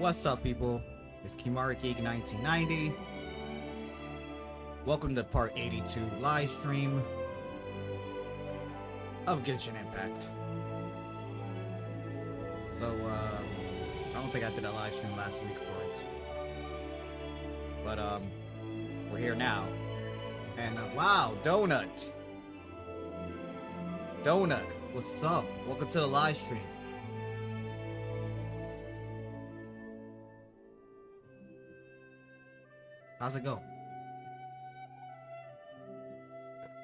What's up, people? It's Kimari Geek 1990. Welcome to part 82 live stream of Genshin Impact. So, I don't think I did a live stream last week for it. But, we're here now. And, wow, Donut! Donut, what's up? Welcome to the live stream. How's it go?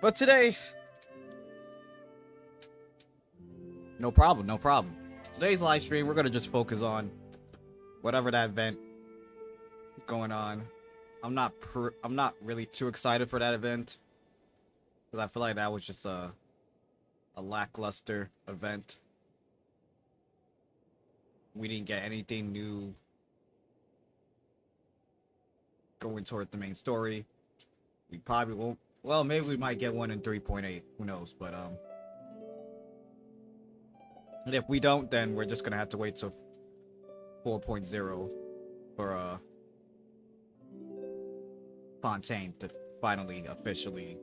But today, no problem. Today's live stream, we're gonna just focus on whatever that event is going on. I'm not really too excited for that event because I feel like that was just a lackluster event. We didn't get anything new going towards the main story. We probably won't. Well, maybe we might get one in 3.8. Who knows? But and if we don't, then we're just gonna have to wait till 4.0 for Fontaine to finally officially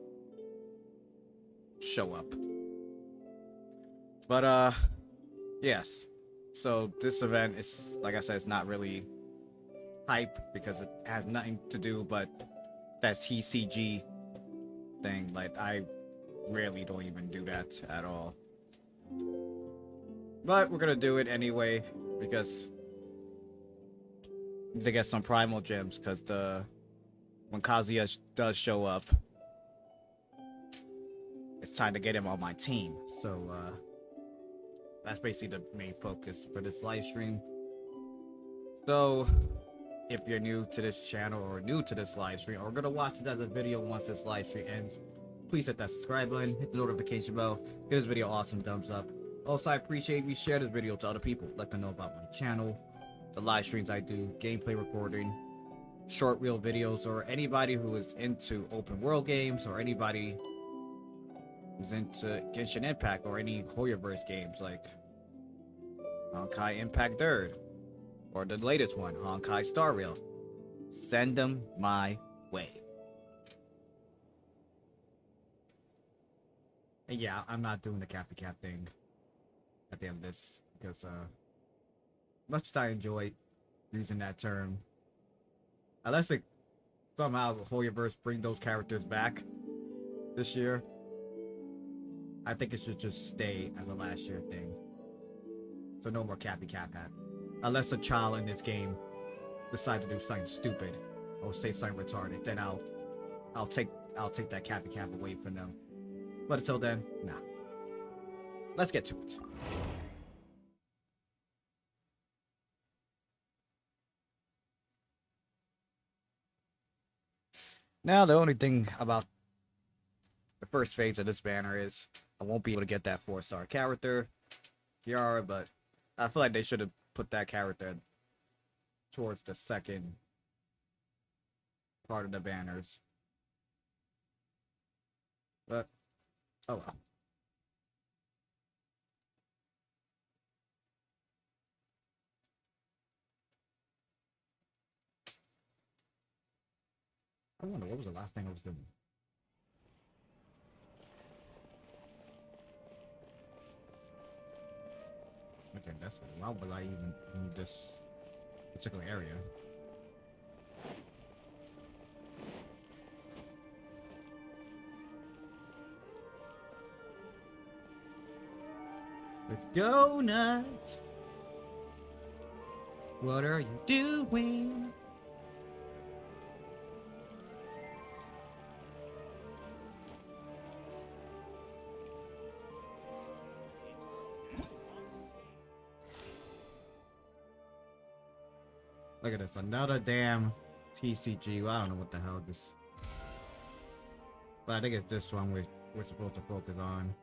show up. But yes. So this event is, like I said, it's not really hype because it has nothing to do but that TCG thing. Like, I rarely don't even do that at all, but we're gonna do it anyway because to get some primal gems, because when Kazuya does show up, it's time to get him on my team. So that's basically the main focus for this live stream. So if you're new to this channel or new to this live stream or gonna watch it as a video once this live stream ends, please hit that subscribe button, hit the notification bell, give this video an awesome thumbs up. Also, I appreciate if you share this video to other people, let them know about my channel, the live streams I do, gameplay recording, short reel videos, or anybody who is into open world games, or anybody who's into Genshin Impact or any Hoyoverse games like Honkai Impact 3rd. Or the latest one, Honkai Star Rail. Send them my way. And yeah, I'm not doing the Cappy Cap thing at the end of this because much as I enjoy using that term, unless it somehow Hoyoverse bring those characters back this year, I think it should just stay as a last year thing. So no more Cappy Cap hat. Unless a child in this game decide to do something stupid or say something retarded, then I'll take that Cappy Cap away from them. But until then, nah. Let's get to it. Now the only thing about the first phase of this banner is I won't be able to get that 4-star character, Kiara, but I feel like they should have put that character towards the second part of the banners. But oh well. I wonder what was the last thing I was doing. Okay, that's why would I even in this particular area? The donut. What are you doing? Look at this, another damn TCG. Well, I don't know what the hell this. But I think it's this one we're supposed to focus on.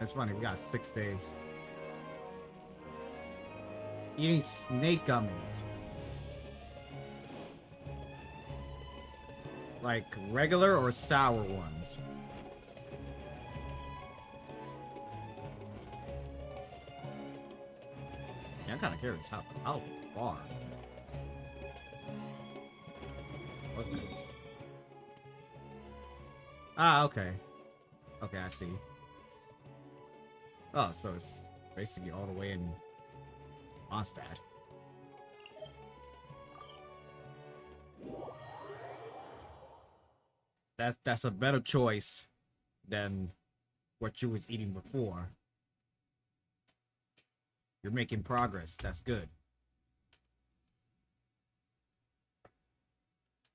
It's funny, we got 6 days. Eating snake gummies. Like regular or sour ones? Yeah, I'm kind of curious how far. What's this? Ah, okay. Okay, I see. Oh, so it's basically all the way in Mondstadt. That's a better choice than what you was eating before. You're making progress. That's good.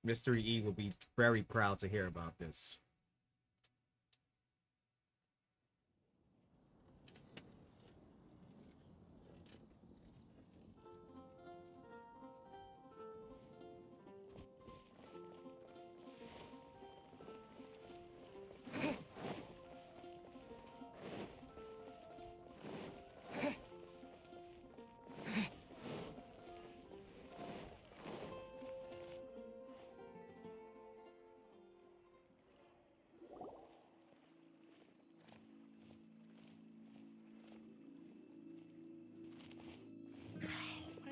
Mystery E will be very proud to hear about this.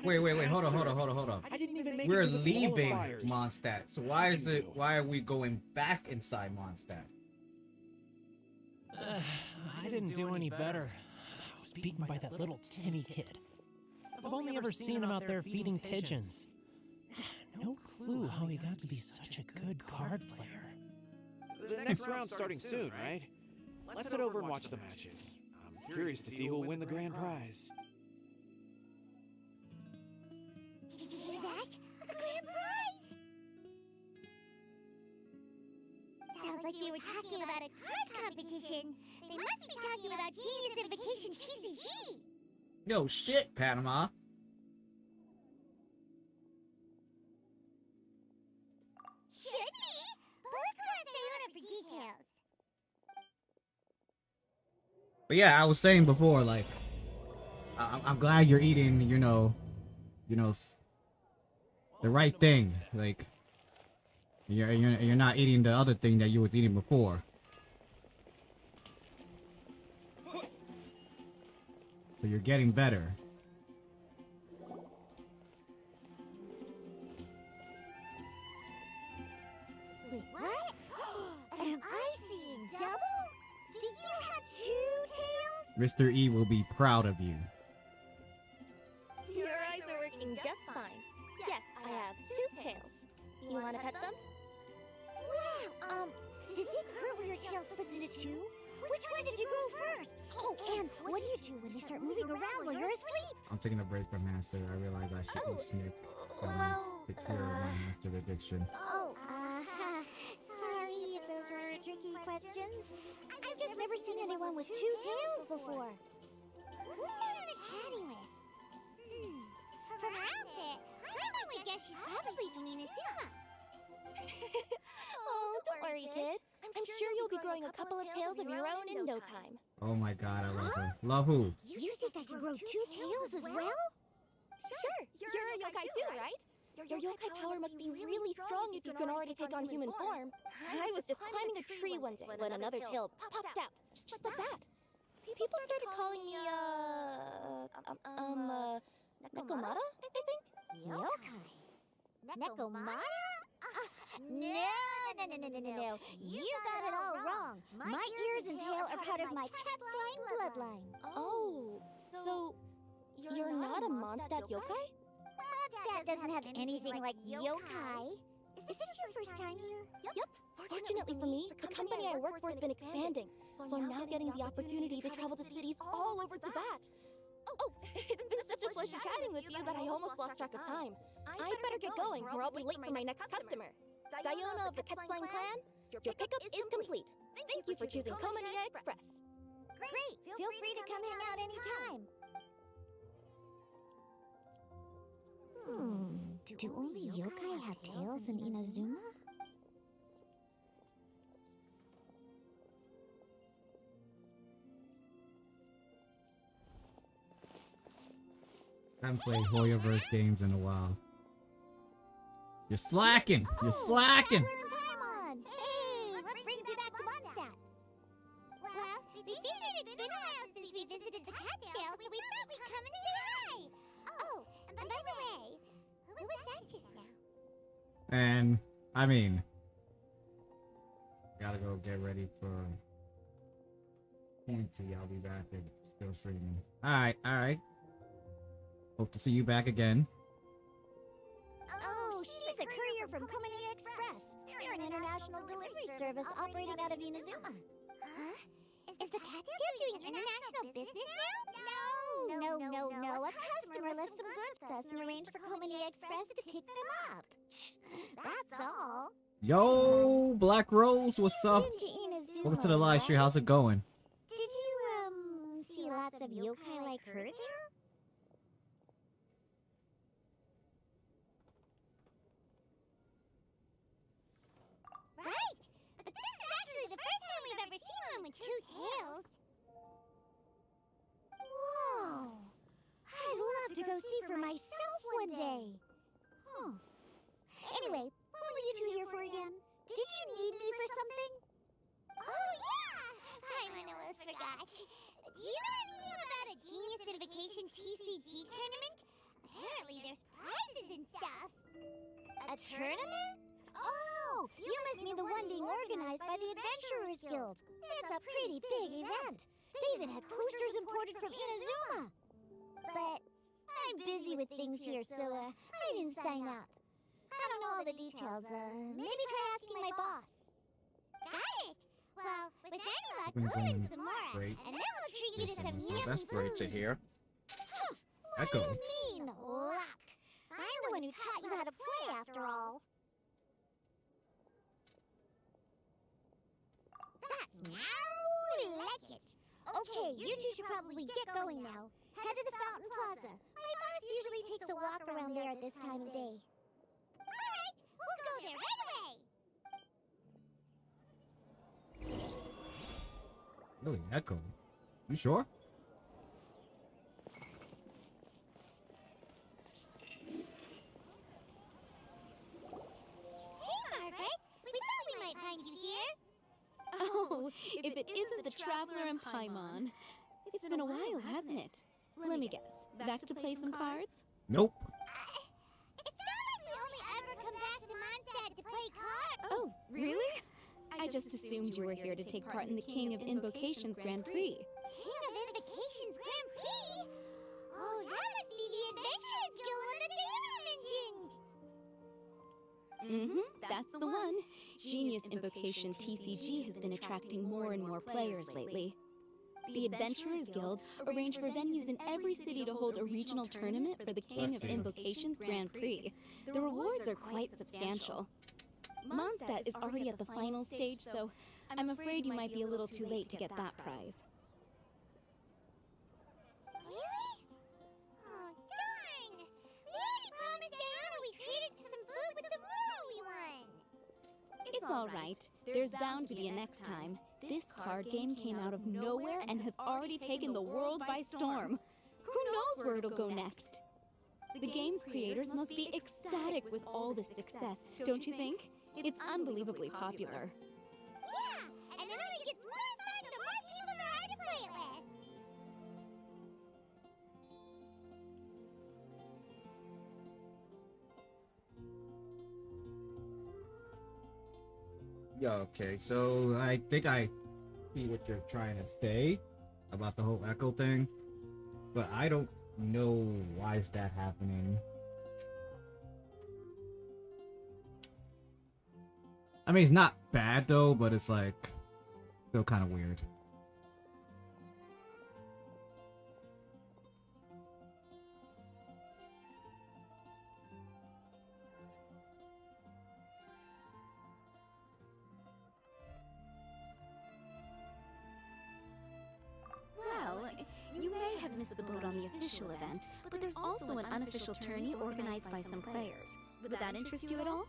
Wait, hold on. I didn't even make We're it through the leaving qualifiers. Mondstadt, so why are we going back inside Mondstadt? I didn't do any better. I was beaten by that little Timmy kid. I've only ever seen him out there feeding pigeons. No clue how he got to be such a good card player. The next round's starting soon, right? Let's head over and watch the matches. I'm curious to see who'll win the grand prize. Did you hear that? A grand prize! Sounds like they were talking about a card competition. They must be talking about Genius Invocation TCG. No shit, Panama. Should be. But let's go ask Sayona for details. But yeah, I was saying before, like, I'm glad you're eating, you know, the right thing. Like, you're not eating the other thing that you was eating before. So you're getting better. Wait, what? Am I seeing double? Do you have two tails? Mr. E will be proud of you. Your eyes are working just fine. Yes, I have two tails. You want to pet them? Wow, does it hurt when your tail splits into two? Which one did you grow first? Oh, and what do you do when they start moving around while you're asleep? I'm taking a break from Master. I realize I shouldn't snick the cure of my master addiction. Oh, sorry if those were tricky questions. I've just never seen anyone with two tails before. Who's Sayona chatting with? From her outfit, I would guess she's probably from Inazuma. Oh, don't worry, kid. I'm sure you'll be growing a couple of tails of your own in no time. Oh my god, I love her. Love who? You think I can grow two tails as well? Sure, you're a yokai too, right? Your yokai power must be really strong if you can already take on human form. I was just climbing a tree one day when another tail popped out, just like that. People started calling me, Nekomata, I think? Yokai? Nekomata? No. You got it all wrong. My ears and tail are part of my cat-slime bloodline. Oh, so you're not a Mondstadt yokai? Mondstadt doesn't have anything like yokai. Is this your first time here? Yep. Fortunately for me, the company I work for has been expanding, so I'm now getting the opportunity to travel to cities all over Tibet. Oh, it's been such a pleasure chatting with you that I almost lost track of time. I'd better get going, or I'll be late for my next customer. Diona of the Ketline clan, your pickup is complete. Thank you for choosing Komania Express. Great. Feel free to come hang out anytime. Do only yokai have tails in Inazuma? I haven't played Hoyoverse games in a while. You're slacking! You're slacking! Paimon! Hey, what brings you back to Mondstadt? Well, we figured it's been a while since we visited the Cattails, so we thought we'd come and say hi. And by the way, who was that just now? And I mean, gotta go get ready for Pointy. I'll be back and still streaming. Alright, alright. Hope to see you back again. Oh, she's a courier from Komini Express. They're an international delivery service operating out of Inazuma. Huh? Is the cat still doing international business now? No. A customer left some goods for us and arranged for Komini Express to pick them up. That's all. Yo, Black Rose, what's up? Been to Inazuma, Welcome to the live stream. How's it going? Did you, see lots of yokai like her there? Right! But this is actually the first time we've ever seen one with two tails. Whoa! I'd love to go see for myself one day. Anyway, what were you two here for again? Did you need me for something? Oh, yeah! I almost forgot. Do you know anything about a Genius Invocation TCG tournament? Apparently there's prizes and stuff. A tournament? Oh, you must mean the one being organized by the Adventurers Guild. It's a pretty big event. They even had posters imported from Inazuma. But I'm busy with things here, so I didn't sign up. I don't know all the details. Maybe try asking my boss. Got it. Well, with any luck, we'll win some more. Great. And then we'll treat you to some Well, yummy that's great to food. hear. What Echo. do you mean, luck? I'm the one who taught you how to play, after all. That's meow, like it. Okay, you two should probably get going now. Head to the Fountain Plaza. My boss usually takes a walk around there at this time of day. Alright, we'll go there right away. Really, Echo. You sure? Hey, Margaret. We thought we might find you here. Oh, if it isn't the Traveler in Paimon. It's been a while, hasn't it? Let me guess. Back to play some cards? Nope. It's not like we only ever come back to Mondstadt to play cards. Oh, really? I just assumed you were here to take part in the King of Invocations Grand Prix. King of Invocations Grand Prix? Oh, that must be the Adventurers Guild one that Diana mentioned. That's the one. Genius Invocation TCG has been attracting more and more players lately. The Adventurers Guild arranged for venues in every city to hold a regional tournament for the King of Invocations Grand Prix. The rewards are quite substantial. Mondstadt is already at the final stage, so I'm afraid you might be a little too late to get that prize. Really? Oh, darn! We already promised Diana we'd treat her to some food with the Muro we won. It's all right. There's bound to be a next time. This card game came out of nowhere and has already taken the world by storm. Who knows where it'll go next? The game's creators must be ecstatic with all this success, don't you think? It's unbelievably popular. Yeah, and it only gets more fun the more people there are to play it with. Yeah, okay, so I think I see what you're trying to say about the whole Echo thing, but I don't know why is that happening. I mean, it's not bad though, but it's like still kind of weird. Well, you may have missed the boat on the official event, but there's also an unofficial tourney organized by some players. Would that interest you at all?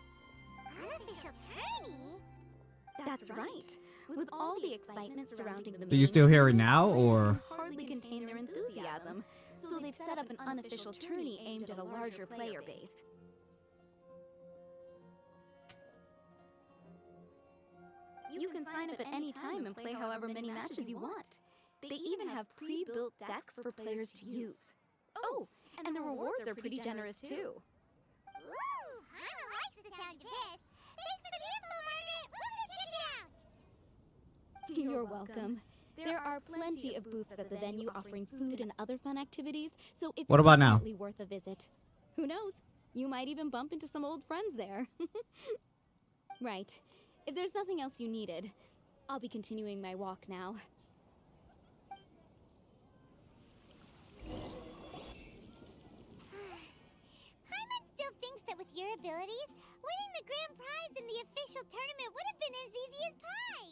Unofficial tourney? That's right. With all the excitement surrounding the Do you still hear it now, or? players can hardly contain their enthusiasm, so they've set up an unofficial tourney aimed at a larger player base. You can sign up at any time and play however many matches you want. They even have pre-built decks for players to use. Oh, And the rewards are pretty generous too. Ooh, Paima likes the sound of this. Thanks for the info, Margaret. We'll go check it out. You're welcome. There are plenty of booths at the venue offering food and other fun activities, so it's What about now? definitely worth a visit. Who knows? You might even bump into some old friends there. Right. If there's nothing else you needed, I'll be continuing my walk now. Paimon still thinks that with your abilities, winning the grand prize in the official tournament would have been as easy as pie.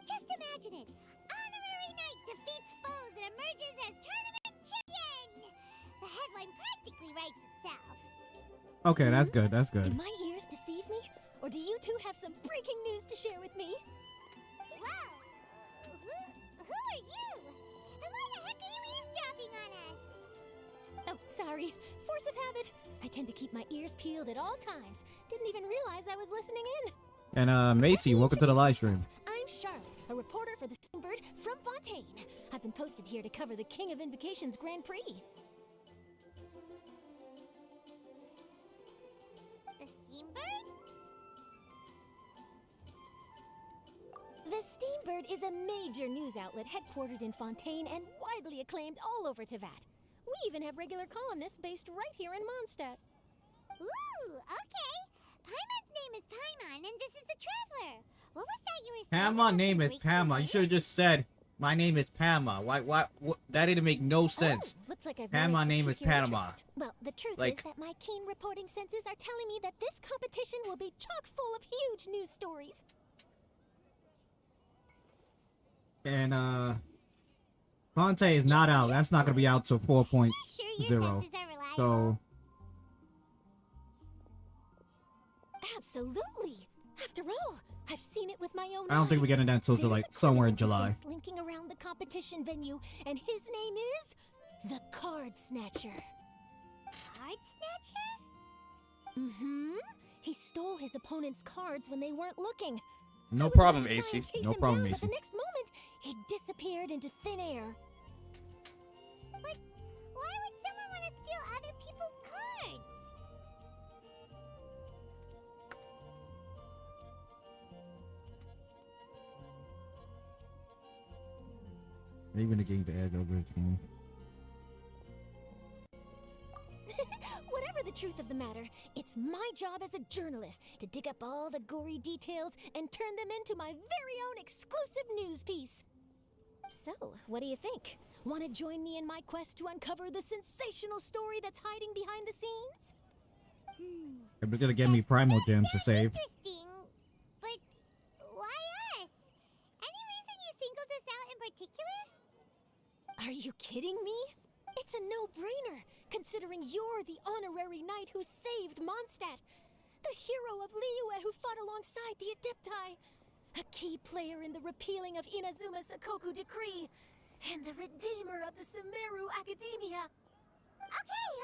Just imagine it. Honorary Knight defeats foes and emerges as tournament champion. The headline practically writes itself. Okay, that's good. That's Do good. my ears deceive me? Or do you two have some breaking news to share with me? Whoa! Who are you? And why the heck are you eavesdropping on us? Oh, sorry. Force of habit. I tend to keep my ears peeled at all times. Didn't even realize I was listening in. And Macy, Let me welcome to the introduce live stream. myself. I'm Charlotte, a reporter for the Steambird from Fontaine. I've been posted here to cover the King of Invocations Grand Prix. The Steambird? The Steambird is a major news outlet headquartered in Fontaine and widely acclaimed all over Teyvat. We even have regular columnists based right here in Mondstadt. Ooh, okay. Paimon's name is Paimon, and this is the Traveler. What was that you were saying? Pama about name the is breaking Pama. You news? should have just said my name is Pama. Why? What? That didn't make no sense. Oh, looks like I've Panama managed to name pique is your Panama. interest. Well, the truth Like- is that my keen reporting senses are telling me that this competition will be chock full of huge news stories. And Fonte is not out. That's not gonna be out till 4.0. Sure, your Zero. senses are reliable. So Absolutely. After all, I've seen it with my own I don't think we're eyes. getting that until There's like a somewhere in criminal July. who's been slinking around the competition venue, and his name is the Card Snatcher. Card Snatcher? Mm-hmm. He stole his opponent's cards when they weren't looking. I No was problem, about to try AC. and chase No him problem, down, AC. But the next moment, he disappeared into thin air. But why would someone want to steal other people's cards? Maybe the game to add over this game. Whatever the truth of the matter, it's my job as a journalist to dig up all the gory details and turn them into my very own exclusive news piece. So, what do you think? Want to join me in my quest to uncover the sensational story that's hiding behind the scenes? They're gonna give me primal gems to save. Interesting, but why us? Any reason you singled us out in particular? Are you kidding me? It's a no-brainer, considering you're the honorary knight who saved Mondstadt, the hero of Liyue who fought alongside the Adepti, a key player in the repealing of Inazuma's Sakoku Decree, and the redeemer of the Sumeru Academia.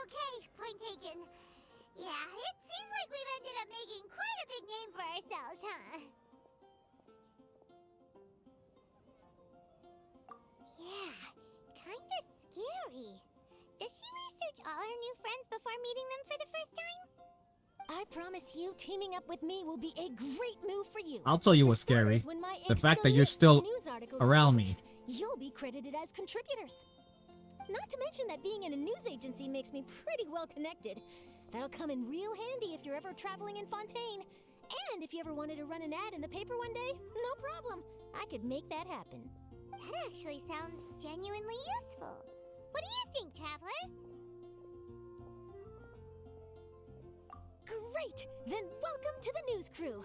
Okay, point taken. Yeah, it seems like we've ended up making quite a big name for ourselves, huh? Yeah, kinda scary. Does she research all her new friends before meeting them for the first time? I promise you, teaming up with me will be a great move for you. I'll tell you For what's scary. starters, when my The fact that you're exclusive still news article is around me. published, you'll be credited as contributors. Not to mention that being in a news agency makes me pretty well connected. That'll come in real handy if you're ever traveling in Fontaine. And if you ever wanted to run an ad in the paper one day, no problem. I could make that happen. That actually sounds genuinely useful. What do you think, Traveler? Great! Then welcome to the news crew.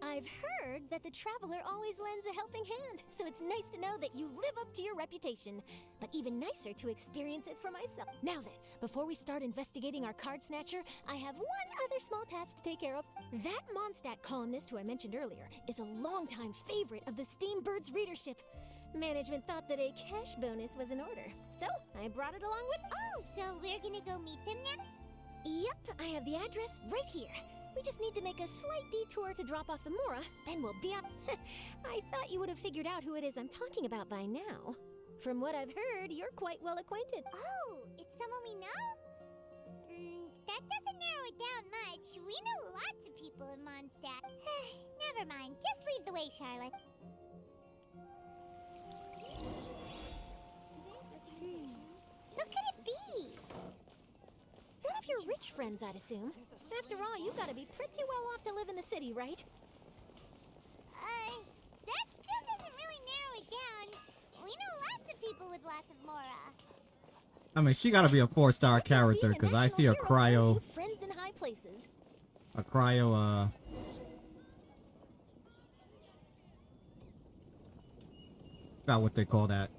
I've heard that the Traveler always lends a helping hand, so it's nice to know that you live up to your reputation. But even nicer to experience it for myself. Now then, before we start investigating our card snatcher, I have one other small task to take care of. That Mondstadt columnist who I mentioned earlier is a longtime favorite of the Steambird's readership. Management thought that a cash bonus was in order, so I brought it along with. Oh, so we're gonna go meet them now? Yep, I have the address right here. We just need to make a slight detour to drop off the Mora, then we'll be up. I thought you would have figured out who it is I'm talking about by now. From what I've heard, you're quite well acquainted. Oh, it's Someone we know? That doesn't narrow it down much. We know lots of people in Mondstadt. Never mind. Just lead the way, Charlotte. Who could it be? One of your rich friends, I'd assume. After all, you've got to be pretty well off to live in the city, right? That still doesn't really narrow it down. We know lots of people with lots of Mora. I mean, she gotta be a 4-star character because I see a cryo. Friends in high places. A cryo, Forgot what they call that.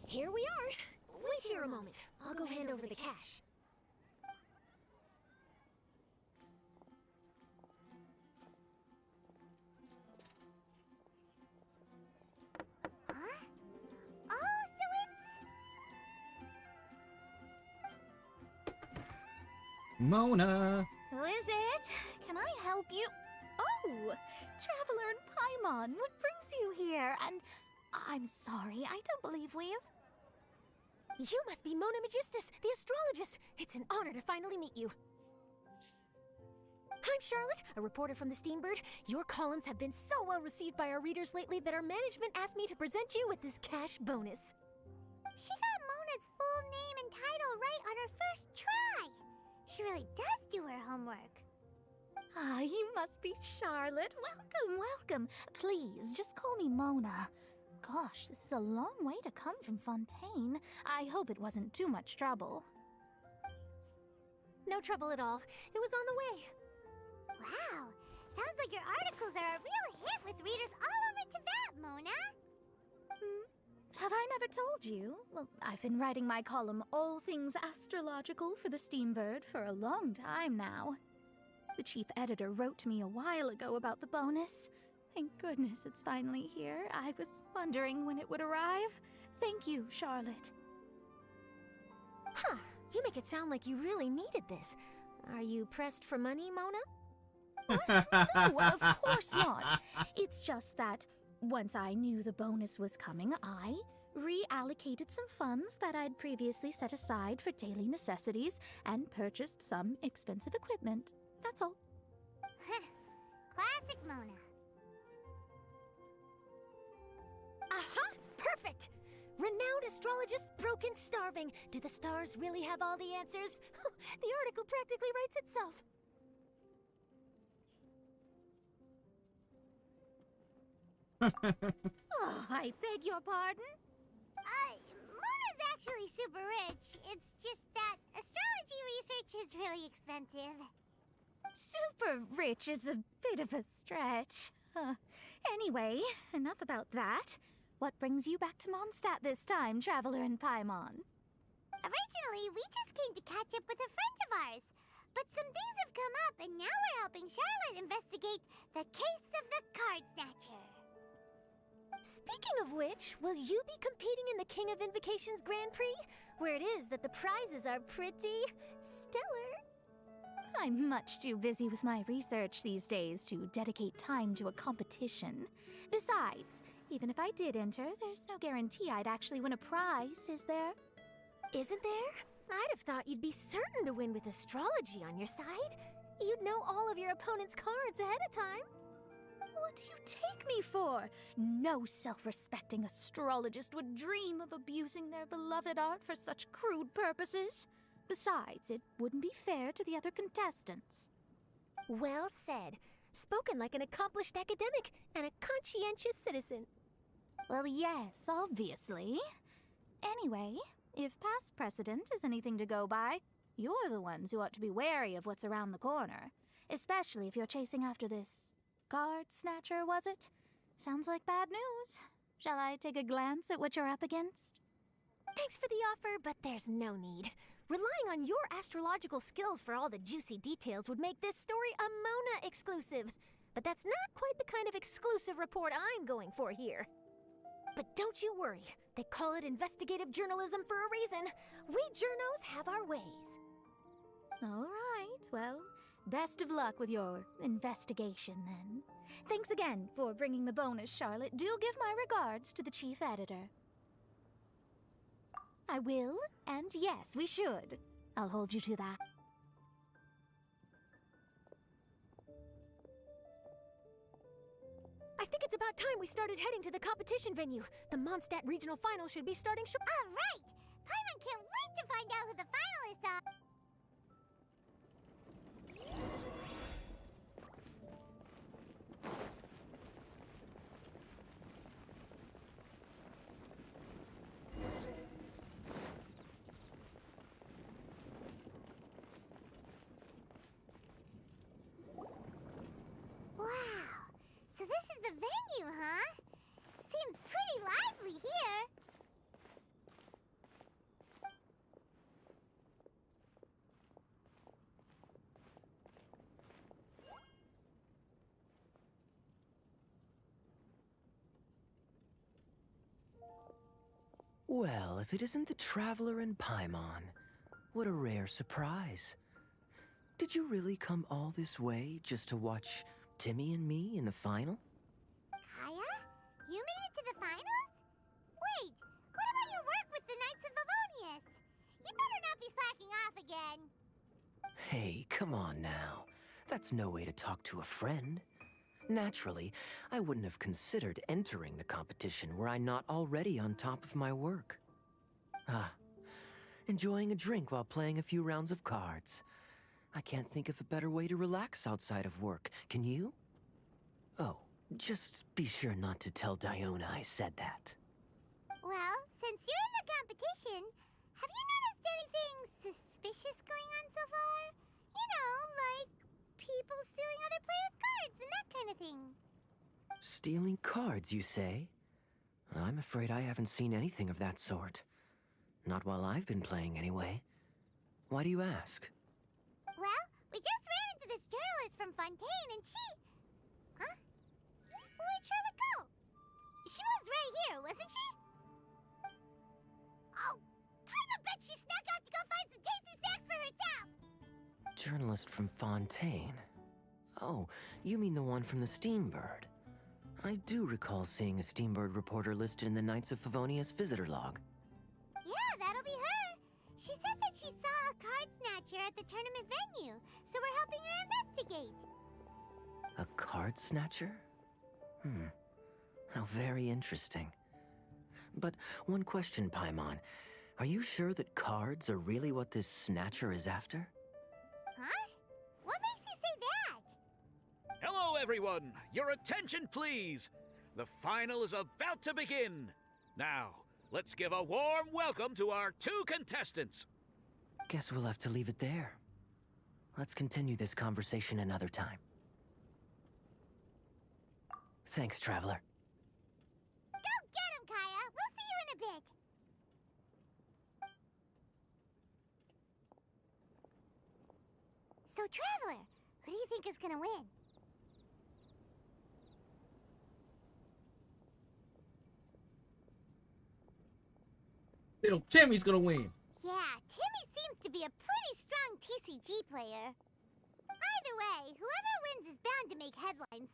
Here we are. Wait here a moment. I'll go hand over the cash. Huh? Oh, so it's... Mona! Who is it? Can I help you? Oh, Traveler and Paimon, what brings you here? And I'm sorry, I don't believe we've... You must be Mona Magistus, the astrologist. It's an honor to finally meet you. I'm Charlotte, a reporter from the Steambird. Your columns have been so well received by our readers lately that our management asked me to present you with this cash bonus. She got Mona's full name and title right on her first try. She really does do her homework. Ah, you must be Charlotte. Welcome, welcome. Please, just call me Mona. Gosh, this is a long way to come from Fontaine. I hope it wasn't too much trouble. No trouble at all. It was on the way. Wow, sounds like your articles are a real hit with readers all over Tibet, Mona. Have I never told you? Well, I've been writing my column, All Things Astrological, for the Steambird for a long time now. The chief editor wrote to me a while ago about the bonus. Thank goodness it's finally here. I was wondering when it would arrive. Thank you, Charlotte. Huh, you make it sound like you really needed this. Are you pressed for money, Mona? No, of course not. It's just that once I knew the bonus was coming, I reallocated some funds that I'd previously set aside for daily necessities and purchased some expensive equipment. That's all. Classic Mona. Aha! Perfect! Renowned astrologist, broken, starving. Do the stars really have all the answers? The article practically writes itself. Oh, I beg your pardon? Mona's actually super rich. It's just that astrology research is really expensive. Super rich is a bit of a stretch. Anyway, enough about that. What brings you back to Mondstadt this time, Traveler and Paimon? Originally, we just came to catch up with a friend of ours. But some things have come up, and now we're helping Charlotte investigate the case of the Card Snatcher. Speaking of which, will you be competing in the King of Invocations Grand Prix? Where it is that the prizes are pretty stellar. I'm much too busy with my research these days to dedicate time to a competition. Besides, even if I did enter, there's no guarantee I'd actually win a prize, is there? Isn't there? I'd have thought you'd be certain to win with astrology on your side. You'd know all of your opponent's cards ahead of time. What do you take me for? No self-respecting astrologist would dream of abusing their beloved art for such crude purposes. Besides, it wouldn't be fair to the other contestants. Well said. Spoken like an accomplished academic and a conscientious citizen. Well, yes, obviously. Anyway, if past precedent is anything to go by, you're the ones who ought to be wary of what's around the corner. Especially if you're chasing after this card snatcher, was it? Sounds like bad news. Shall I take a glance at what you're up against? Thanks for the offer, but there's no need. Relying on your astrological skills for all the juicy details would make this story a Mona exclusive. But that's not quite the kind of exclusive report I'm going for here. But don't you worry. They call it investigative journalism for a reason. We journos have our ways. All right, well, best of luck with your investigation, then. Thanks again for bringing the bonus, Charlotte. Do give my regards to the chief editor. I will, and yes, we should. I'll hold you to that. I think it's about time we started heading to the competition venue. The Mondstadt Regional Final should be starting All right! Paimon can't wait to find out who the finalists are! Wow! So this is the venue, huh? Seems pretty lively here. Well, if it isn't the Traveler and Paimon, what a rare surprise. Did you really come all this way just to watch Timmy and me in the final? Kaya? You made it to the finals? Wait, what about your work with the Knights of Favonius? You better not be slacking off again. Hey, come on now. That's no way to talk to a friend. Naturally, I wouldn't have considered entering the competition were I not already on top of my work. Enjoying a drink while playing a few rounds of cards. I can't think of a better way to relax outside of work, can you? Oh, just be sure not to tell Diona I said that. Well, since you're in the competition, have you noticed anything suspicious going on so far? You know, like people stealing other players' cards and that kind of thing. Stealing cards, you say? I'm afraid I haven't seen anything of that sort. Not while I've been playing, anyway. Why do you ask? Well, we just ran into this journalist from Fontaine and she... Huh? Where'd Charlotte go? She was right here, wasn't she? Oh, I bet she snuck out to go find some tasty snacks for herself! Journalist from Fontaine. Oh, you mean the one from the Steambird. I do recall seeing a Steambird reporter listed in the Knights of Favonius visitor log. Yeah, that'll be her. She said that she saw a card snatcher at the tournament venue, so we're helping her investigate. A card snatcher? How very interesting. But one question, Paimon. Are you sure that cards are really what this snatcher is after? Huh? What makes you say that? Hello, everyone! Your attention, please! The final is about to begin! Now, let's give a warm welcome to our two contestants! Guess we'll have to leave it there. Let's continue this conversation another time. Thanks, Traveler. Go get him, Kaya! We'll see you in a bit! So, Traveler, who do you think is gonna win? Little Timmy's gonna win. Yeah, Timmy seems to be a pretty strong TCG player. Either way, whoever wins is bound to make headlines.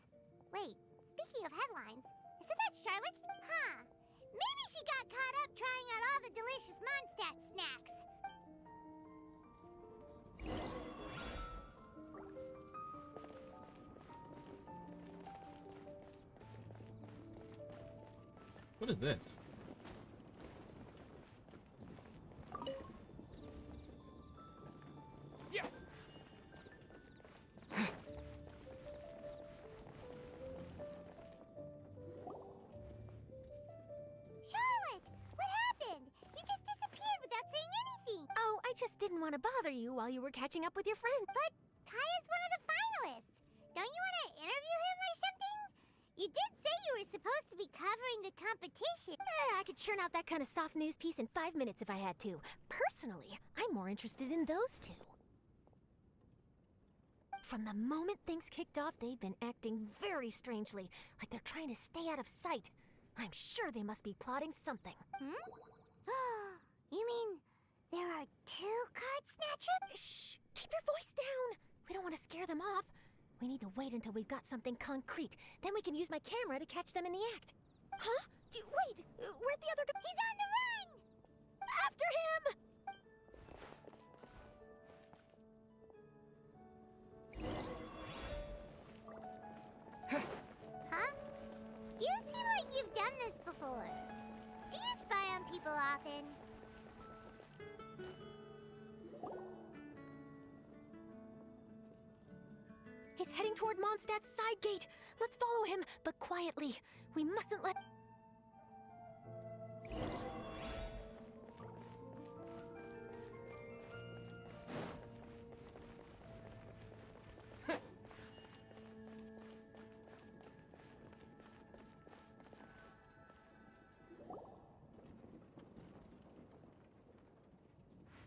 Wait, speaking of headlines, isn't that Charlotte's? Huh. Maybe she got caught up trying out all the delicious Mondstadt snacks. What is this? Charlotte, what happened? You just disappeared without saying anything. Oh, I just didn't want to bother you while you were catching up with your friend. But Kaya's one of the finalists. Don't you want to interview him or something? You did say you were supposed to be covering the competition. I could churn out that kind of soft news piece in 5 minutes if I had to. Personally, I'm more interested in those two. From the moment things kicked off, they've been acting very strangely, like they're trying to stay out of sight. I'm sure they must be plotting something. You mean there are two card snatchers? Shh! Keep your voice down! We don't want to scare them off. We need to wait until we've got something concrete. Then we can use my camera to catch them in the act. Huh? Wait! Where'd the other guy? He's on the run! After people often. He's heading toward Mondstadt's side gate. Let's follow him, but quietly. We mustn't let...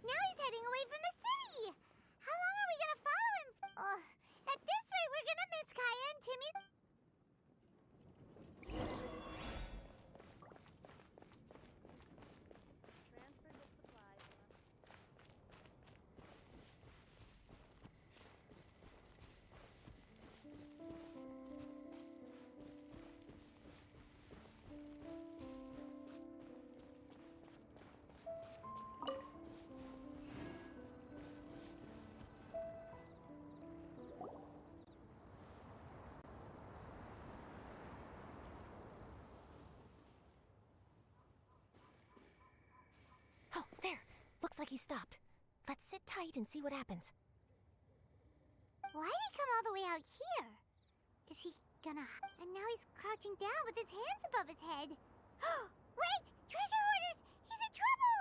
Now he's heading away from the city! How long are we gonna follow him? At this rate, we're gonna miss Kaya and Timmy. Oh, there. Looks like he stopped. Let's sit tight and see what happens. Why did he come all the way out here? Is he gonna... And now he's crouching down with his hands above his head. Wait! Treasure hoarders! He's in trouble!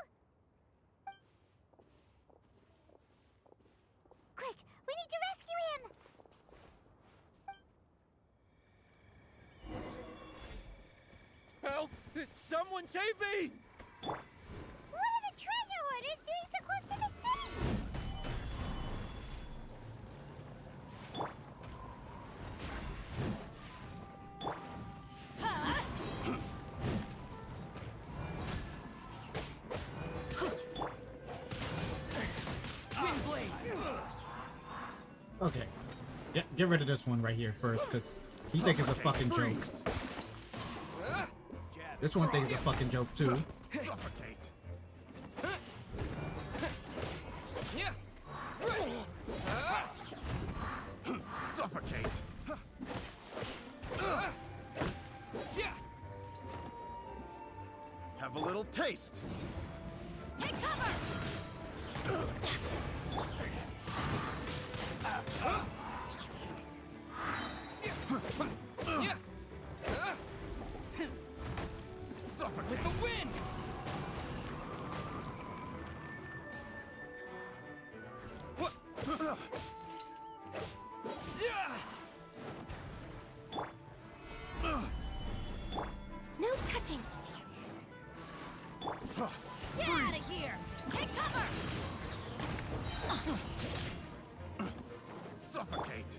Quick! We need to rescue him! Help! Someone save me! What are the treasure hoarders doing so close to the city? Okay. Get rid of this one right here first, because he thinks it's a fucking joke. This one thinks it's a fucking joke too. Suffocate! Suffocate! Have a little taste! Take cover! Suffocate! With the wind! No touching! Get out of here! Take cover! Suffocate!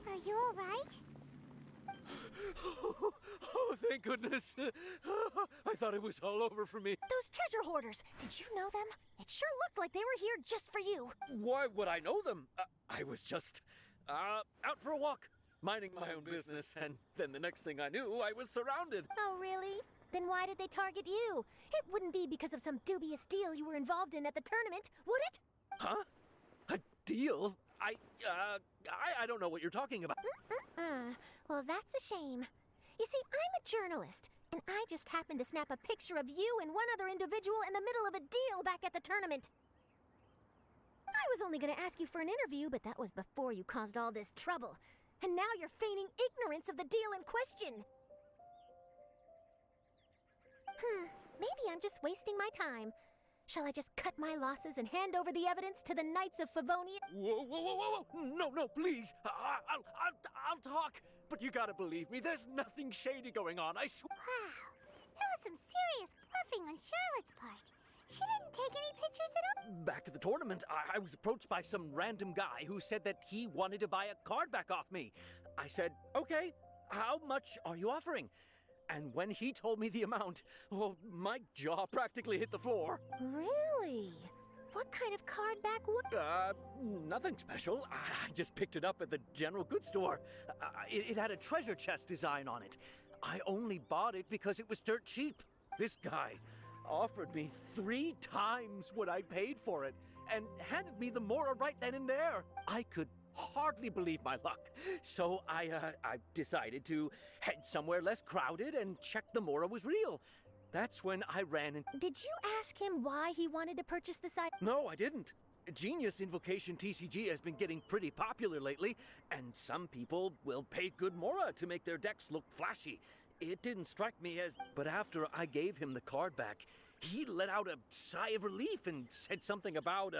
Are you alright? Oh, thank goodness. I thought it was all over for me. Those treasure hoarders, did you know them? It sure looked like they were here just for you. Why would I know them? I was just out for a walk, minding my own business, and then the next thing I knew, I was surrounded. Oh, really? Then why did they target you? It wouldn't be because of some dubious deal you were involved in at the tournament, would it? Huh? A deal? I don't know what you're talking about. Well, that's a shame. You see, I'm a journalist, and I just happened to snap a picture of you and one other individual in the middle of a deal back at the tournament. I was only going to ask you for an interview, but that was before you caused all this trouble. And now you're feigning ignorance of the deal in question. Maybe I'm just wasting my time. Shall I just cut my losses and hand over the evidence to the Knights of Favonia? Whoa! No, please. I'll talk. But you gotta believe me, there's nothing shady going on, I swear. Wow. That was some serious bluffing on Charlotte's part. She didn't take any pictures at all. Back at the tournament, I was approached by some random guy who said that he wanted to buy a card back off me. I said, okay, how much are you offering? And when he told me the amount, oh, my jaw practically hit the floor. Really? What kind of card back Nothing special. I just picked it up at the general goods store. It had a treasure chest design on it. I only bought it because it was dirt cheap. This guy offered me 3 times what I paid for it and handed me the Mora right then and there. I could hardly believe my luck. So I decided to head somewhere less crowded and check the Mora was real. That's when I ran into... Did you ask him why he wanted to purchase this item? No, I didn't. Genius Invocation TCG has been getting pretty popular lately, and some people will pay good Mora to make their decks look flashy. It didn't strike me as... But after I gave him the card back, he let out a sigh of relief and said something about,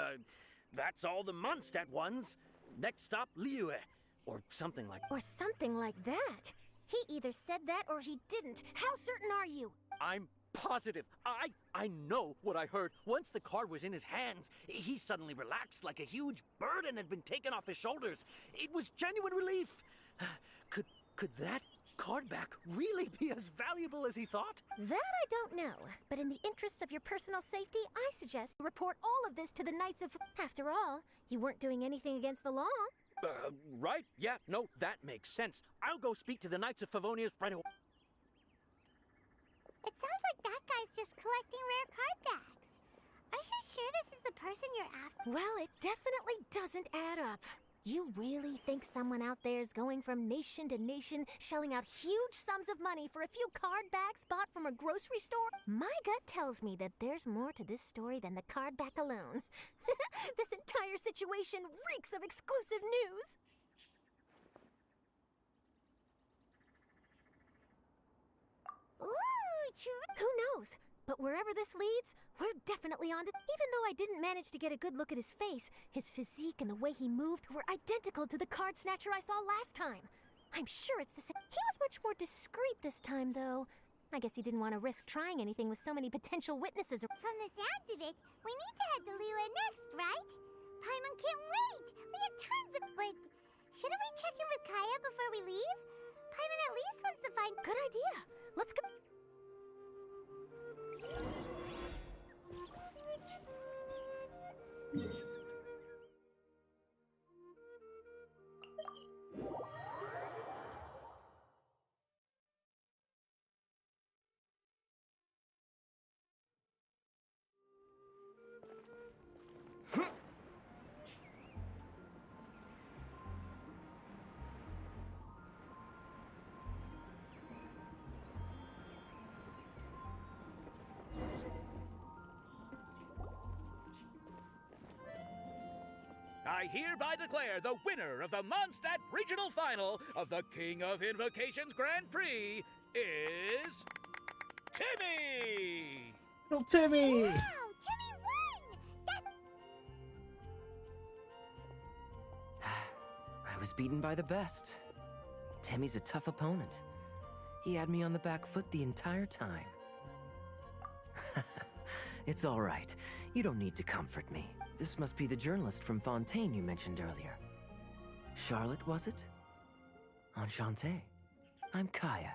that's all the Mondstadt ones. Next stop, Liyue. Or something like... Or something like that. He either said that or he didn't. How certain are you? I'm positive. I know what I heard. Once the card was in his hands, he suddenly relaxed like a huge burden had been taken off his shoulders. It was genuine relief. Could that card back really be as valuable as he thought? That I don't know. But in the interests of your personal safety, I suggest you report all of this to the Knights of... After all, you weren't doing anything against the law. Right? Yeah, no, that makes sense. I'll go speak to the Knights of Favonius right away. It sounds like that guy's just collecting rare card backs. Are you sure this is the person you're after? Well, it definitely doesn't add up. You really think someone out there is going from nation to nation, shelling out huge sums of money for a few card backs bought from a grocery store? My gut tells me that there's more to this story than the card back alone. This entire situation reeks of exclusive news. Ooh, true. Who knows? But wherever this leads, we're definitely on to... Even though I didn't manage to get a good look at his face, his physique and the way he moved were identical to the card snatcher I saw last time. I'm sure it's the same. He was much more discreet this time, though. I guess he didn't want to risk trying anything with so many potential witnesses. From the sounds of it, we need to head to Liyue next, right? Paimon can't wait! We have tons of... Wait, shouldn't we check in with Kaya before we leave? Paimon at least wants to find... Good idea. Let's go... I hereby declare the winner of the Mondstadt Regional Final of the King of Invocations Grand Prix is... Timmy! Little Timmy! Wow, Timmy won! I was beaten by the best. Timmy's a tough opponent. He had me on the back foot the entire time. It's all right. You don't need to comfort me. This must be the journalist from Fontaine you mentioned earlier. Charlotte, was it? Enchanté. I'm Kaya,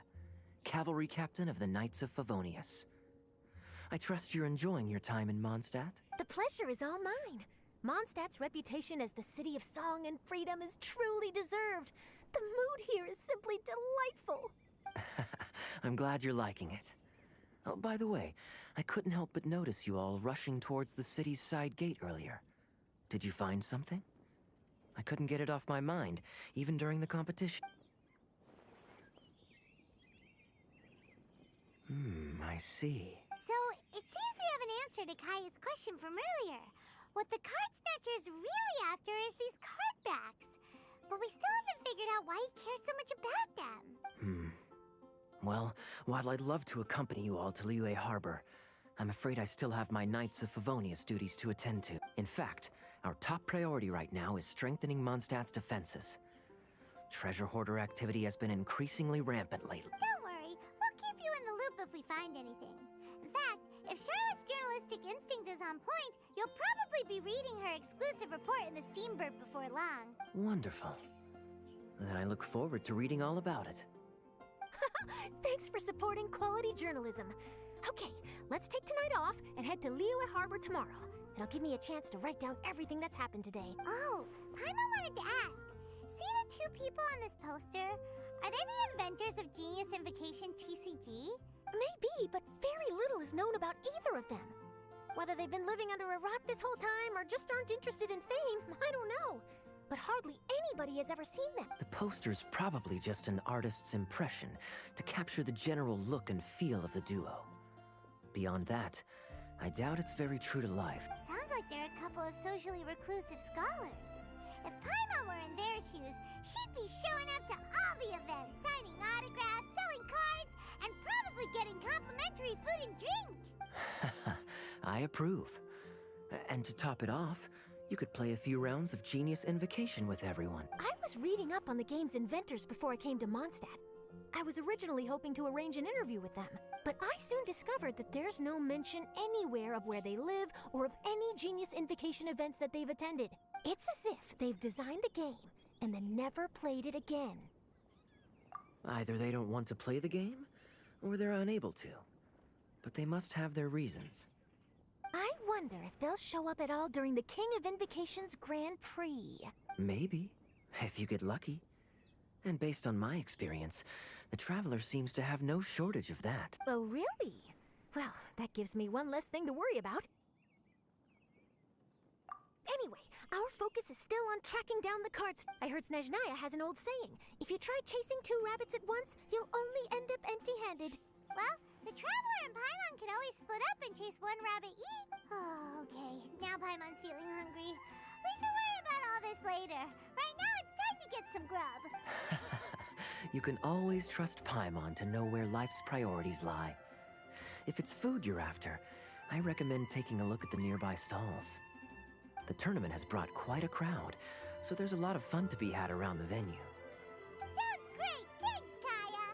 cavalry captain of the Knights of Favonius. I trust you're enjoying your time in Mondstadt? The pleasure is all mine. Mondstadt's reputation as the city of song and freedom is truly deserved. The mood here is simply delightful. I'm glad you're liking it. Oh, by the way, I couldn't help but notice you all rushing towards the city's side gate earlier. Did you find something? I couldn't get it off my mind, even during the competition. I see. So, it seems we have an answer to Kaya's question from earlier. What the card snatcher's really after is these card backs. But we still haven't figured out why he cares so much about them. Well, while I'd love to accompany you all to Liyue Harbor, I'm afraid I still have my Knights of Favonius duties to attend to. In fact, our top priority right now is strengthening Mondstadt's defenses. Treasure hoarder activity has been increasingly rampant lately. Don't worry, we'll keep you in the loop if we find anything. In fact, if Charlotte's journalistic instinct is on point, you'll probably be reading her exclusive report in the Steambird before long. Wonderful. Then I look forward to reading all about it. Thanks for supporting quality journalism. Okay, let's take tonight off and head to Liyue Harbor tomorrow. It'll give me a chance to write down everything that's happened today. Oh, Paimon wanted to ask. See the two people on this poster? Are they the inventors of Genius Invocation TCG? Maybe, but very little is known about either of them. Whether they've been living under a rock this whole time or just aren't interested in fame, I don't know. but hardly anybody has ever seen them. The poster's probably just an artist's impression to capture the general look and feel of the duo. Beyond that, I doubt it's very true to life. Sounds like they're a couple of socially reclusive scholars. If Paimon were in their shoes, she'd be showing up to all the events, signing autographs, selling cards, and probably getting complimentary food and drink. I approve. And to top it off, you could play a few rounds of Genius Invocation with everyone. I was reading up on the game's inventors before I came to Mondstadt. I was originally hoping to arrange an interview with them, but I soon discovered that there's no mention anywhere of where they live or of any Genius Invocation events that they've attended. It's as if they've designed the game and then never played it again. Either they don't want to play the game, or they're unable to. But they must have their reasons. I wonder if they'll show up at all during the King of Invocation's Grand Prix. Maybe, if you get lucky. And based on my experience, the Traveler seems to have no shortage of that. Oh, really? Well, that gives me one less thing to worry about. Anyway, our focus is still on tracking down the cards. I heard Snezhnaya has an old saying. If you try chasing two rabbits at once, you'll only end up empty-handed. Well, the Traveler and Paimon could always split up and chase one rabbit each. Oh, okay. Now Paimon's feeling hungry. We can worry about all this later. Right now, it's time to get some grub. You can always trust Paimon to know where life's priorities lie. If it's food you're after, I recommend taking a look at the nearby stalls. The tournament has brought quite a crowd, so there's a lot of fun to be had around the venue. Sounds great! Thanks, Kaya!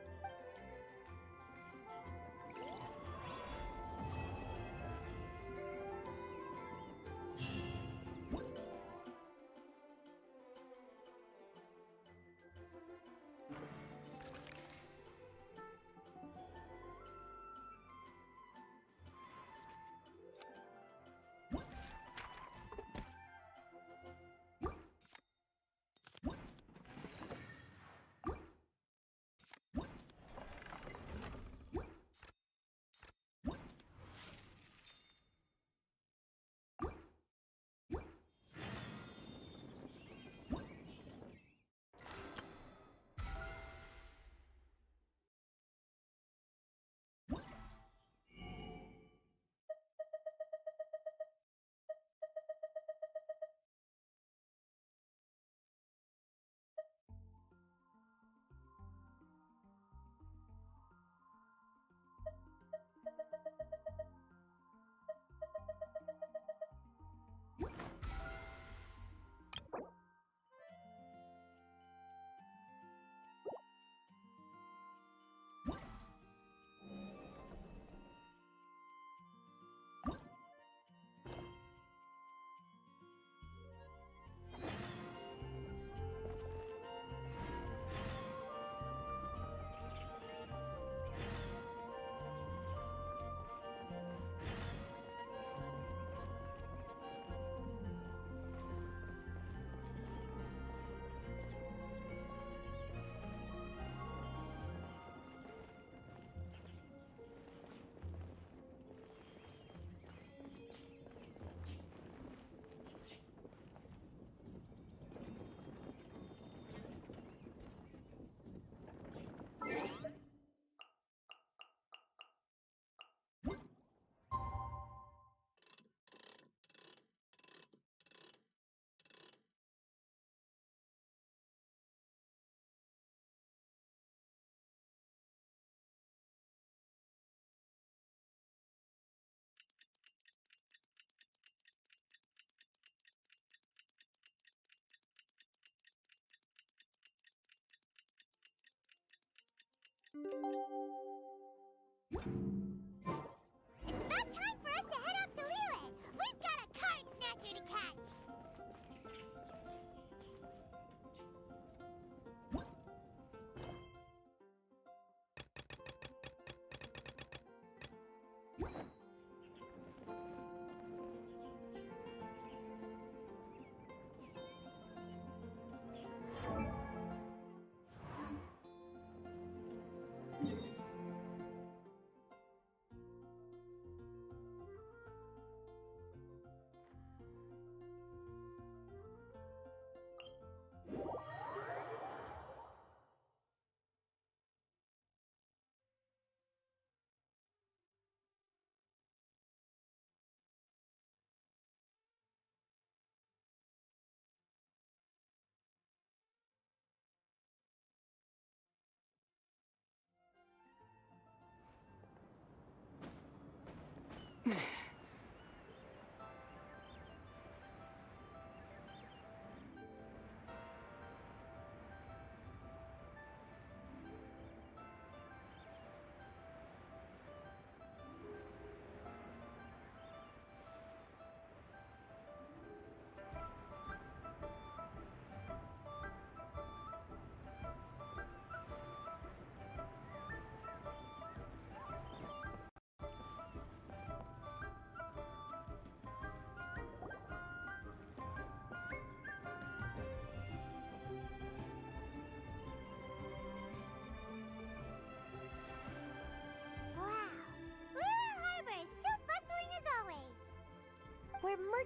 It's about time for us to head off to Lille. We've got a card snatcher to catch.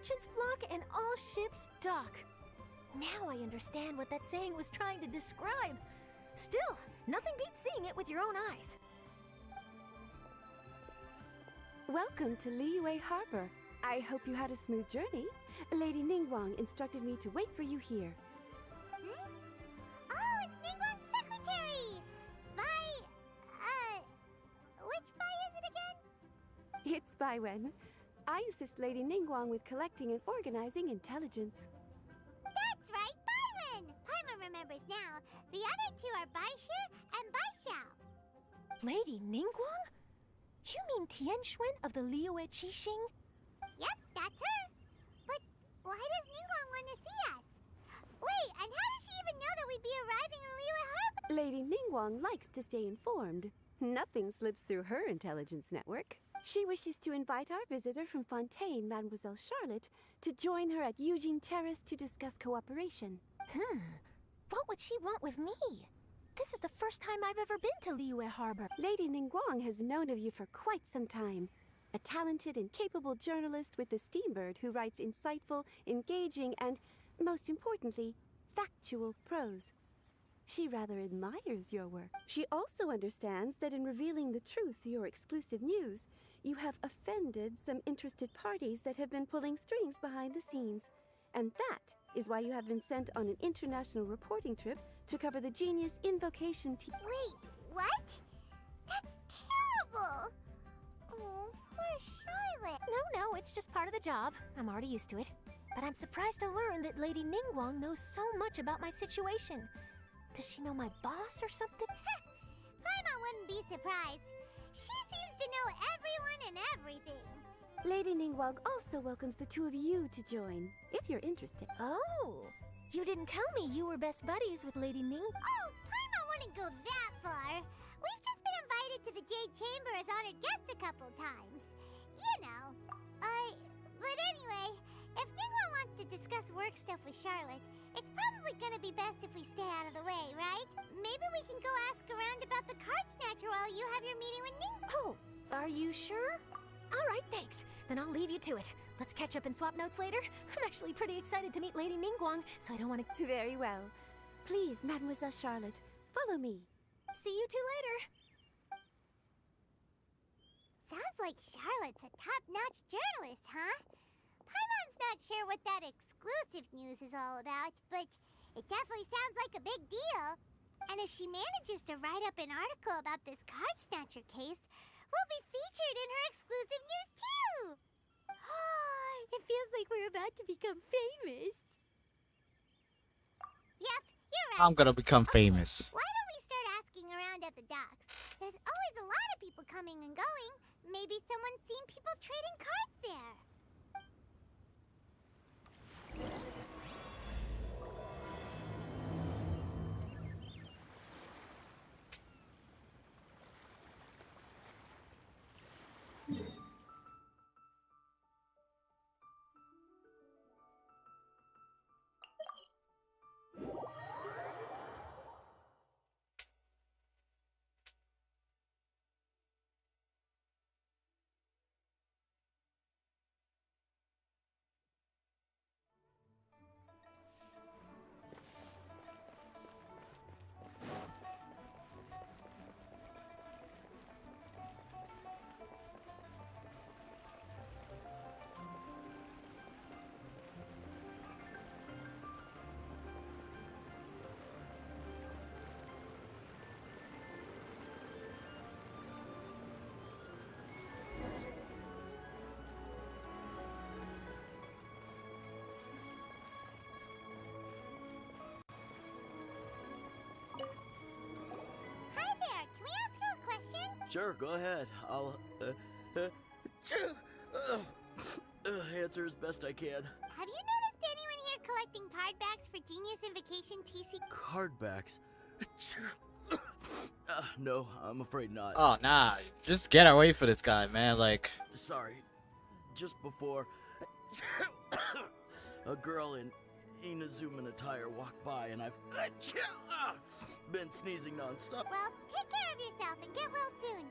merchants flock and all ships dock. Now I understand what that saying was trying to describe. Still, nothing beats seeing it with your own eyes. Welcome to Liyue Harbor. I hope you had a smooth journey. Lady Ningguang instructed me to wait for you here. Oh, it's Ningguang's secretary! Which Bai is it again? It's Baiwen. I assist Lady Ningguang with collecting and organizing intelligence. That's right, Byron! Paimon remembers now. The other two are Baishu and Baishao. Lady Ningguang? You mean Tianxuan of the Liyue Qixing? Yep, that's her. But why does Ningguang want to see us? Wait, and how does she even know that we'd be arriving in Liyue Harbor? Lady Ningguang likes to stay informed. Nothing slips through her intelligence network. She wishes to invite our visitor from Fontaine, Mademoiselle Charlotte, to join her at Eugene Terrace to discuss cooperation. What would she want with me? This is the first time I've ever been to Liyue Harbor. Lady Ningguang has known of you for quite some time. A talented and capable journalist with the Steambird who writes insightful, engaging, and, most importantly, factual prose. She rather admires your work. She also understands that in revealing the truth, your exclusive news, you have offended some interested parties that have been pulling strings behind the scenes. And that is why you have been sent on an international reporting trip to cover the Genius Invocation team. Wait, what? That's terrible! Oh, poor Charlotte. No, it's just part of the job. I'm already used to it. But I'm surprised to learn that Lady Ningguang knows so much about my situation. Does she know my boss or something? Paimon wouldn't be surprised. She seems to know everyone and everything. Lady Ningguang also welcomes the two of you to join, if you're interested. Oh, you didn't tell me you were best buddies with Lady Ning. Oh, Paimon wouldn't go that far. We've just been invited to the Jade Chamber as honored guests a couple times. You know. But anyway, if Ningguang wants to discuss work stuff with Charlotte, it's probably gonna be best if we stay out of the way, right? Maybe we can go ask around about the card snatcher while you have your meeting with Ning. Oh, are you sure? All right, thanks. Then I'll leave you to it. Let's catch up and swap notes later. I'm actually pretty excited to meet Lady Ningguang, so I don't want to... Very well. Please, Mademoiselle Charlotte, follow me. See you two later. Sounds like Charlotte's a top-notch journalist, huh? Paimon's not sure what that exclusive news is all about, but it definitely sounds like a big deal. And if she manages to write up an article about this card snatcher case, we'll be featured in her exclusive news too! It feels like we're about to become famous. Yep, you're right. I'm gonna become famous. Why don't we start asking around at the docks? There's always a lot of people coming and going. Maybe someone's seen people trading cards there. Hi there, can we ask you a question? Sure, go ahead. I'll answer as best I can. Have you noticed anyone here collecting card backs for Genius Invocation TC? Cardbacks? No, I'm afraid not. Oh, nah. Just get away from this guy, man. Like, Sorry. Just before, a girl in Inazuman attire walked by, and I've been sneezing nonstop. Well, take care of yourself and get well soon.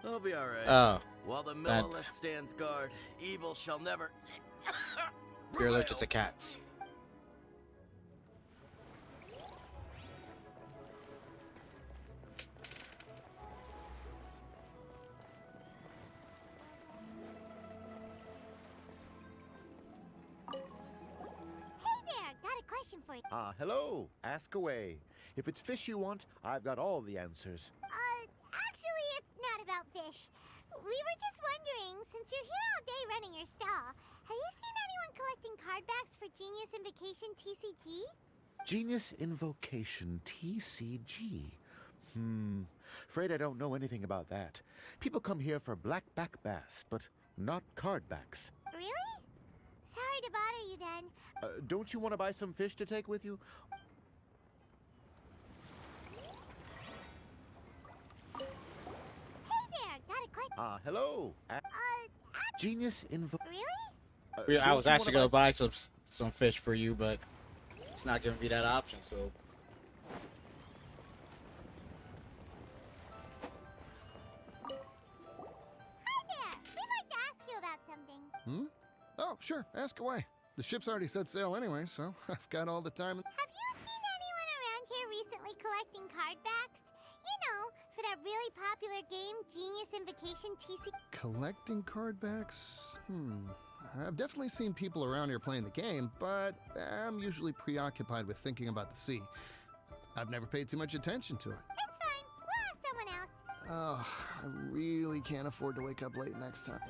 We'll I'll be alright. oh. While the That- Millelith stands guard, evil shall never You're allergic to cats. Hey there, got a question for you. Hello. Ask away. If it's fish you want, I've got all the answers. Actually, it's not about fish. We were just wondering, since you're here all day running your stall, have you seen anyone collecting card backs for Genius Invocation TCG? Genius Invocation TCG. Afraid I don't know anything about that. People come here for blackback bass, but not card backs. Really? Sorry to bother you then. Don't you want to buy some fish to take with you? Hey there, got a question. Hello. Genius Invo. Really? I was actually gonna buy some fish for you, but it's not giving me that option. So Hi there, we'd like to ask you about something. Oh, sure. Ask away. The ship's already set sail anyway, so I've got all the time. Have you seen anyone around here recently collecting card backs? You know, for that really popular game, Genius Invocation TCG. Collecting card backs? I've definitely seen people around here playing the game, but I'm usually preoccupied with thinking about the sea. I've never paid too much attention to it. It's fine, we'll ask someone else. Oh, I really can't afford to wake up late next time.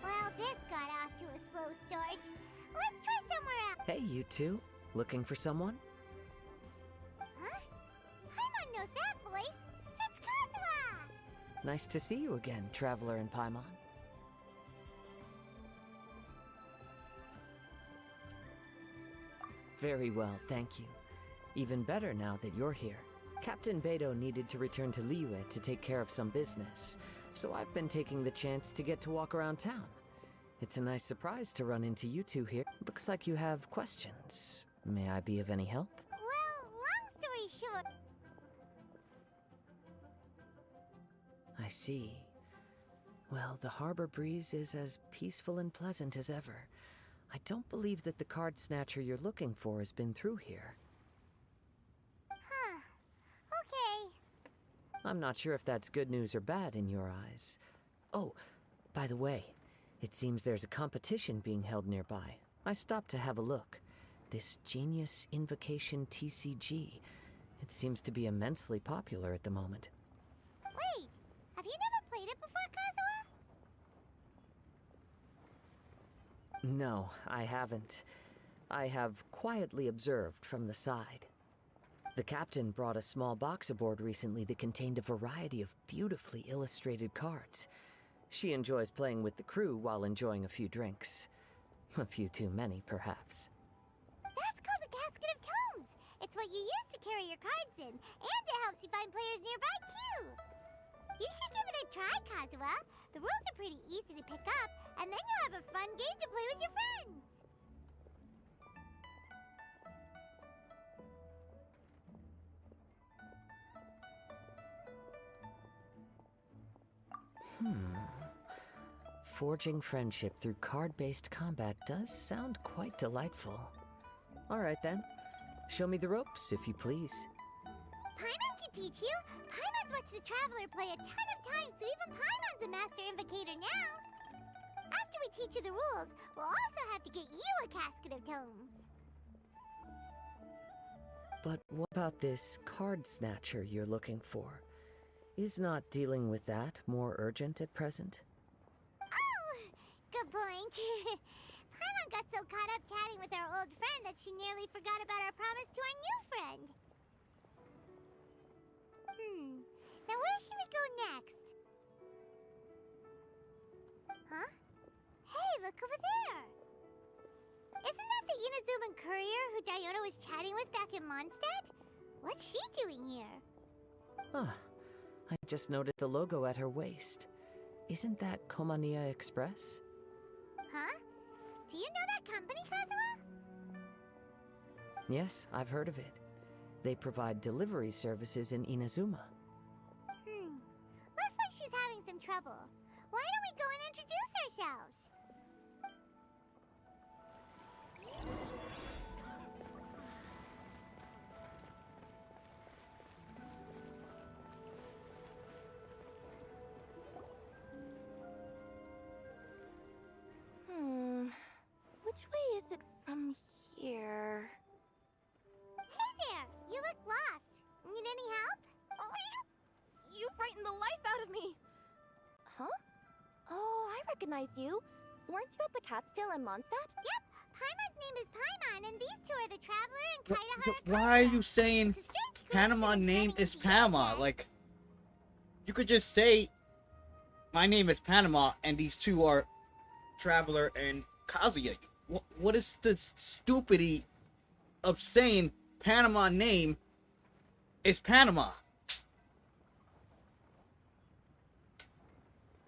Well, this got off to a slow start. Let's try somewhere else. Hey, you two. Looking for someone? Huh? Paimon knows that voice. It's Kazuha! Nice to see you again, Traveler and Paimon. Very well, thank you. Even better now that you're here. Captain Beidou needed to return to Liyue to take care of some business, so I've been taking the chance to get to walk around town. It's a nice surprise to run into you two here. Looks like you have questions. May I be of any help? Well, long story short. I see. Well, the harbor breeze is as peaceful and pleasant as ever. I don't believe that the card snatcher you're looking for has been through here. Huh. Okay. I'm not sure if that's good news or bad in your eyes. Oh, by the way, it seems there's a competition being held nearby. I stopped to have a look. This Genius Invocation TCG. It seems to be immensely popular at the moment. Wait, have you never played it before, Kazuha? No, I haven't. I have quietly observed from the side. The captain brought a small box aboard recently that contained a variety of beautifully illustrated cards. She enjoys playing with the crew while enjoying a few drinks. A few too many, perhaps. That's called a casket of tomes. It's what you use to carry your cards in, and it helps you find players nearby, too. You should give it a try, Kazuha. The rules are pretty easy to pick up, and then you'll have a fun game to play with your friends. Forging friendship through card-based combat does sound quite delightful. All right then. Show me the ropes, if you please. Paimon can teach you. Paimon's watched the Traveler play a ton of times, so even Paimon's a master invocator now. After we teach you the rules, we'll also have to get you a casket of tomes. But what about this card snatcher you're looking for? Is not dealing with that more urgent at present? Oh, good point. Paimon got so caught up chatting with our old friend that she nearly forgot about our promise to our new friend. Now where should we go next? Huh? Hey, look over there! Isn't that the Inazuman courier who Diona was chatting with back in Mondstadt? What's she doing here? Ah, I just noted the logo at her waist. Isn't that Komania Express? Huh? Do you know that company, Kazuha? Yes, I've heard of it. They provide delivery services in Inazuma. Looks like she's having trouble. Why don't we go and introduce ourselves? Which way is it from here? Hey there! You look lost. Need any help? You frightened the life out of me! Huh? Oh, I recognize you. Weren't you at the Cat's Tail in Mondstadt? Yep! Paimon's name is Paimon, and these two are the Traveler and Kaitahara. Why are you saying Panama name is Panama? Like, you could just say, my name is Panama, and these two are Traveler and Kazuya. What is the stupidity of saying Panama name is Panama?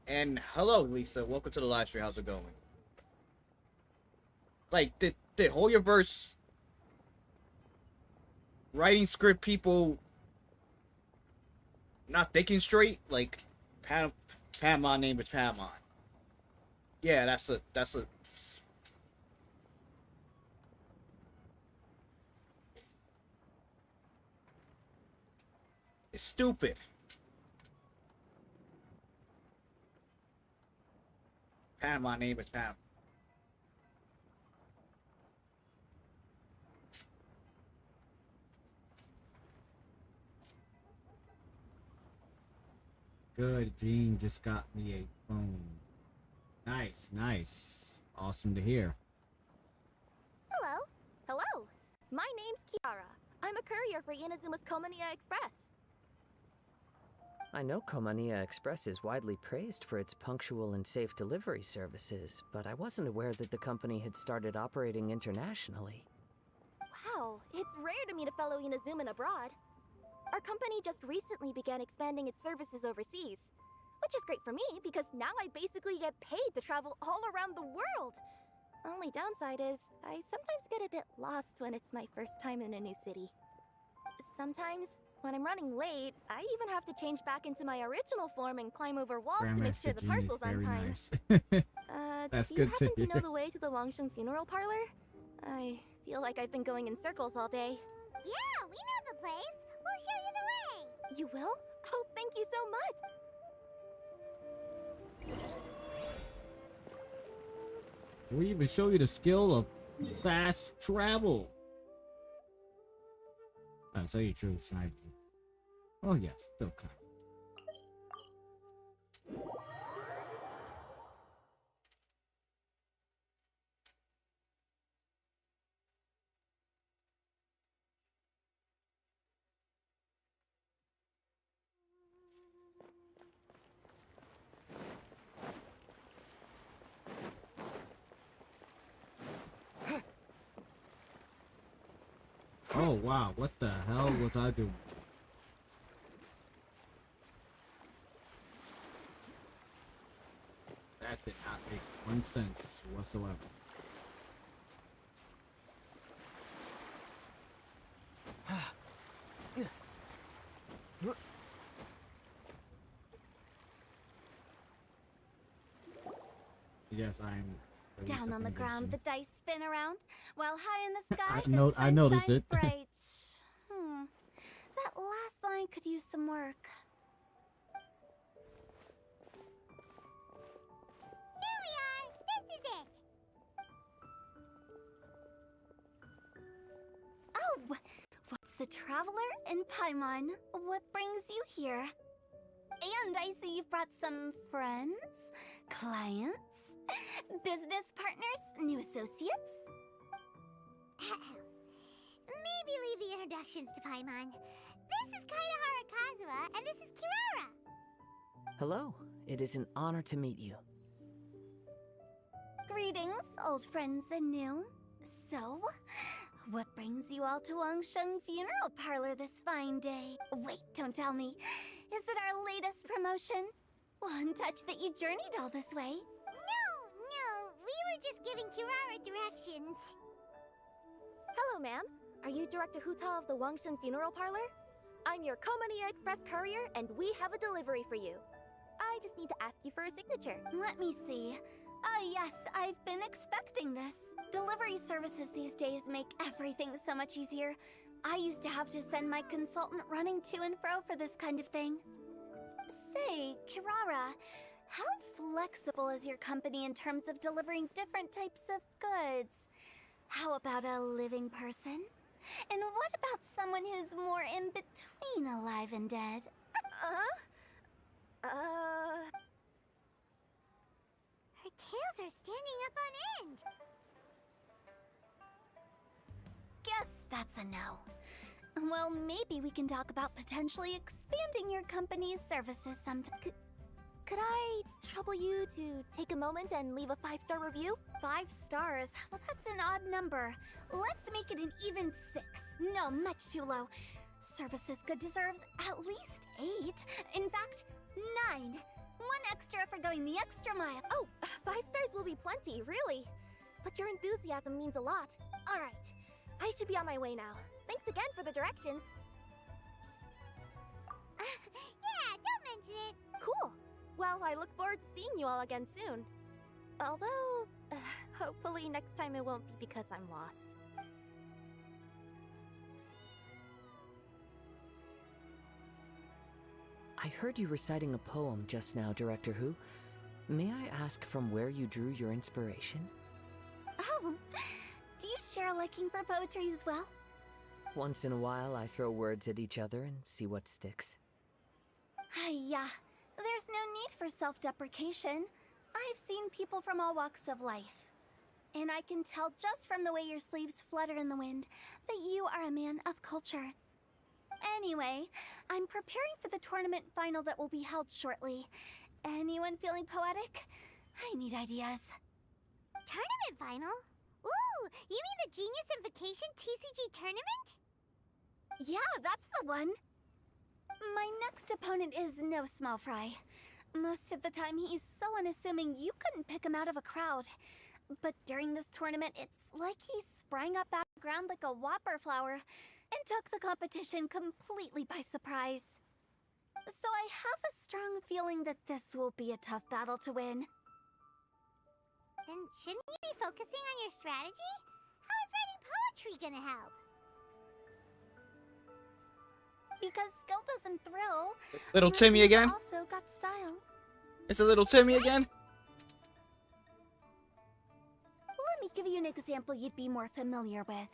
And hello, Lisa. Welcome to the live stream. How's it going? Like, did Hoyoverse writing script people not thinking straight? Like, Panama name is Panama. Yeah, that's a. It's stupid. Panama name is Panama. Good, Gene just got me a phone. Nice, nice. Awesome to hear. Hello. Hello. My name's Kiara. I'm a courier for Inazuma's Komaniya Express. I know Komaniya Express is widely praised for its punctual and safe delivery services, but I wasn't aware that the company had started operating internationally. Wow, it's rare to meet a fellow Inazuman abroad. Our company just recently began expanding its services overseas, which is great for me because now I basically get paid to travel all around the world. Only downside is I sometimes get a bit lost when it's my first time in a new city. Sometimes, when I'm running late, I even have to change back into my original form and climb over walls to make sure the parcel's on time. Nice. That's do good you to happen to know hear. the way to the Wangsheng funeral parlor? I feel like I've been going in circles all day. Yeah, we know the place. We'll show you the way. You will? Oh, thank you so much! We even show you the skill of fast travel. I'll tell you the truth, sniper. Oh yes, still kind. Oh wow, what the hell was I doing? That did not make one sense whatsoever. Yes, I'm Down on the ground, the dice spin around, while high in the sky, I noticed shines it. bright. That last line could use some work. Here we are. This is it. Oh, what's the Traveler in Paimon? What brings you here? And I see you've brought some friends, clients, business partners, new associates? Maybe leave the introductions to Paimon. This is Kaitahara Kazuha, and this is Kirara. Hello, it is an honor to meet you. Greetings, old friends and new. So, what brings you all to Wangsheng Funeral Parlor this fine day? Wait, don't tell me. Is it our latest promotion? Well, I'm touched that you journeyed all this way. No, we were just giving Kirara directions. Hello, ma'am. Are you Director Huta of the Wangsheng Funeral Parlor? I'm your Komaniya Express courier, and we have a delivery for you. I just need to ask you for a signature. Let me see. Yes, I've been expecting this. Delivery services these days make everything so much easier. I used to have to send my consultant running to and fro for this kind of thing. Say, Kirara, how flexible is your company in terms of delivering different types of goods? How about a living person? And what about someone who's more in between alive and dead? Her tails are standing up on end. Guess that's a no. Well, maybe we can talk about potentially expanding your company's services sometime. Could I trouble you to take a moment and leave a 5-star review? 5 stars? Well, that's an odd number. Let's make it an even 6. No, much too low. Services good deserves at least 8. In fact, 9. 1 extra for going the extra mile. Oh, 5 stars will be plenty, really. But your enthusiasm means a lot. All right, I should be on my way now. Thanks again for the directions. Yeah, don't mention it. Cool. Well, I look forward to seeing you all again soon. Although, hopefully next time it won't be because I'm lost. I heard you reciting a poem just now, Director Who. May I ask from where you drew your inspiration? Oh, do you share a liking for poetry as well? Once in a while, I throw words at each other and see what sticks. Yeah, there's no need for self-deprecation. I've seen people from all walks of life. And I can tell just from the way your sleeves flutter in the wind that you are a man of culture. Anyway, I'm preparing for the tournament final that will be held shortly. Anyone feeling poetic? I need ideas. Tournament final? Ooh, you mean the Genius Invocation TCG tournament? Yeah, that's the one. My next opponent is no small fry. Most of the time he's so unassuming you couldn't pick him out of a crowd. But during this tournament, it's like he sprang up out of the ground like a whopper flower and took the competition completely by surprise. So I have a strong feeling that this will be a tough battle to win. And shouldn't you be focusing on your strategy? How is writing poetry gonna help? Because skill doesn't thrill. Little Timmy again? Also got style. It's a little Timmy again? Let me give you an example you'd be more familiar with.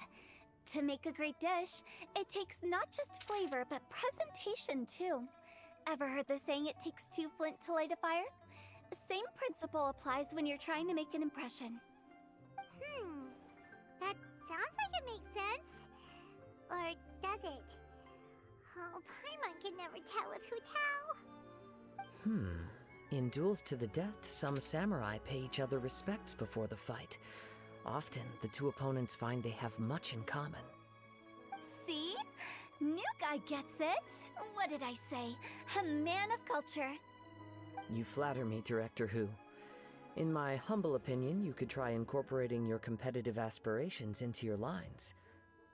To make a great dish, it takes not just flavor, but presentation too. Ever heard the saying, it takes 2 flint to light a fire? Same principle applies when you're trying to make an impression. That sounds like it makes sense. Or does it? Oh, Paimon can never tell with Hu Tao. In duels to the death, some samurai pay each other respects before the fight. Often, the two opponents find they have much in common. See? New guy gets it. What did I say? A man of culture. You flatter me, Director Who. In my humble opinion, you could try incorporating your competitive aspirations into your lines.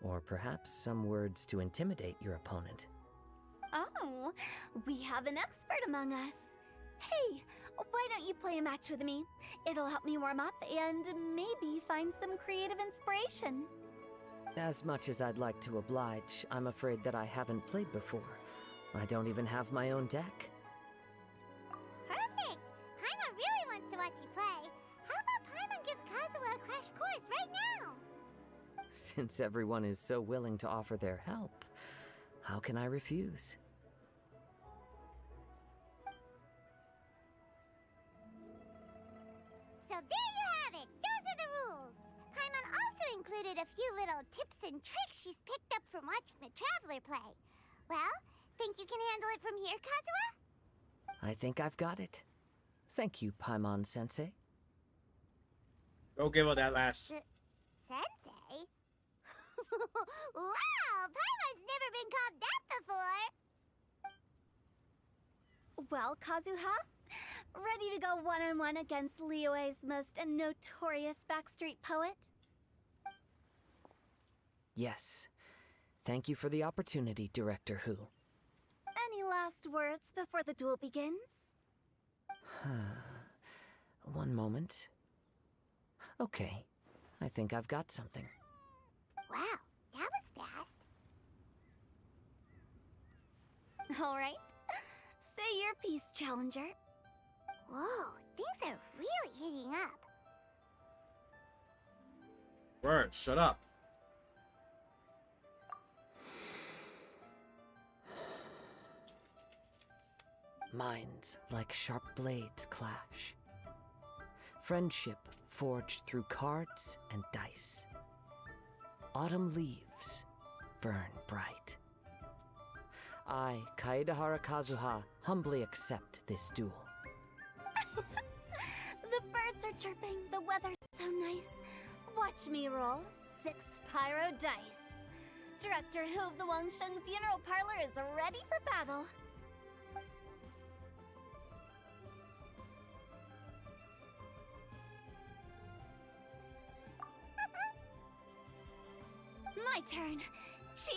Or perhaps some words to intimidate your opponent. Oh, we have an expert among us. Hey, why don't you play a match with me? It'll help me warm up and maybe find some creative inspiration. As much as I'd like to oblige, I'm afraid that I haven't played before. I don't even have my own deck. Perfect! Paimon really wants to watch you play. How about Paimon gives Kazuha a crash course right now? Since everyone is so willing to offer their help, how can I refuse? So there you have it! Those are the rules! Paimon also included a few little tips and tricks she's picked up from watching the Traveler play. Well, think you can handle it from here, Kazuha? I think I've got it. Thank you, Paimon-sensei. Go give her that last. Sensei? Wow! Paimon's never been called that before! Well, Kazuha? Ready to go one-on-one against Liyue's most notorious backstreet poet? Yes. Thank you for the opportunity, Director Who. Any last words before the duel begins? One moment. Okay, I think I've got something. Wow, that was fast. All right. Say your piece, Challenger. Whoa, things are really heating up. Word, shut up. Minds like sharp blades clash. Friendship forged through cards and dice. Autumn leaves burn bright. I, Kaedahara Kazuha, humbly accept this duel. The birds are chirping, the weather's so nice. Watch me roll 6 pyro dice. Director Hu of the Wangsheng Funeral Parlor is ready for battle. My turn. Chi?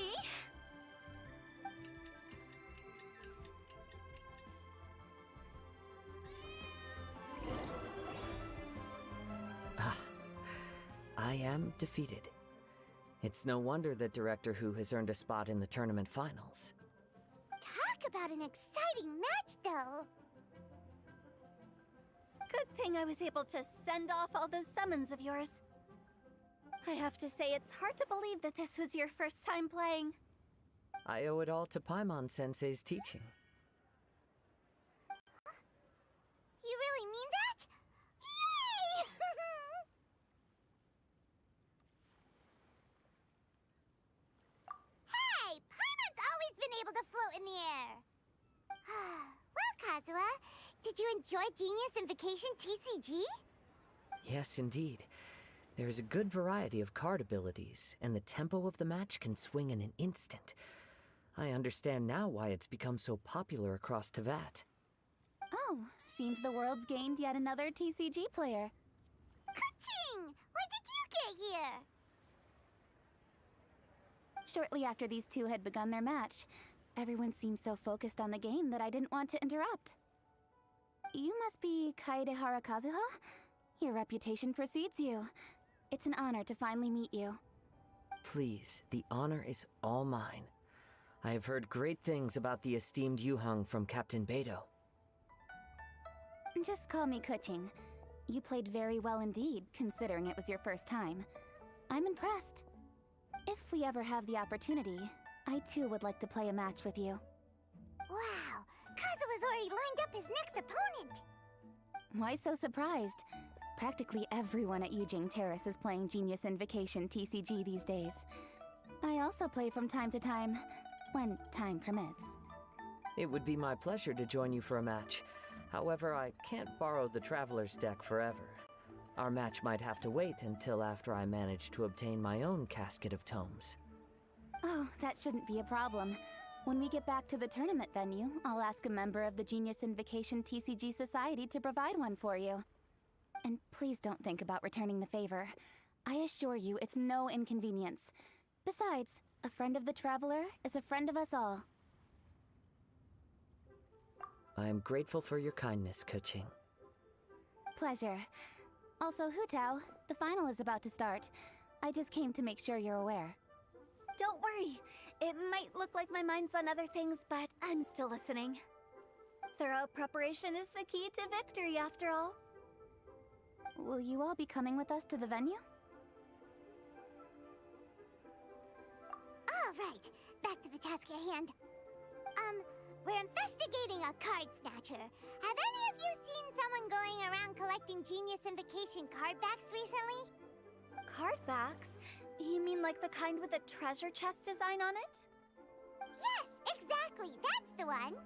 I am defeated. It's no wonder that Director Hu has earned a spot in the tournament finals. Talk about an exciting match, though. Good thing I was able to send off all those summons of yours. I have to say, it's hard to believe that this was your first time playing. I owe it all to Paimon-sensei's teaching. You really mean that? Yay! Hey, Paimon's always been able to float in the air. Well, Kazuha, did you enjoy Genius Invocation TCG? Yes, indeed. There is a good variety of card abilities, and the tempo of the match can swing in an instant. I understand now why it's become so popular across Teyvat. Oh, seems the world's gained yet another TCG player. Ka-ching! When did you get here? Shortly after these two had begun their match, everyone seemed so focused on the game that I didn't want to interrupt. You must be Kaedehara Kazuha? Your reputation precedes you. It's an honor to finally meet you. Please, the honor is all mine. I have heard great things about the esteemed Yuheng from Captain Beidou. Just call me Kuching. You played very well indeed, considering it was your first time. I'm impressed. If we ever have the opportunity, I too would like to play a match with you. Wow, Kazuha's already lined up his next opponent. Why so surprised? Practically everyone at Yujing Terrace is playing Genius Invocation TCG these days. I also play from time to time, when time permits. It would be my pleasure to join you for a match. However, I can't borrow the Traveler's deck forever. Our match might have to wait until after I manage to obtain my own casket of tomes. Oh, that shouldn't be a problem. When we get back to the tournament venue, I'll ask a member of the Genius Invocation TCG Society to provide one for you. And please don't think about returning the favor. I assure you it's no inconvenience. Besides, a friend of the Traveler is a friend of us all. I am grateful for your kindness, Kuching. Pleasure. Also, Hutao, the final is about to start. I just came to make sure you're aware. Don't worry. It might look like my mind's on other things, but I'm still listening. Thorough preparation is the key to victory, after all. Will you all be coming with us to the venue? All right, back to the task at hand. We're investigating a card snatcher. Have any of you seen someone going around collecting Genius Invocation card backs recently? Card backs? You mean like the kind with a treasure chest design on it? Yes, exactly, that's the one.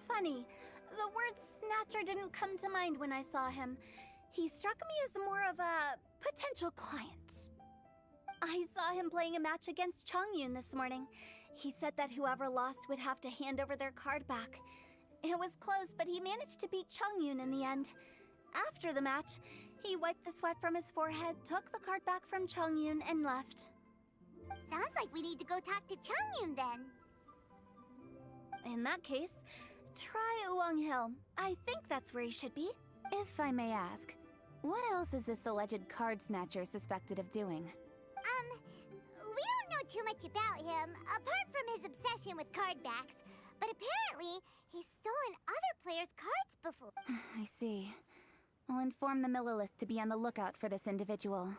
Funny, the word snatcher didn't come to mind when I saw him. He struck me as more of a potential client. I saw him playing a match against Chongyun this morning. He said that whoever lost would have to hand over their card back. It was close, but he managed to beat Chongyun in the end. After the match, he wiped the sweat from his forehead, took the card back from Chongyun, and left. Sounds like we need to go talk to Chongyun then. In that case, try Uwang Hill. I think that's where he should be. If I may ask, what else is this alleged card snatcher suspected of doing? We don't know too much about him, apart from his obsession with card backs. But apparently, he's stolen other players' cards before. I see. I'll inform the Millilith to be on the lookout for this individual.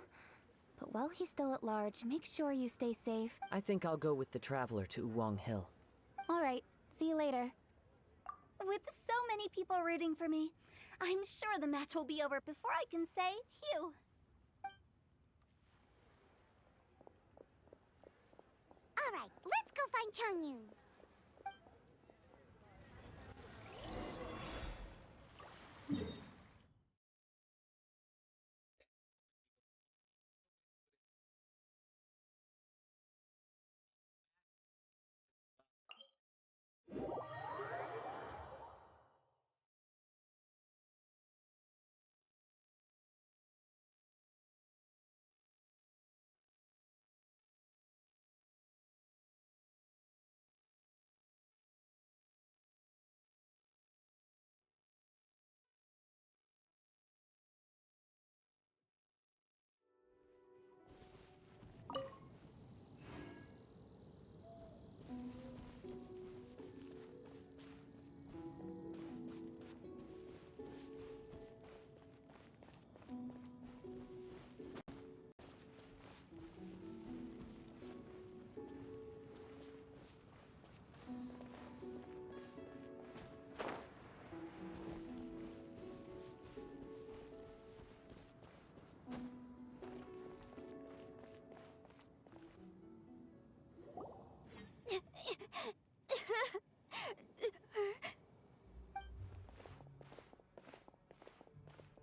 But while he's still at large, make sure you stay safe. I think I'll go with the Traveler to Uwang Hill. All right, see you later. With so many people rooting for me, I'm sure the match will be over before I can say phew. All right, let's go find Changyun.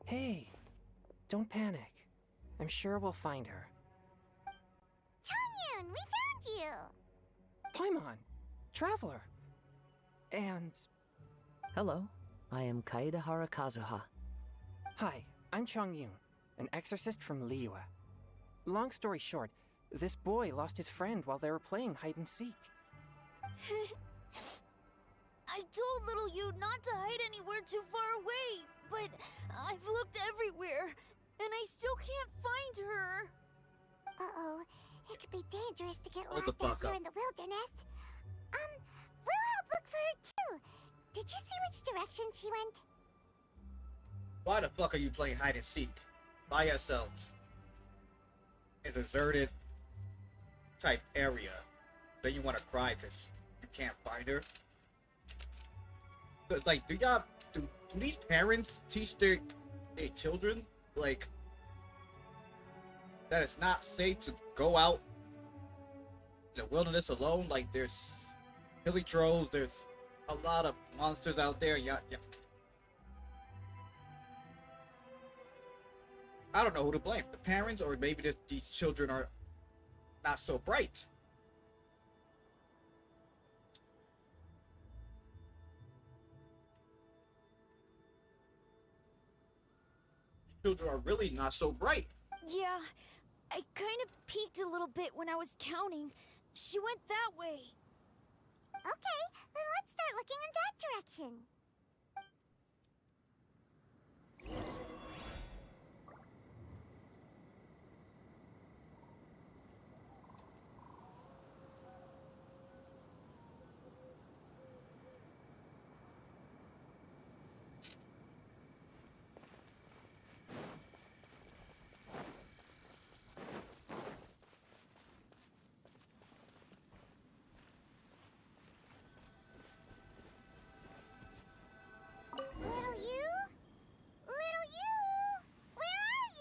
Hey, don't panic. I'm sure we'll find her. Changyun, we found you! Paimon, Traveler. And... Hello, I am Kaedahara Kazuha. Hi, I'm Changyun, an exorcist from Liyue. Long story short, this boy lost his friend while they were playing hide and seek. I told little you not to hide anywhere too far away, but I've looked everywhere, and I still can't find her. Uh-oh, it could be dangerous to get Hold the lost fuck out here up. in the wilderness. We'll help look for her too. Did you see which direction she went? Why the fuck are you playing hide and seek by yourselves in a deserted type area? Then you want to cry because you can't find her? But, like, do these parents teach their children, like, that it's not safe to go out in the wilderness alone? Like, there's hilly trolls, there's a lot of monsters out there. Yeah. I don't know who to blame, the parents, or maybe these children are not so bright. Children are really not so bright. Yeah, I kind of peeked a little bit when I was counting. She went that way. Okay, then let's start looking in that direction. Little you? Little you? Where are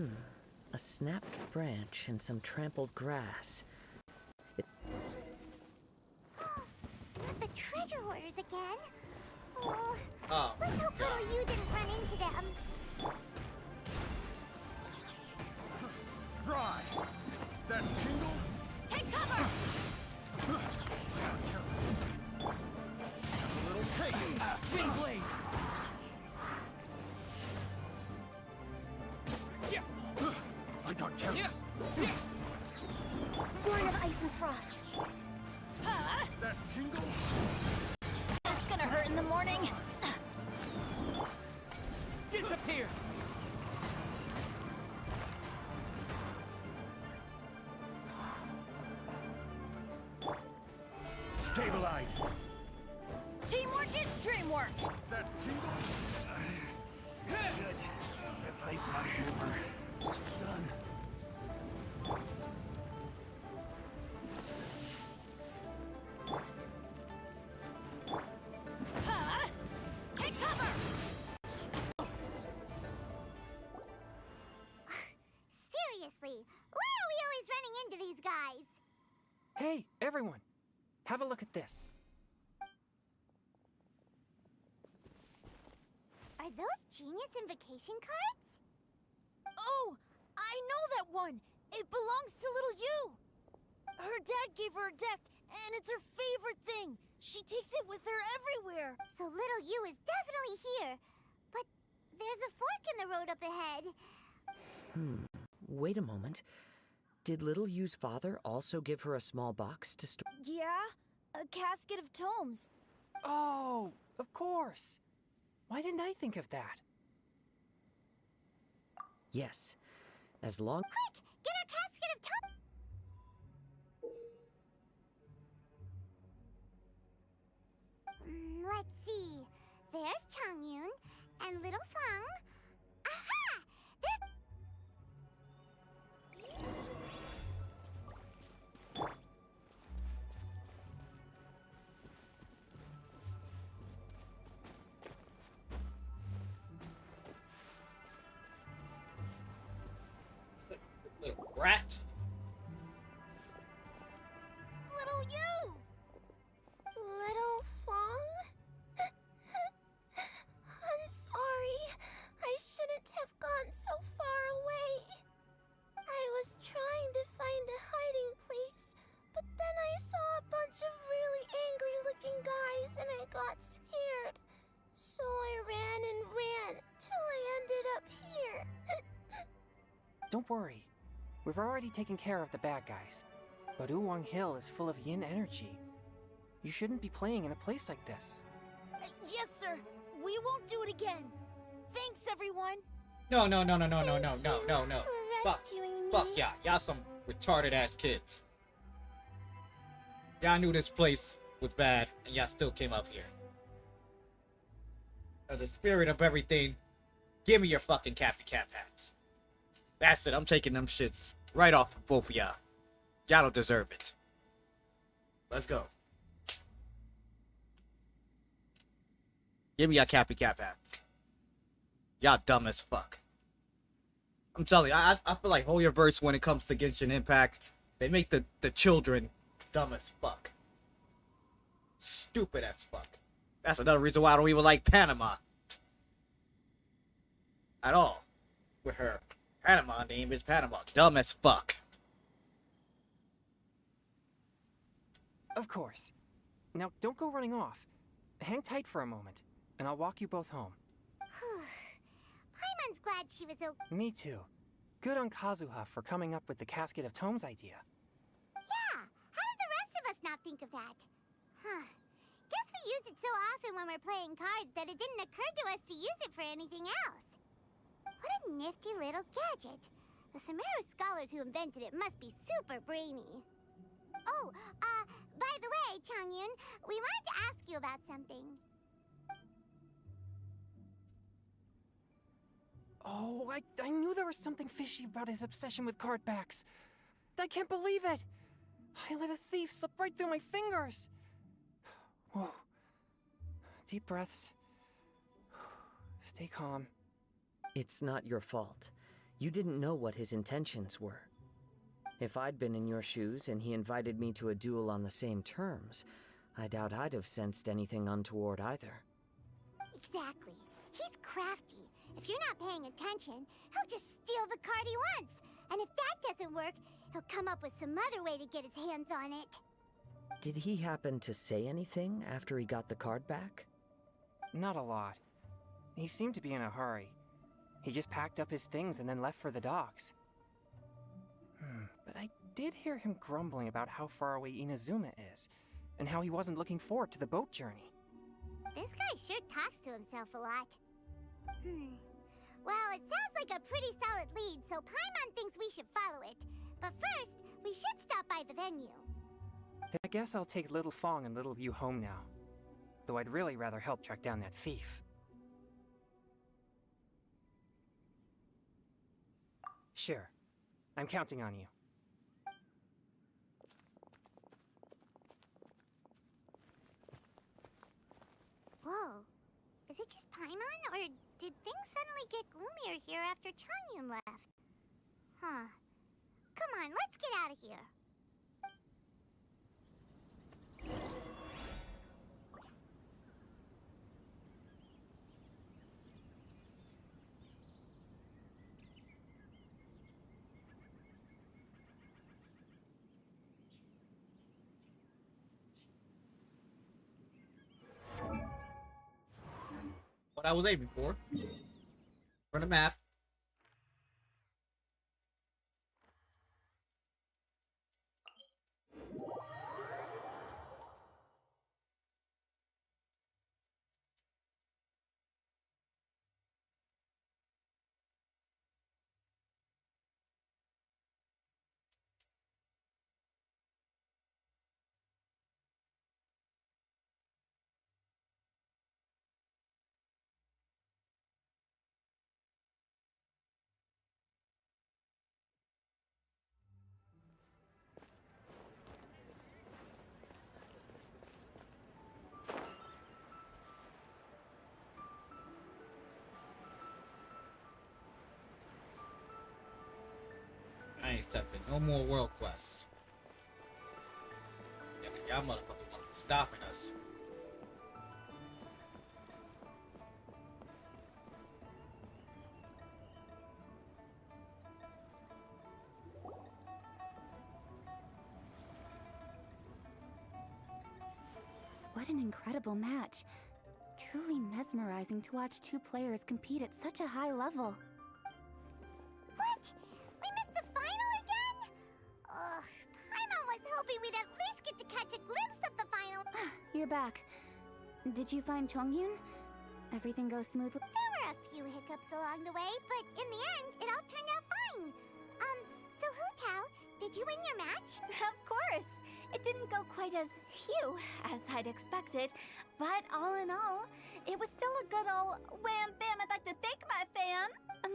you? A snapped branch and some trampled grass. Not the treasure hoarders again. Oh, Oh, let's hope God. little you didn't run into them. Dry! That tingle? Take cover! A little taking. Wind blade! I got careless. Born of ice and frost. That That tingle? It's gonna hurt in the morning. Disappear! Stabilize! Teamwork is dreamwork. That tingle? Good. Replace my hammer. Done. Huh? Take cover! Seriously, why are we always running into these guys? Hey, everyone! Have a look at this. Are those Genius Invocation cards? Oh, I know that one. It belongs to little you. Her dad gave her a deck, and it's her favorite thing. She takes it with her everywhere. So little you is definitely here. But there's a fork in the road up ahead. Wait a moment. Did Little Yu's father also give her a small box to store? Yeah, a casket of tomes. Oh, of course. Why didn't I think of that? Yes, as long... Quick, get our casket of tomes. Let's see. There's Changyun and little Feng. Aha! There's... Little rat. Little you! Little Feng? I'm sorry. I shouldn't have gone so far away. I was trying to find a hiding place, but then I saw a bunch of really angry-looking guys and I got scared. So I ran and ran till I ended up here. Don't worry. We've already taken care of the bad guys. But Uwang Hill is full of yin energy. You shouldn't be playing in a place like this. Yes, sir. We won't do it again. Thanks, everyone. No. For Fuck. rescuing me. Fuck y'all. Y'all some retarded ass kids. Y'all knew this place was bad, and y'all still came up here. For the spirit of everything, give me your fucking Cappy Cap hats. That's it. I'm taking them shits right off of both of y'all. Y'all don't deserve it. Let's go. Give me your Cappy Cap hats. Y'all dumb as fuck. I'm telling you, I feel like Hoyoverse when it comes to Genshin Impact, they make the children dumb as fuck. Stupid as fuck. That's another reason why I don't even like Panama. At all. With her Panama name is Panama. Dumb as fuck. Of course. Now, don't go running off. Hang tight for a moment, and I'll walk you both home. Paimon's glad she was okay. Me too. Good on Kazuha for coming up with the Casket of Tomes idea. Yeah, how did the rest of us not think of that? Huh. Guess we use it so often when we're playing cards that it didn't occur to us to use it for anything else. What a nifty little gadget. The Sumeru scholars who invented it must be super brainy. Oh, by the way, Changyun, we wanted to ask you about something. Oh, I knew there was something fishy about his obsession with card backs. I can't believe it! I let a thief slip right through my fingers! Whoa. Deep breaths. Stay calm. It's not your fault. You didn't know what his intentions were. If I'd been in your shoes and he invited me to a duel on the same terms, I doubt I'd have sensed anything untoward either. Exactly. He's crafty. If you're not paying attention, he'll just steal the card he wants. And if that doesn't work, he'll come up with some other way to get his hands on it. Did he happen to say anything after he got the card back? Not a lot. He seemed to be in a hurry. He just packed up his things and then left for the docks. But I did hear him grumbling about how far away Inazuma is. and how he wasn't looking forward to the boat journey. This guy sure talks to himself a lot. Well, it sounds like a pretty solid lead, so Paimon thinks we should follow it. But first, we should stop by the venue. Then I guess I'll take Little Fong and Little Yu home now. Though I'd really rather help track down that thief. Sure. I'm counting on you. Whoa. Is it just Paimon, or did things suddenly get gloomier here after Changyun left? Huh. Come on, let's get out of here. What I was aiming for the map. I ain't accepting no more world quests. Yeah, y'all motherfuckers want to be stopping us. What an incredible match. Truly mesmerizing to watch two players compete at such a high level. What? We missed the final again? Ugh, Paimon was hoping we'd at least get to catch a glimpse of the final. You're back. Did you find Chongyun? Everything goes smoothly? There were a few hiccups along the way, but in the end, it all turned out fine. So Hu Tao, did you win your match? Of course! It didn't go quite as phew as I'd expected, but all in all, it was still a good old wham bam I'd like to thank my fam.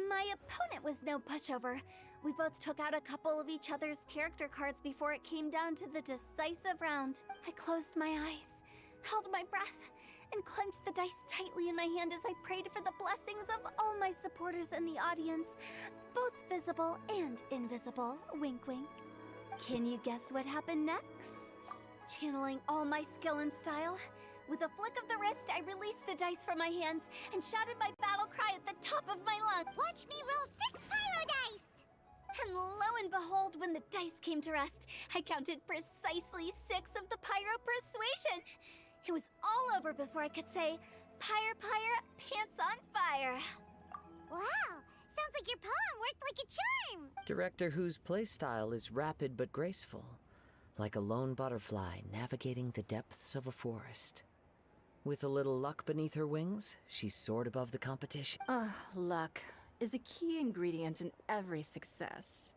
My opponent was no pushover. We both took out a couple of each other's character cards before it came down to the decisive round. I closed my eyes, held my breath, and clenched the dice tightly in my hand as I prayed for the blessings of all my supporters in the audience, both visible and invisible. Wink wink. Can you guess what happened next? Channeling all my skill and style, with a flick of the wrist, I released the dice from my hands and shouted my battle cry at the top of my lungs. Watch me roll 6 pyro dice! And lo and behold, when the dice came to rest, I counted precisely 6 of the pyro persuasion. It was all over before I could say, "Pyre, pyre, pants on fire." Wow! Sounds like your poem worked like a charm! Director Who's playstyle is rapid but graceful, like a lone butterfly navigating the depths of a forest. With a little luck beneath her wings, she soared above the competition. Luck is a key ingredient in every success.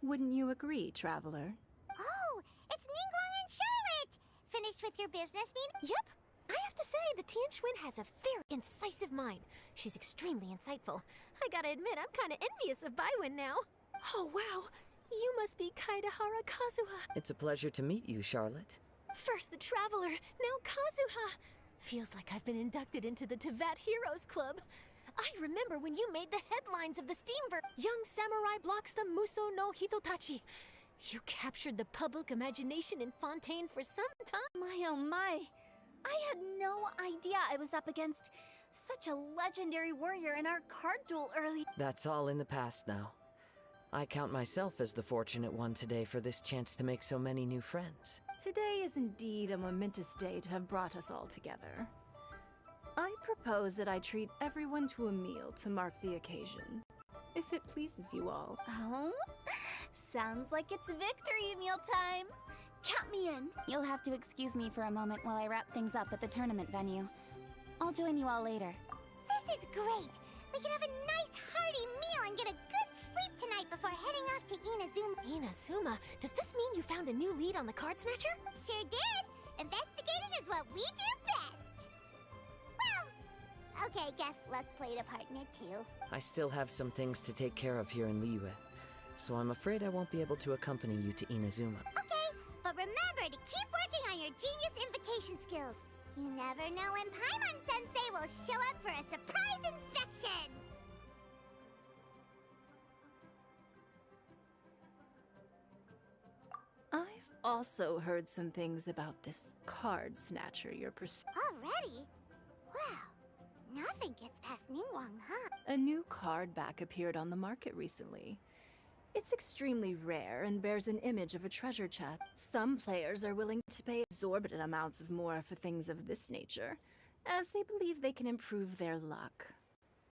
Wouldn't you agree, Traveler? Oh, it's Ningguang and Charlotte! Finished with your business meeting? Yep. I have to say, the Tian Xuan has a very incisive mind. She's extremely insightful. I gotta admit, I'm kinda envious of Baiwen now. Oh, wow. You must be Kaidahara Kazuha. It's a pleasure to meet you, Charlotte. First the Traveler, now Kazuha. Feels like I've been inducted into the Tevat Heroes Club. I remember when you made the headlines of the Steamberg. Young samurai blocks the Muso no Hitotachi. You captured the public imagination in Fontaine for some time. My oh my. I had no idea I was up against such a legendary warrior in our card duel early. That's all in the past now. I count myself as the fortunate one today for this chance to make so many new friends. Today is indeed a momentous day to have brought us all together. I propose that I treat everyone to a meal to mark the occasion, if it pleases you all. Oh? Sounds like it's victory meal time. Count me in. You'll have to excuse me for a moment while I wrap things up at the tournament venue. I'll join you all later. This is great. We can have a nice hearty meal and get a good sleep tonight before heading off to Inazuma. Inazuma? Does this mean you found a new lead on the Card Snatcher? Sure did. Investigating is what we do best. Well, okay, guess luck played a part in it too. I still have some things to take care of here in Liyue, so I'm afraid I won't be able to accompany you to Inazuma. Okay, but remember to keep working on your genius invocation skills. You never know when Paimon-sensei will show up for a surprise inspection! I've also heard some things about this Card Snatcher you're pursuing. Already? Wow, nothing gets past Ningguang, huh? A new card back appeared on the market recently. It's extremely rare and bears an image of a treasure chest. Some players are willing to pay exorbitant amounts of more for things of this nature, as they believe they can improve their luck.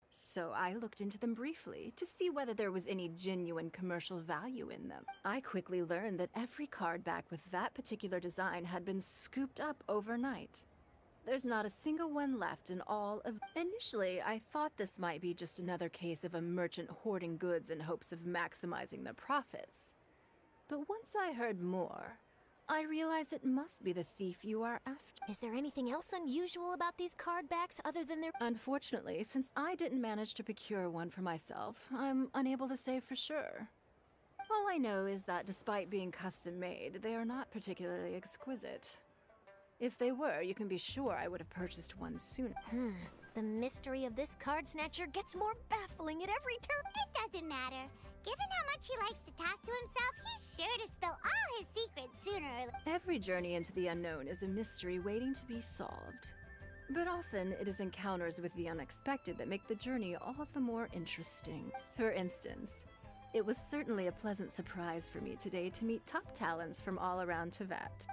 So I looked into them briefly to see whether there was any genuine commercial value in them. I quickly learned that every card back with that particular design had been scooped up overnight. There's not a single one left in all of... Initially, I thought this might be just another case of a merchant hoarding goods in hopes of maximizing their profits. But once I heard more, I realized it must be the thief you are after. Is there anything else unusual about these card backs other than their... Unfortunately, since I didn't manage to procure one for myself, I'm unable to say for sure. All I know is that despite being custom-made, they are not particularly exquisite. If they were, you can be sure I would have purchased one sooner. The mystery of this Card Snatcher gets more baffling at every turn. It doesn't matter. Given how much he likes to talk to himself, he's sure to spill all his secrets sooner or later. Every journey into the unknown is a mystery waiting to be solved. But often, it is encounters with the unexpected that make the journey all the more interesting. For instance, it was certainly a pleasant surprise for me today to meet top talents from all around Teyvat.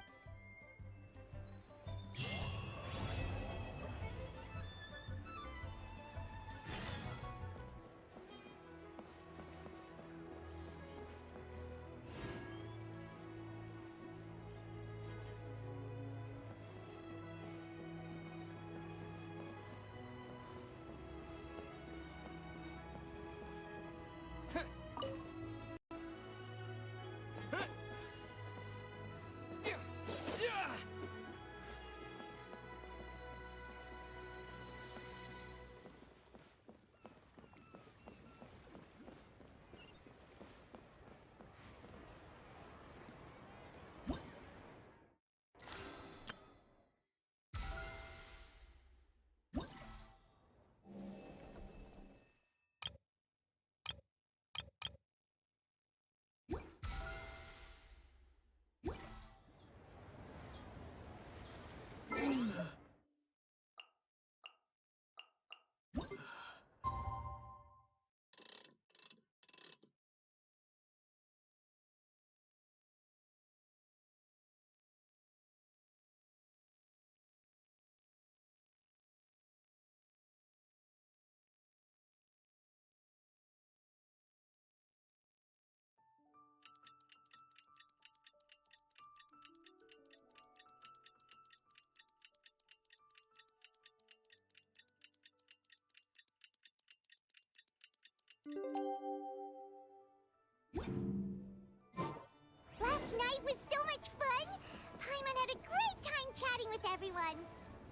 Last night was so much fun! Paimon had a great time chatting with everyone.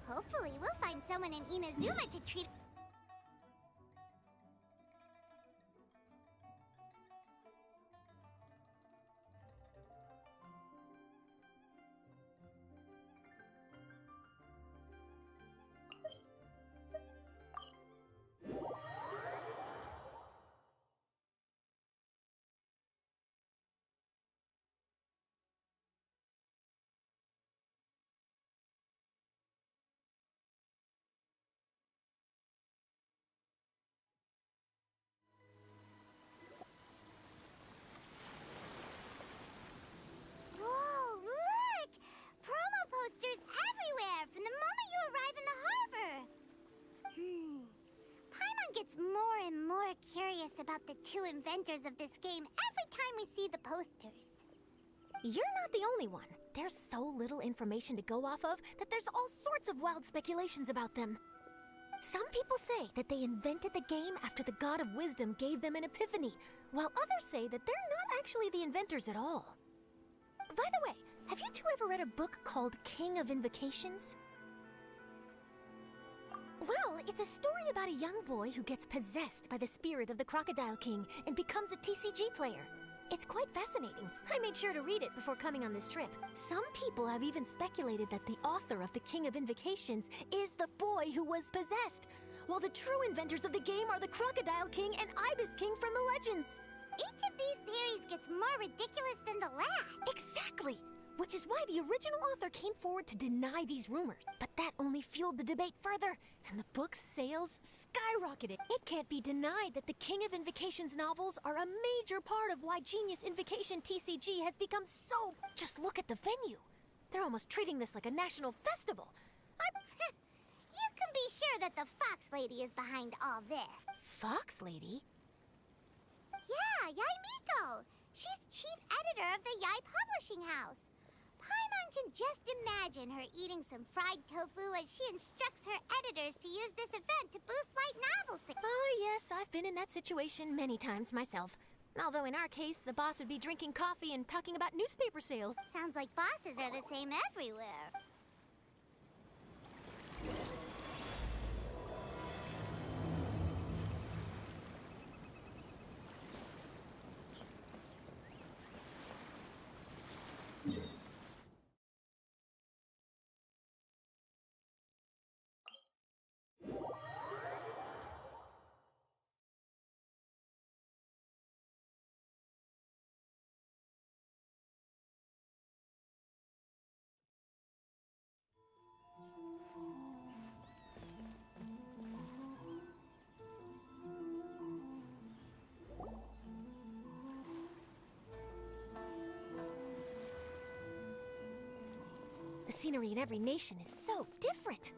Hopefully, we'll find someone in Inazuma to treat... Whoa, look! Promo posters everywhere from the moment you arrive in the harbor! Paimon gets more and more curious about the two inventors of this game every time we see the posters. You're not the only one. There's so little information to go off of that there's all sorts of wild speculations about them. Some people say that they invented the game after the God of Wisdom gave them an epiphany, while others say that they're not actually the inventors at all. By the way, have you two ever read a book called King of Invocations? Well, it's a story about a young boy who gets possessed by the spirit of the Crocodile King and becomes a TCG player. It's quite fascinating. I made sure to read it before coming on this trip. Some people have even speculated that the author of the King of Invocations is the boy who was possessed, while the true inventors of the game are the Crocodile King and Ibis King from the legends. Each of these theories gets more ridiculous than the last. Exactly! Which is why the original author came forward to deny these rumors. But that only fueled the debate further, and the book's sales skyrocketed. It can't be denied that the King of Invocations novels are a major part of why Genius Invocation TCG has become so... Just look at the venue. They're almost treating this like a national festival. You can be sure that the Fox Lady is behind all this. Fox Lady? Yeah, Yai Miko. She's chief editor of the Yai Publishing House. Paimon can just imagine her eating some fried tofu as she instructs her editors to use this event to boost light novel sales. Oh yes, I've been in that situation many times myself. Although in our case, the boss would be drinking coffee and talking about newspaper sales. Sounds like bosses are the same everywhere. The scenery in every nation is so different.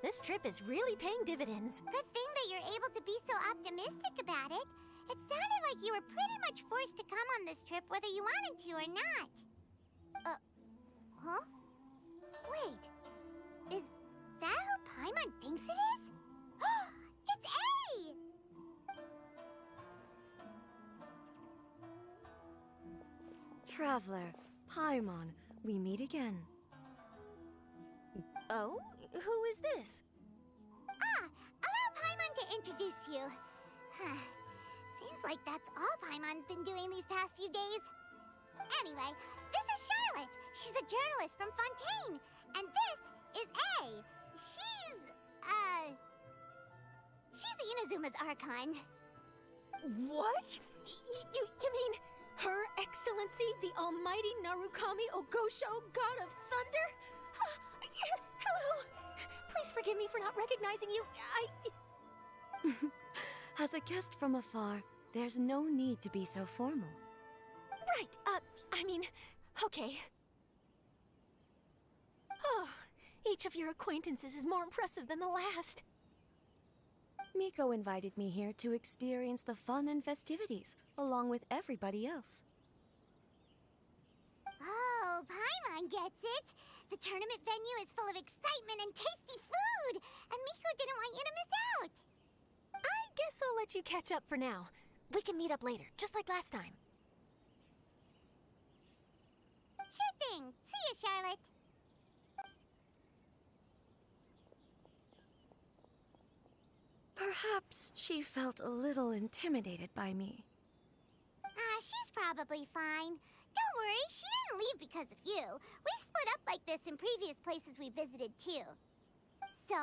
This trip is really paying dividends. Good thing that you're able to be so optimistic about it. It sounded like you were pretty much forced to come on this trip whether you wanted to or not. Huh? Wait, is that who Paimon thinks it is? It's A! Traveler, Paimon, we meet again. Oh? Who is this? Allow Paimon to introduce you. Seems like that's all Paimon's been doing these past few days. Anyway, this is Charlotte. She's a journalist from Fontaine. And this is A. She's Inazuma's Archon. What? You mean Her Excellency, the Almighty Narukami Ogosho, God of Thunder? Hello. Please forgive me for not recognizing you. As a guest from afar, there's no need to be so formal. Right, okay. Oh, each of your acquaintances is more impressive than the last. Miko invited me here to experience the fun and festivities, along with everybody else. Oh, Paimon gets it. The tournament venue is full of excitement and tasty food, and Miko didn't want you to miss out. I guess I'll let you catch up for now. We can meet up later, just like last time. Sure thing. See you, Charlotte. Perhaps she felt a little intimidated by me. She's probably fine. Don't worry, she didn't leave because of you. We've split up like this in previous places we visited, too. So,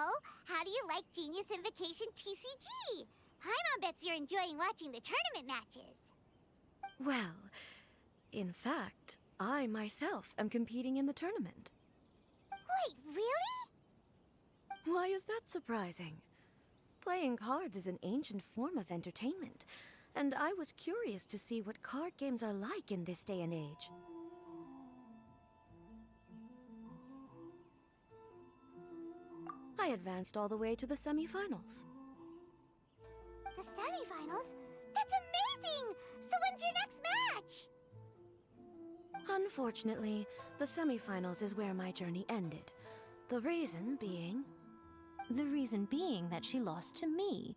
how do you like Genius Invocation TCG? Paimon bets you're enjoying watching the tournament matches. Well, in fact, I myself am competing in the tournament. Wait, really? Why is that surprising? Playing cards is an ancient form of entertainment, and I was curious to see what card games are like in this day and age. I advanced all the way to the semifinals. The semifinals? That's amazing! So when's your next match? Unfortunately, the semifinals is where my journey ended. The reason being... The reason being that she lost to me.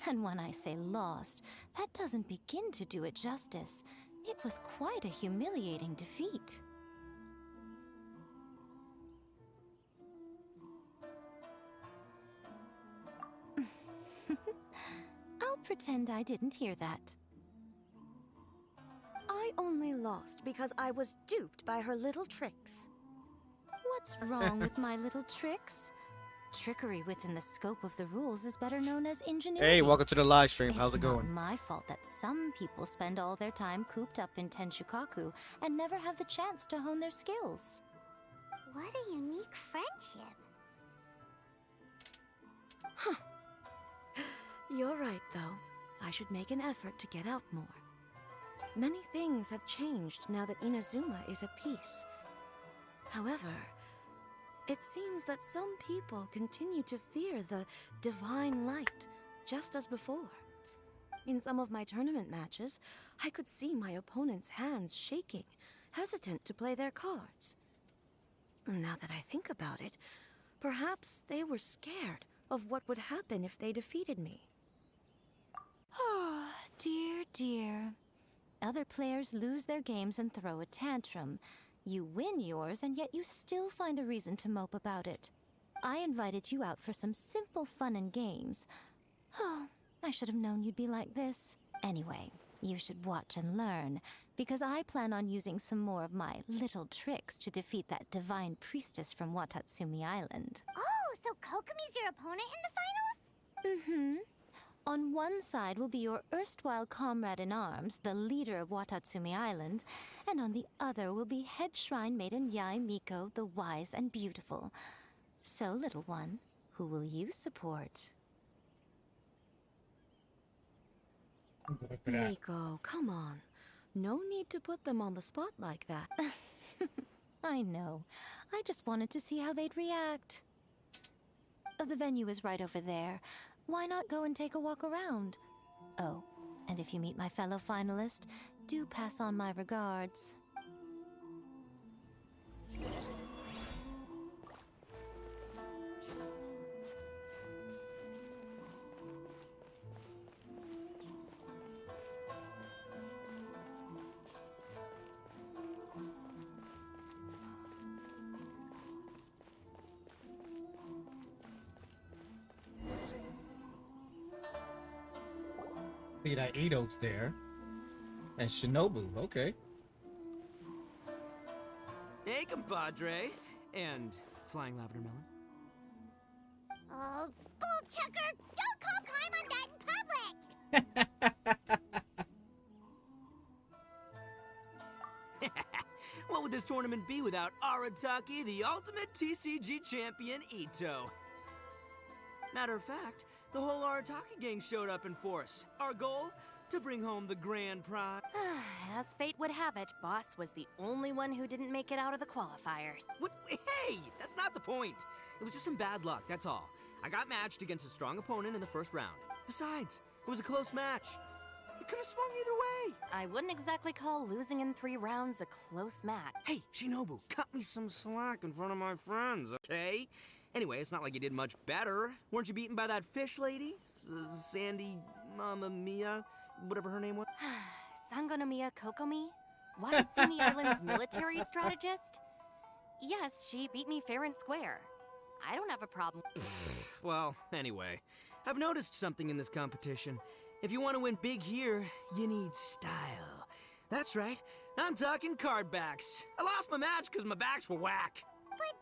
And when I say lost, that doesn't begin to do it justice. It was quite a humiliating defeat. I'll pretend I didn't hear that. I only lost because I was duped by her little tricks. What's wrong with my little tricks? Trickery within the scope of the rules is better known as ingenuity. Hey, welcome to the live stream. How's it going? It's not my fault that some people spend all their time cooped up in Tenshukaku and never have the chance to hone their skills. What a unique friendship. Huh. You're right, though. I should make an effort to get out more. Many things have changed now that Inazuma is at peace. However, it seems that some people continue to fear the divine light, just as before. In some of my tournament matches, I could see my opponent's hands shaking, hesitant to play their cards. Now that I think about it, perhaps they were scared of what would happen if they defeated me. Oh, dear, dear. Other players lose their games and throw a tantrum. You win yours, and yet you still find a reason to mope about it. I invited you out for some simple fun and games. Oh, I should have known you'd be like this. Anyway, you should watch and learn, because I plan on using some more of my little tricks to defeat that divine priestess from Watatsumi Island. Oh, so Kokomi's your opponent in the finals? Mm-hmm. On one side will be your erstwhile comrade in arms, the leader of Watatsumi Island, and on the other will be head shrine maiden Yae Miko, the wise and beautiful. So, little one, who will you support? Miko, come on. No need to put them on the spot like that. I know. I just wanted to see how they'd react. The venue is right over there. Why not go and take a walk around? Oh, and if you meet my fellow finalist, do pass on my regards. See that Ito's there. And Shinobu, okay. Hey, compadre. And Flying Lavender Melon. Oh, bull chucker! Don't call crime on that in public! What would this tournament be without Arataki, the ultimate TCG champion, Ito? Matter of fact, the whole Arataki gang showed up in force. Our goal? To bring home the grand prize. As fate would have it, Boss was the only one who didn't make it out of the qualifiers. What? Hey, that's not the point. It was just some bad luck, that's all. I got matched against a strong opponent in the first round. Besides, it was a close match. It could have swung either way. I wouldn't exactly call losing in 3 rounds a close match. Hey, Shinobu, cut me some slack in front of my friends, okay? Anyway, it's not like you did much better. Weren't you beaten by that fish lady? Sandy Mamma Mia? Whatever her name was. Sangonomiya Kokomi? Watatsumi Island's military strategist? Yes, she beat me fair and square. I don't have a problem. Well, anyway, I've noticed something in this competition. If you want to win big here, you need style. That's right, I'm talking card backs. I lost my match because my backs were whack. But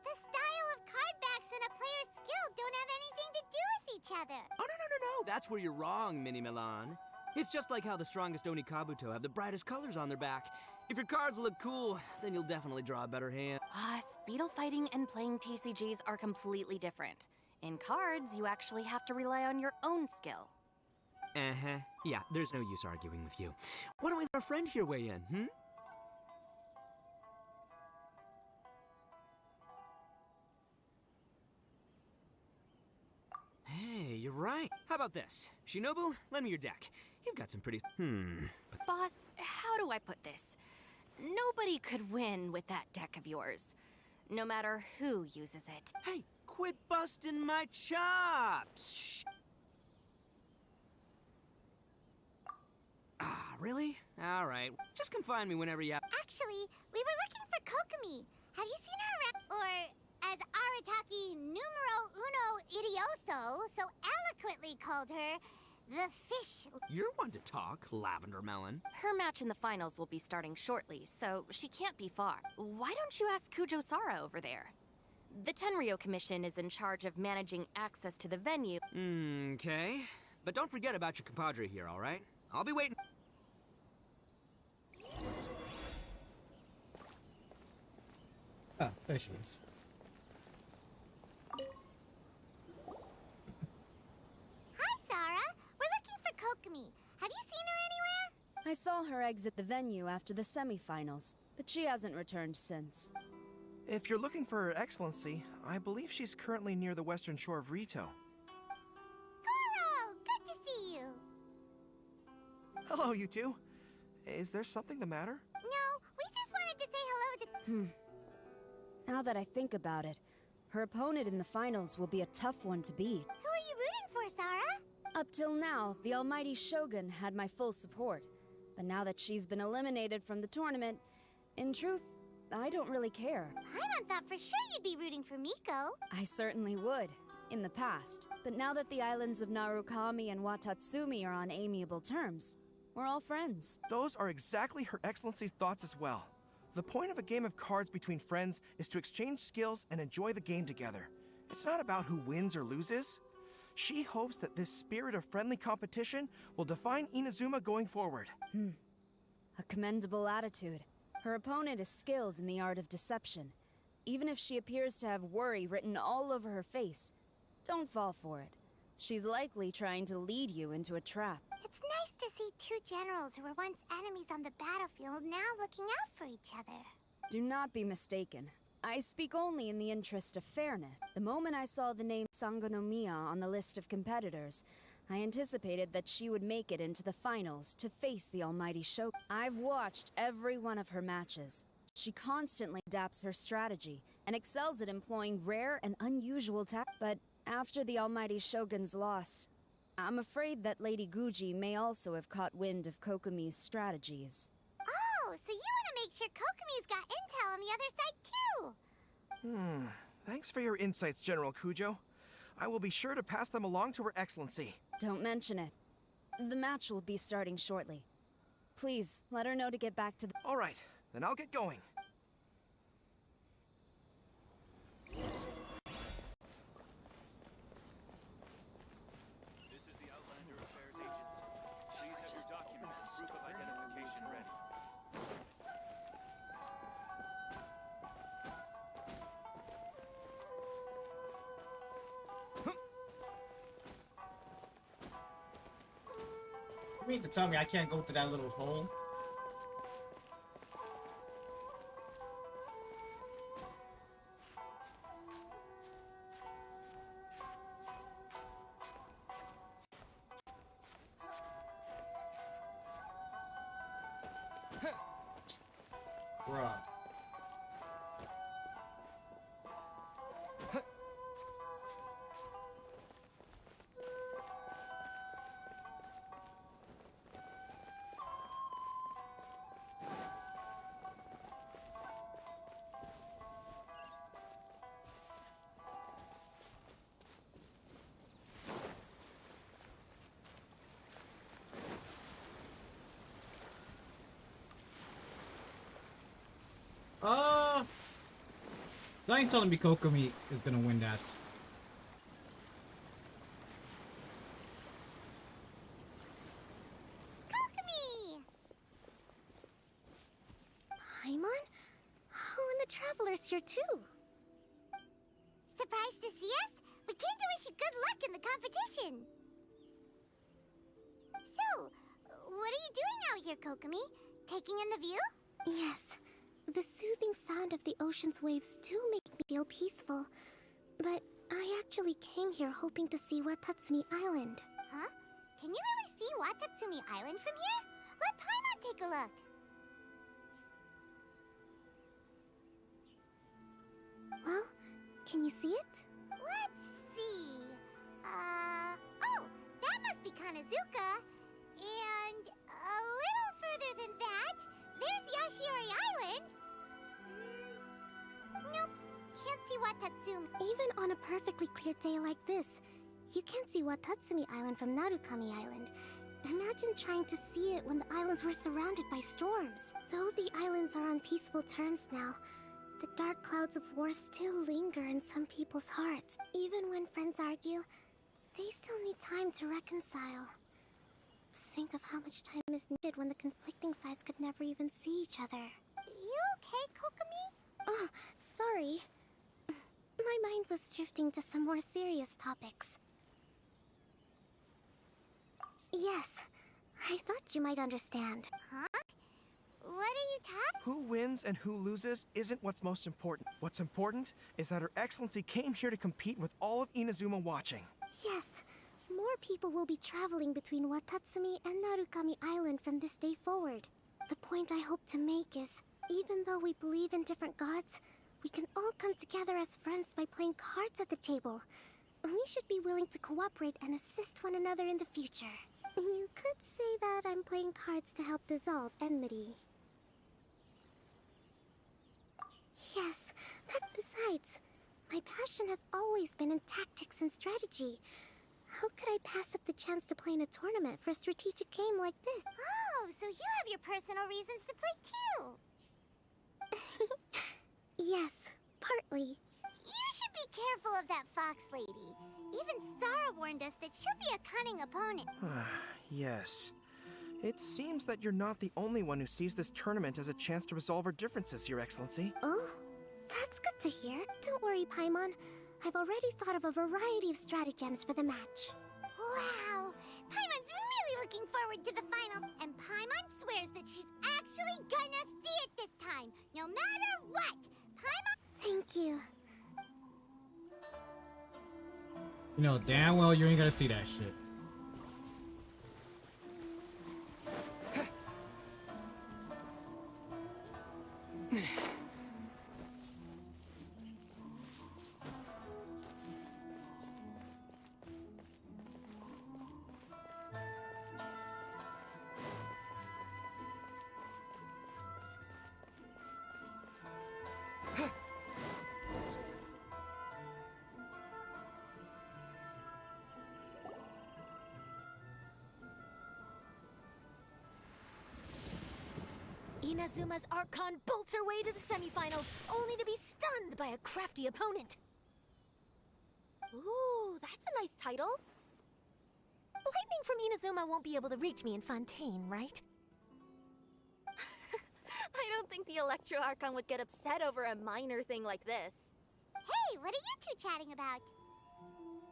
the style of card backs and a player's skill don't have anything to do with each other. Oh, no, that's where you're wrong, Mini Milan. It's just like how the strongest Oni Kabuto have the brightest colors on their back. If your cards look cool, then you'll definitely draw a better hand. Speedle fighting and playing TCGs are completely different. In cards, you actually have to rely on your own skill. Uh-huh. Yeah, there's no use arguing with you. Why don't we let our friend here weigh in, hmm? Hey, you're right. How about this? Shinobu, lend me your deck. You've got some pretty... Boss, how do I put this? Nobody could win with that deck of yours, no matter who uses it. Hey, quit busting my chops! Shh. Ah, really? All right. Just come find me whenever you have... Actually, we were looking for Kokomi. Have you seen her or, as Arataki numero uno idioso so eloquently called her, the fish... You're one to talk, Lavender Melon. Her match in the finals will be starting shortly, so she can't be far. Why don't you ask Kujo Sara over there? The Tenryo Commission is in charge of managing access to the venue. Okay. But don't forget about your compadre here, all right? I'll be waiting. Ah, there she is. Hi, Sara. We're looking for Kokomi. Have you seen her anywhere? I saw her exit the venue after the semifinals, but she hasn't returned since. If you're looking for Her Excellency, I believe she's currently near the western shore of Rito. Goro, good to see you. Hello, you two. Is there something the matter? No, we just wanted to say hello to... Now that I think about it, her opponent in the finals will be a tough one to beat. Who are you rooting for, Sara? Up till now, the almighty Shogun had my full support. But now that she's been eliminated from the tournament, in truth, I don't really care. Paimon thought for sure you'd be rooting for Miko. I certainly would, in the past. But now that the islands of Narukami and Watatsumi are on amiable terms, we're all friends. Those are exactly Her Excellency's thoughts as well. The point of a game of cards between friends is to exchange skills and enjoy the game together. It's not about who wins or loses. She hopes that this spirit of friendly competition will define Inazuma going forward. A commendable attitude. Her opponent is skilled in the art of deception. Even if she appears to have worry written all over her face, don't fall for it. She's likely trying to lead you into a trap. It's nice to see two generals who were once enemies on the battlefield now looking out for each other. Do not be mistaken. I speak only in the interest of fairness. The moment I saw the name Sangonomiya on the list of competitors, I anticipated that she would make it into the finals to face the almighty Shogun. I've watched every one of her matches. She constantly adapts her strategy and excels at employing rare and unusual tactics. But after the almighty Shogun's loss, I'm afraid that Lady Guji may also have caught wind of Kokomi's strategies. Oh, so you want to make sure Kokomi's got intel on the other side too? Thanks for your insights, General Kujo. I will be sure to pass them along to Her Excellency. Don't mention it. The match will be starting shortly. Please, let her know to get back to the... All right, then I'll get going. This is the Outlander Affairs Agency. Please have your documents and proof of identification ready. You mean to tell me I can't go to that little hole? Bruh. That ain't telling me Kokomi is gonna win that. Kokomi! Paimon? Oh, and the Traveler's here too. Surprised to see us? We came to wish you good luck in the competition. So, what are you doing out here, Kokomi? Taking in the view? Yes. The soothing sound of the ocean's waves do make me feel peaceful. But I actually came here hoping to see Watatsumi Island. Huh? Can you really see Watatsumi Island from here? Let Paimon take a look. Can you see it? Let's see. Oh, that must be Kanazuka. And a little further than that, there's Yashiori Island. Nope, can't see Watatsumi. Even on a perfectly clear day like this, you can't see Watatsumi Island from Narukami Island. Imagine trying to see it when the islands were surrounded by storms. Though the islands are on peaceful terms now, the dark clouds of war still linger in some people's hearts. Even when friends argue, they still need time to reconcile. Think of how much time is needed when the conflicting sides could never even see each other. You okay, Kokomi? Oh, sorry. My mind was drifting to some more serious topics. Yes, I thought you might understand. Huh? What are you talking? Who wins and who loses isn't what's most important. What's important is that Her Excellency came here to compete with all of Inazuma watching. Yes, more people will be traveling between Watatsumi and Narukami Island from this day forward. The point I hope to make is, even though we believe in different gods, we can all come together as friends by playing cards at the table. We should be willing to cooperate and assist one another in the future. You could say that I'm playing cards to help dissolve enmity. Yes, but besides, my passion has always been in tactics and strategy. How could I pass up the chance to play in a tournament for a strategic game like this? Oh, so you have your personal reasons to play too. Yes, partly. You should be careful of that fox lady. Even Sara warned us that she'll be a cunning opponent. Yes. It seems that you're not the only one who sees this tournament as a chance to resolve our differences, Your Excellency. Oh, that's good to hear. Don't worry, Paimon. I've already thought of a variety of stratagems for the match. Wow! Paimon's really looking forward to the final, and Paimon swears that she's actually gonna see it this time, no matter what! Paimon... Thank you. You know damn well you ain't gonna see that shit. Inazuma's Archon bolts her way to the semifinals, only to be stunned by a crafty opponent. Ooh, that's a nice title. Lightning from Inazuma won't be able to reach me in Fontaine, right? I don't think the Electro Archon would get upset over a minor thing like this. Hey, what are you two chatting about?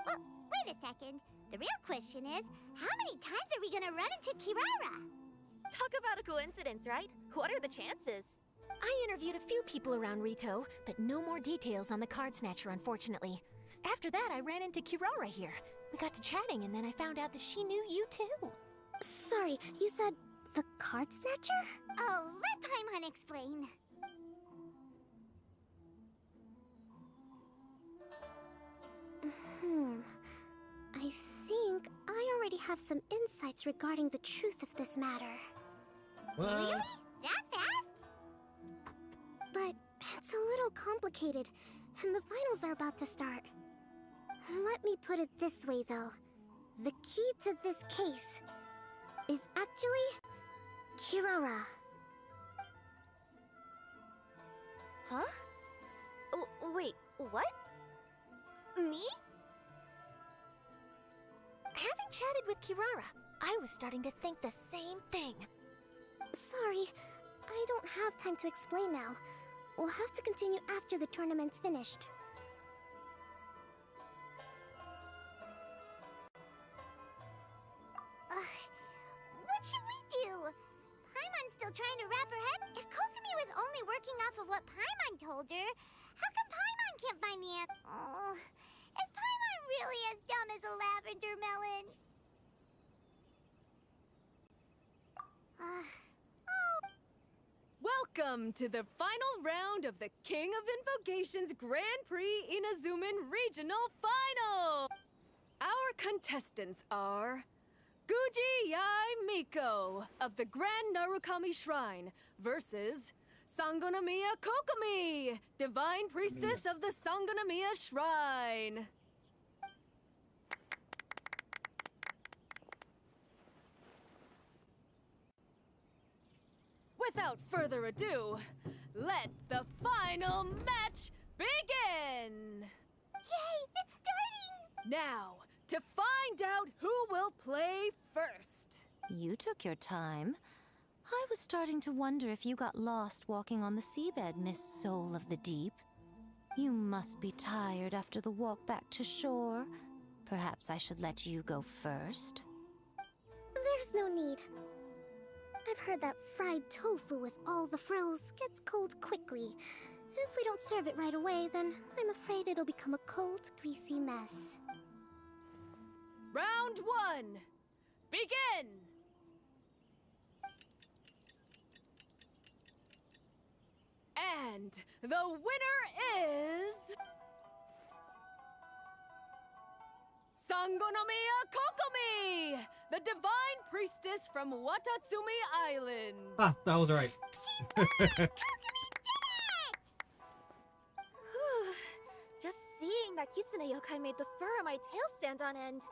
Well, wait a second. The real question is, how many times are we gonna run into Kirara? Talk about a coincidence, right? What are the chances? I interviewed a few people around Rito, but no more details on the Card Snatcher, unfortunately. After that, I ran into Kirara here. We got to chatting, and then I found out that she knew you too. Sorry, you said the Card Snatcher? Oh, let Paimon explain. I think I already have some insights regarding the truth of this matter. What? Really? That fast? But it's a little complicated, and the finals are about to start. Let me put it this way, though. The key to this case is actually Kirara. Huh? Wait, what? Me? Having chatted with Kirara, I was starting to think the same thing. Sorry, I don't have time to explain now. We'll have to continue after the tournament's finished. What should we do? Paimon's still trying to wrap her head. If Kokomi was only working off of what Paimon told her, how come Paimon can't find the answer? Oh, is Paimon really as dumb as a lavender melon? Welcome to the final round of the King of Invocations Grand Prix Inazuman Regional Final! Our contestants are Guji Yai Miko of the Grand Narukami Shrine versus Sangonomiya Kokomi, Divine Priestess of the Sangonomiya Shrine. Without further ado, let the final match begin! Yay, it's starting! Now, to find out who will play first. You took your time. I was starting to wonder if you got lost walking on the seabed, Miss Soul of the Deep. You must be tired after the walk back to shore. Perhaps I should let you go first. There's no need. I've heard that fried tofu with all the frills gets cold quickly. If we don't serve it right away, then I'm afraid it'll become a cold, greasy mess. Round 1, begin! And the winner is... Sangonomiya Kokomi, the Divine Priestess from Watatsumi Island. Ah, that was right. Just seeing that Kitsune yokai made the fur on my tail stand on end.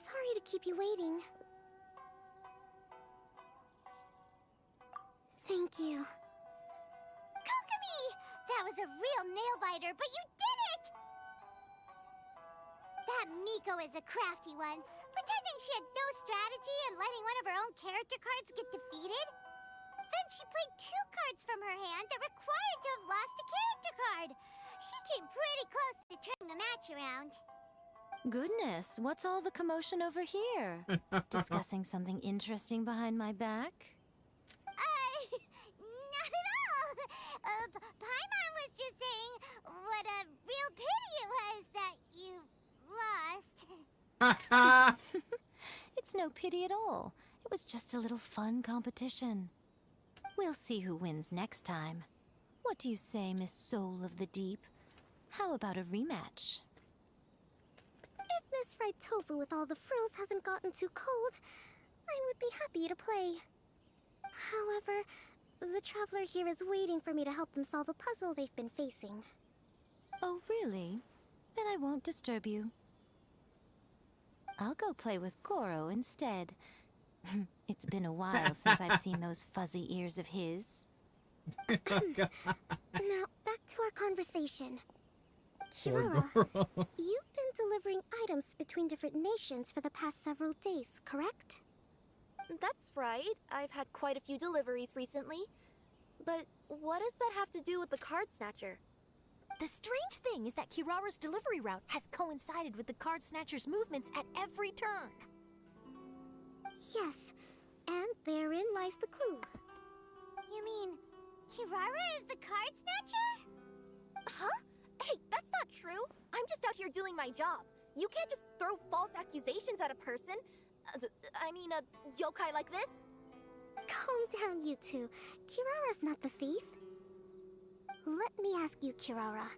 Sorry to keep you waiting. Thank you. Kokomi! That was a real nail-biter, but you did it! That Miko is a crafty one, pretending she had no strategy and letting one of her own character cards get defeated. Then she played 2 cards from her hand that required to have lost a character card. She came pretty close to turning the match around. Goodness, what's all the commotion over here? Discussing something interesting behind my back? Not at all! Paimon was just saying what a real pity it was that you lost. It's no pity at all. It was just a little fun competition. We'll see who wins next time. What do you say, Miss Soul of the Deep? How about a rematch? If Miss Fried Tofu with all the frills hasn't gotten too cold, I would be happy to play. However, the traveler here is waiting for me to help them solve a puzzle they've been facing. Oh, really? Then I won't disturb you. I'll go play with Goro instead. It's been a while since I've seen those fuzzy ears of his. Now, back to our conversation. Kirara, you've been delivering items between different nations for the past several days, correct? That's right. I've had quite a few deliveries recently. But what does that have to do with the card snatcher? The strange thing is that Kirara's delivery route has coincided with the card snatcher's movements at every turn. Yes, and therein lies the clue. You mean, Kirara is the card snatcher? Huh? Hey, that's not true. I'm just out here doing my job. You can't just throw false accusations at a person. I mean, a yokai like this? Calm down, you two. Kirara's not the thief. Let me ask you, Kirara.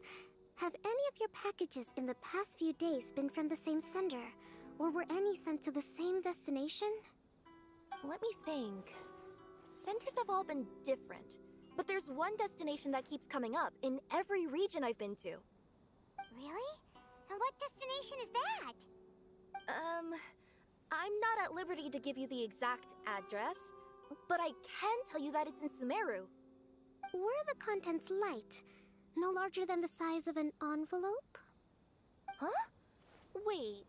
Have any of your packages in the past few days been from the same sender? Or were any sent to the same destination? Let me think. Senders have all been different. But there's one destination that keeps coming up in every region I've been to. Really? And what destination is that? I'm not at liberty to give you the exact address, but I can tell you that it's in Sumeru. Were the contents light? No larger than the size of an envelope? Huh? Wait.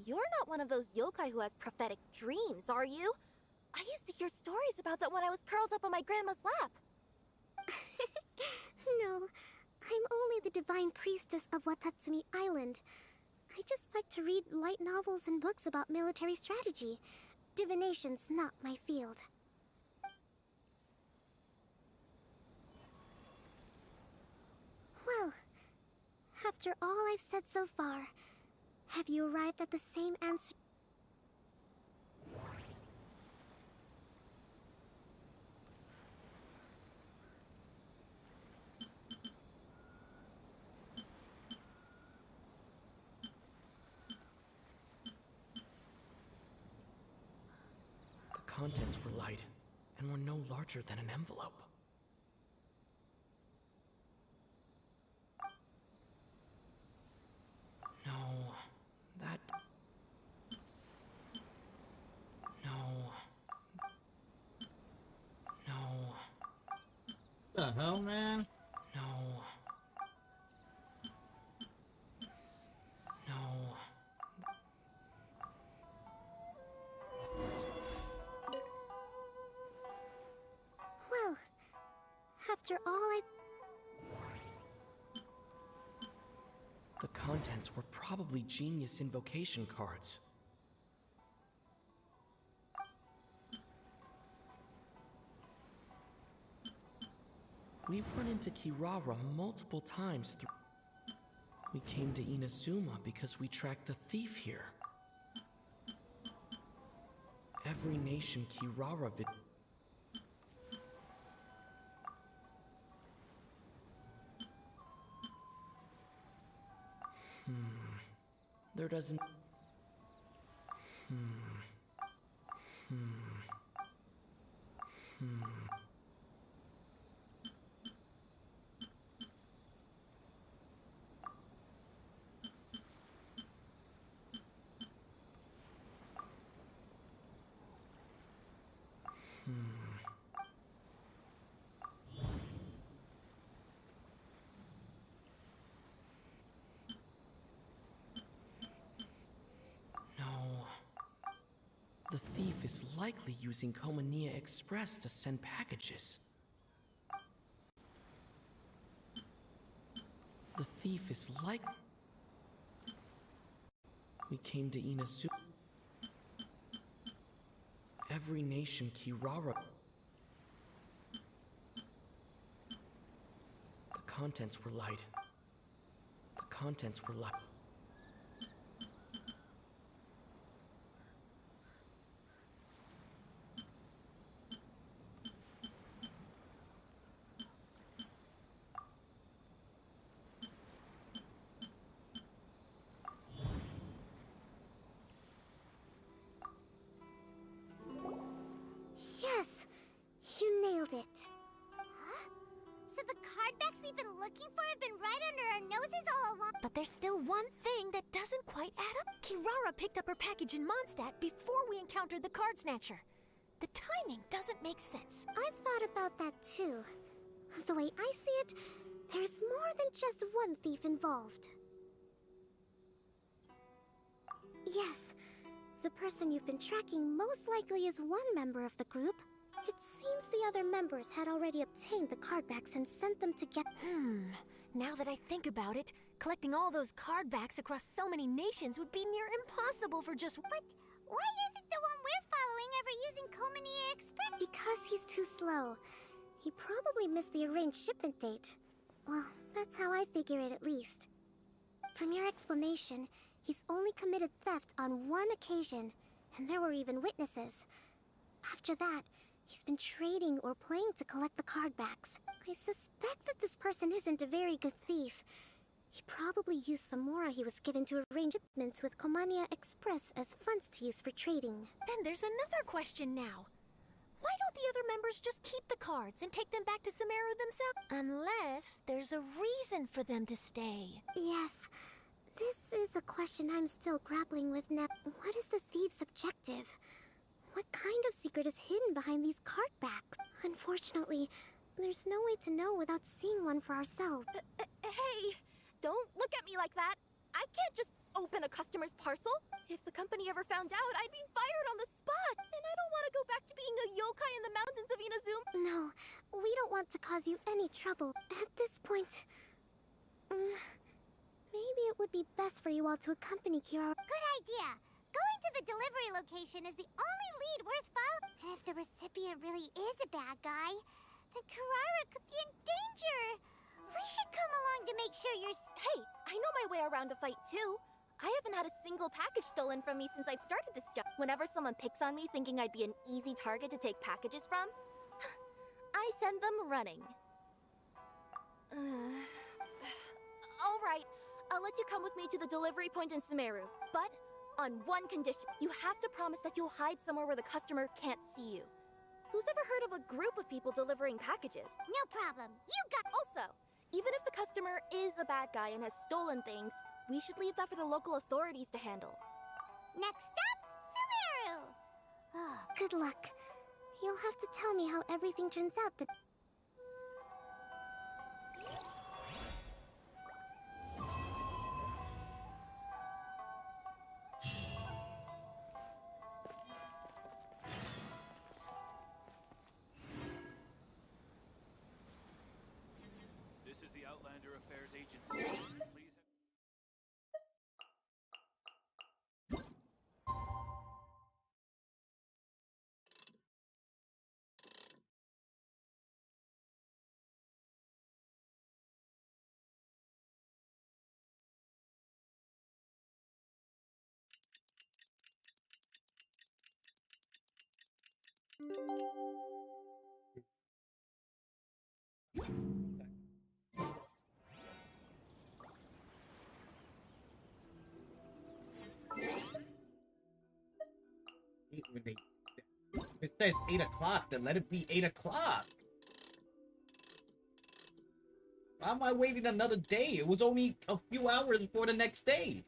You're not one of those yokai who has prophetic dreams, are you? I used to hear stories about that when I was curled up on my grandma's lap. No, I'm only the Divine Priestess of Watatsumi Island. I just like to read light novels and books about military strategy. Divination's not my field. Well, after all I've said so far, have you arrived at the same answer? contents were light and were no larger than an envelope. No, that... No. No. The hell, man? No. No. Well, after all The contents were probably genius invocation cards. We've run into Kirara multiple times through... We came to Inazuma because we tracked the thief here. Every nation Kirara There doesn't... No. The thief is likely using Komania Express to send packages. The thief is like... We came to Inazuma. Every nation Kirara... The contents were light. The contents were light. Yes! You nailed it. Huh? So the cardbacks we've been looking for have been right under our noses all along. But there's still one thing that doesn't quite add up. Kirara picked up her package in Mondstadt before we encountered the card snatcher. The timing doesn't make sense. I've thought about that too. The way I see it, there's more than just one thief involved. Yes, the person you've been tracking most likely is one member of the group. It seems the other members had already obtained the cardbacks and sent them to get... Now that I think about it, collecting all those cardbacks across so many nations would be near impossible for just... But why isn't the one we're following ever using Komania Express? Because he's too slow. He probably missed the arranged shipment date. Well, that's how I figure it at least. From your explanation, he's only committed theft on one occasion, and there were even witnesses. After that, he's been trading or playing to collect the cardbacks. I suspect that this person isn't a very good thief. He probably used the mora he was given to arrange shipments with Komania Express as funds to use for trading. Then there's another question now. Why don't the other members just keep the cards and take them back to Sumeru themselves? Unless there's a reason for them to stay. Yes, this is a question I'm still grappling with now. What is the thief's objective? What kind of secret is hidden behind these cardbacks? Unfortunately, there's no way to know without seeing one for ourselves. Hey, don't look at me like that. I can't just open a customer's parcel. If the company ever found out, I'd be fired on the spot. And I don't want to go back to being a yokai in the mountains of Inazuma. No, we don't want to cause you any trouble. At this point, maybe it would be best for you all to accompany Kirara. Good idea. Going to the delivery location is the only lead worth following. And if the recipient really is a bad guy, then Kirara could be in danger. We should come along to make sure you're... Hey, I know my way around a fight too. I haven't had a single package stolen from me since I've started this job. Whenever someone picks on me thinking I'd be an easy target to take packages from, I send them running. All right, I'll let you come with me to the delivery point in Sumeru, but On one condition. You have to promise that you'll hide somewhere where the customer can't see you. Who's ever heard of a group of people delivering packages? No problem. You got... Also, even if the customer is a bad guy and has stolen things, we should leave that for the local authorities to handle. Next up, Sumeru! Oh, good luck. You'll have to tell me how everything turns out that... This is the Outlander Affairs Agency. Please. It says 8 o'clock, then let it be 8 o'clock. Why am I waiting another day? It was only a few hours before the next day.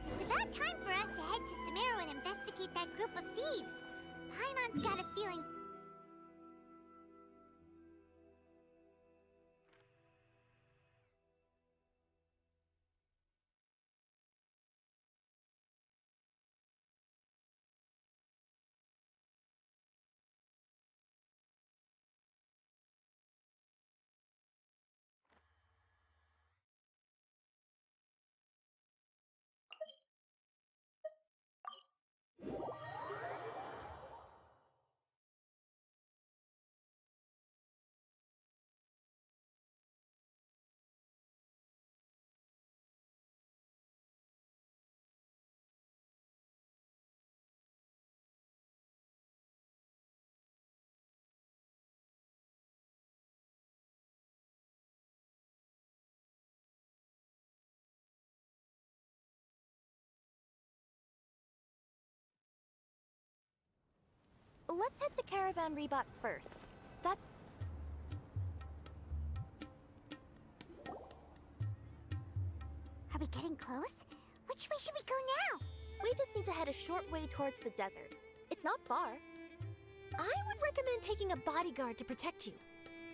It's about time for us to head to Sumeru and investigate that group of thieves. Paimon's got a feeling... Let's head to Caravan Rebot first. That... Are we getting close? Which way should we go now? We just need to head a short way towards the desert. It's not far. I would recommend taking a bodyguard to protect you.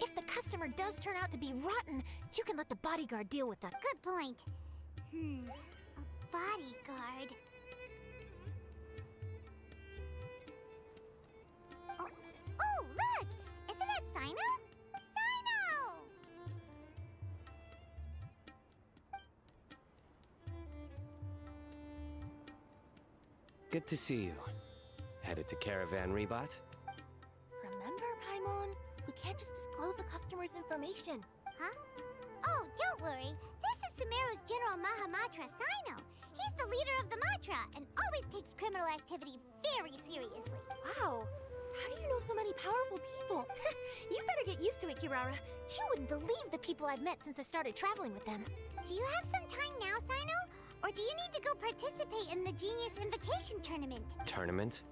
If the customer does turn out to be rotten, you can let the bodyguard deal with them. Good point. A bodyguard. Oh, look! Isn't that Sino? Sino! Good to see you. Headed to Caravan Rebot? Remember, Paimon? We can't just disclose a customer's information. Huh? Oh, don't worry. This is Sumeru's General Mahamatra, Sino. He's the leader of the Matra and always takes criminal activity very seriously. Wow. How do you know so many powerful people? You better get used to it, Kirara. You wouldn't believe the people I've met since I started traveling with them. Do you have some time now, Sino? Or do you need to go participate in the Genius Invocation Tournament? Tournament?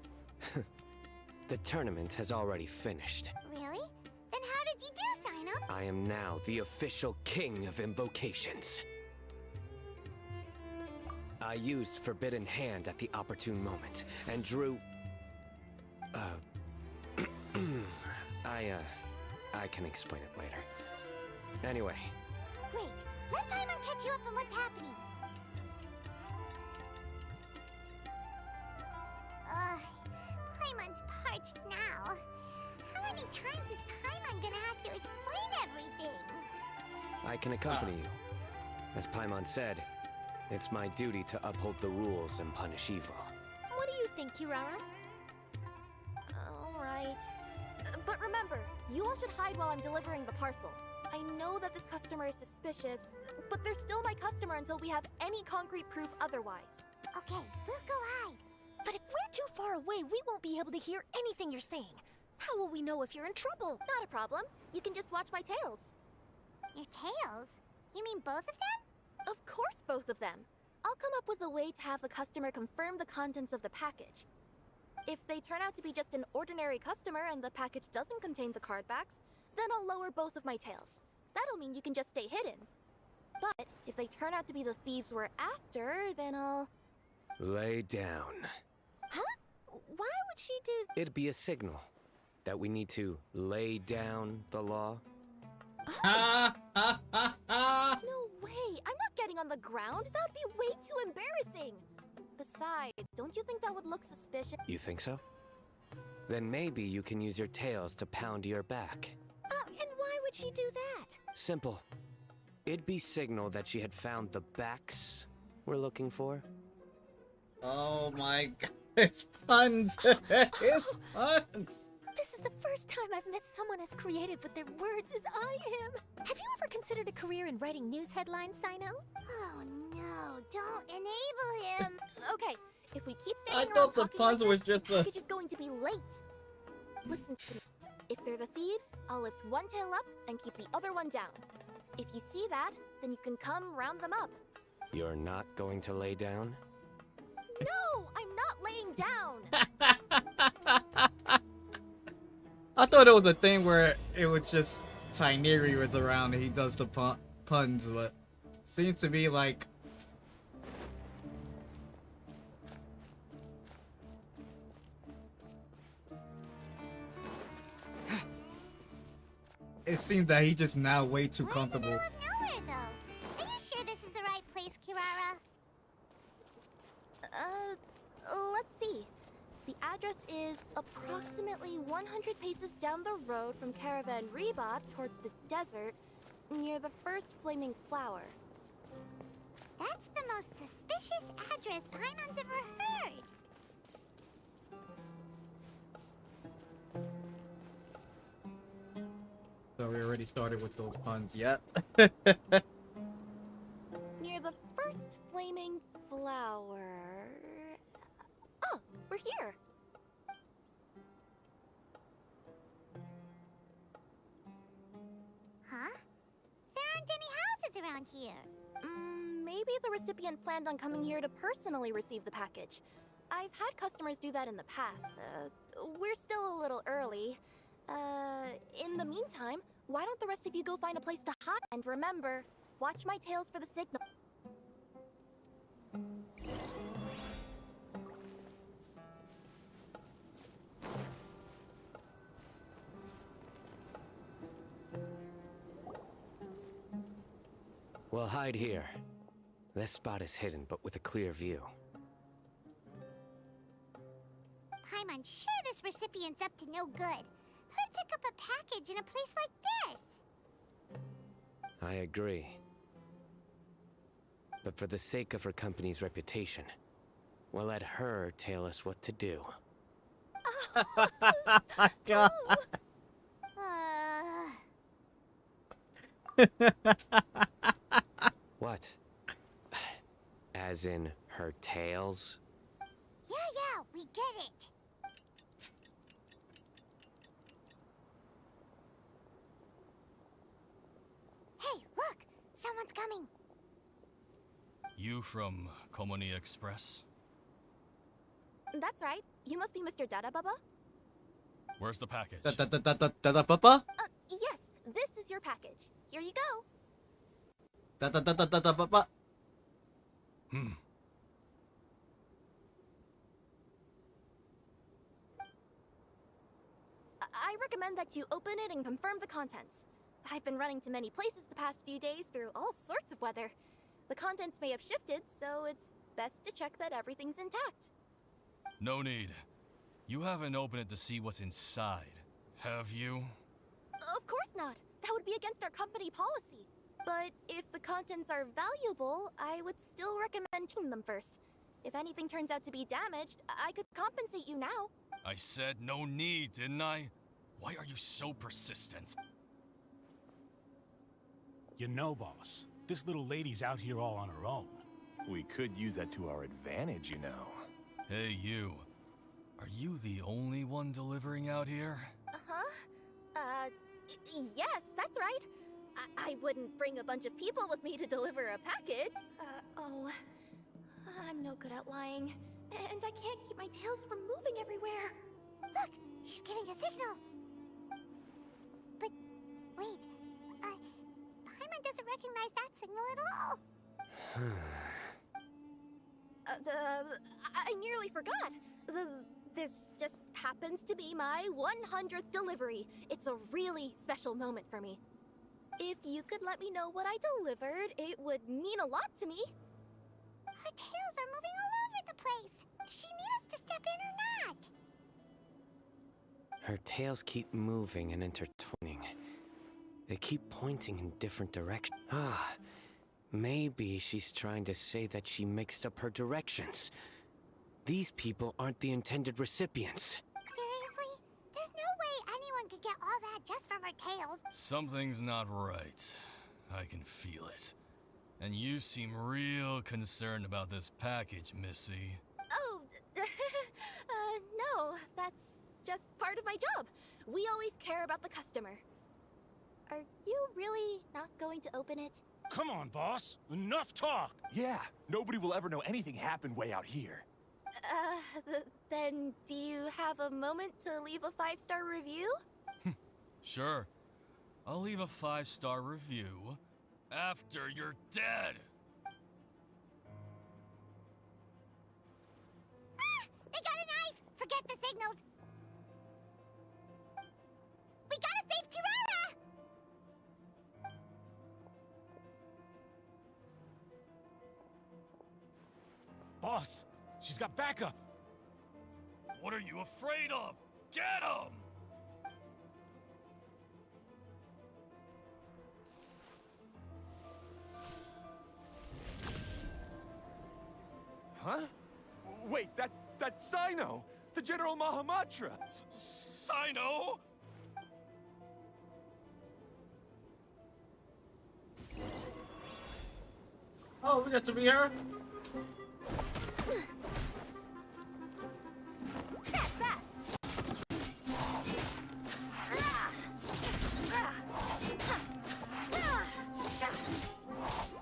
The tournament has already finished. Really? Then how did you do, Sino? I am now the official king of invocations. I used Forbidden Hand at the opportune moment, and drew... I can explain it later. Anyway. Great. Let Paimon catch you up on what's happening. Paimon's parched now. How many times is Paimon gonna have to explain everything? I can accompany you. As Paimon said, it's my duty to uphold the rules and punish evil. What do you think, Kirara? Alright. But remember, you all should hide while I'm delivering the parcel. I know that this customer is suspicious, but they're still my customer until we have any concrete proof otherwise. Okay, we'll go hide. But if we're too far away, we won't be able to hear anything you're saying. How will we know if you're in trouble? Not a problem. You can just watch my tails. Your tails? You mean both of them? Of course, both of them. I'll come up with a way to have the customer confirm the contents of the package. If they turn out to be just an ordinary customer and the package doesn't contain the card backs, then I'll lower both of my tails. That'll mean you can just stay hidden. But if they turn out to be the thieves we're after, then I'll... Lay down. Huh? Why would she do... It'd be a signal that we need to lay down the law. No way! I'm not getting on the ground. That would be way too embarrassing. Besides, don't you think that would look suspicious? You think so? Then maybe you can use your tails to pound your back. And why would she do that? Simple. It'd be signal that she had found the backs we're looking for. Oh my god, it's puns! It's puns! This is the first time I've met someone as creative with their words as I am. Have you ever considered a career in writing news headlines, Sino? Oh no, don't enable him. Okay, if we keep I standing thought around the puns like was this, just the a... package is going to be late. Listen to me. If they're the thieves, I'll lift one tail up and keep the other one down. If you see that, then you can come round them up. You're not going to lay down? No, I'm not laying down. I thought it was a thing where it was just Tainiri was around and he does the puns, but seems to be like... It seems that he's just now way too comfortable. Nowhere, though. Are you sure this is the right place, Kirara? Let's see. The address is approximately 100 paces down the road from Caravan Rebot towards the desert, near the first flaming flower. That's the most suspicious address Paimon's ever heard. So we already started with those puns. Yep. Near the first flaming flower... Oh, we're here! Huh? There aren't any houses around here. Maybe the recipient planned on coming here to personally receive the package. I've had customers do that in the past. We're still a little early. In the meantime, why don't the rest of you go find a place to hide? And remember, watch my tails for the signal. We'll hide here. This spot is hidden, but with a clear view. Paimon's sure this recipient's up to no good. Who'd pick up a package in a place like this? I agree. But for the sake of her company's reputation, we'll let her tell us what to do. God. What? As in her tails? Yeah, we get it. Hey, look! Someone's coming. You from Komoni Express? That's right. You must be Mr. Dada Baba? Where's the package? Papa? Yes, this is your package. Here you go. Papa? I recommend that you open it and confirm the contents. I've been running to many places the past few days through all sorts of weather. The contents may have shifted, so it's best to check that everything's intact. No need. You haven't opened it to see what's inside. Have you? Of course not. That would be against our company policy. But if the contents are valuable, I would still recommend checking them first. If anything turns out to be damaged, I could compensate you now. I said no need, didn't I? Why are you so persistent? You know, boss, this little lady's out here all on her own. We could use that to our advantage, you know. Hey, you. Are you the only one delivering out here? Yes, that's right. I wouldn't bring a bunch of people with me to deliver a package. I'm no good at lying. And I can't keep my tails from moving everywhere. Look, she's giving a signal. But, wait, Paimon doesn't recognize that signal at all. I nearly forgot. This just happens to be my 100th delivery. It's a really special moment for me. If you could let me know what I delivered, it would mean a lot to me. Her tails are moving all over the place. Does she need us to step in or not? Her tails keep moving and intertwining. They keep pointing in different directions. Maybe she's trying to say that she mixed up her directions. These people aren't the intended recipients. Seriously? There's no way anyone could get all that just from her tails. Something's not right. I can feel it. And you seem real concerned about this package, Missy. Oh, no, that's just part of my job. We always care about the customer. Are you really not going to open it? Come on, boss. Enough talk. Yeah, nobody will ever know anything happened way out here. Then do you have a moment to leave a 5-star review? Sure. I'll leave a 5-star review after you're dead. They got a knife! Forget the signals. We gotta save Kirara! Boss, she's got backup. What are you afraid of? Get him! Huh? Wait, that's Sino! The General Mahamatra! Sino? Oh, we got to be here.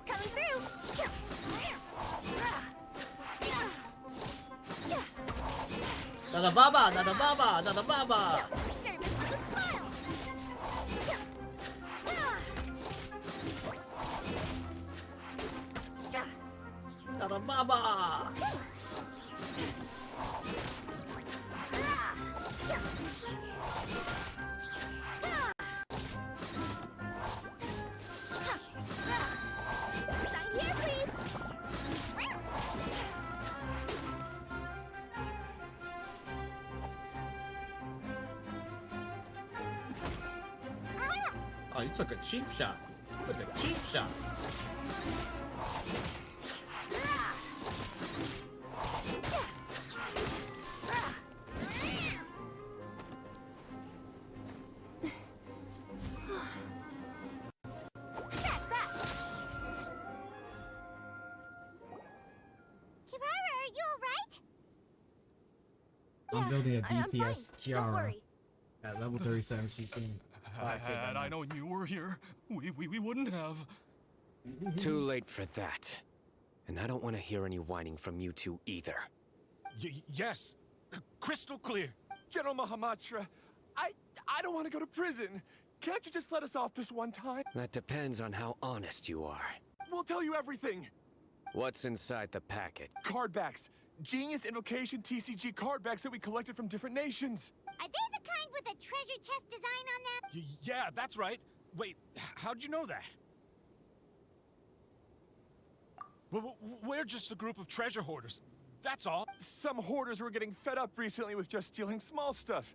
Coming through! Nada baba, nada baba, nada baba. Service with a smile! Nada baba. Sign here, please! Oh, you took a cheap shot. You took a cheap shot. Kirara, are you alright? I'm building a I'm fine. DPS Don't Kiara worry. at level 37. She's been Had I known you were here, we wouldn't have. Too late for that. And I don't want to hear any whining from you two either. Yes. Crystal clear. General Mahamatra, I don't want to go to prison. Can't you just let us off this one time? That depends on how honest you are. We'll tell you everything. What's inside the packet? Card backs. Genius Invocation TCG card backs that we collected from different nations. Are they the kind with a treasure chest design on them? Yeah, that's right. Wait, how'd you know that? We're just a group of treasure hoarders. That's all. Some hoarders were getting fed up recently with just stealing small stuff.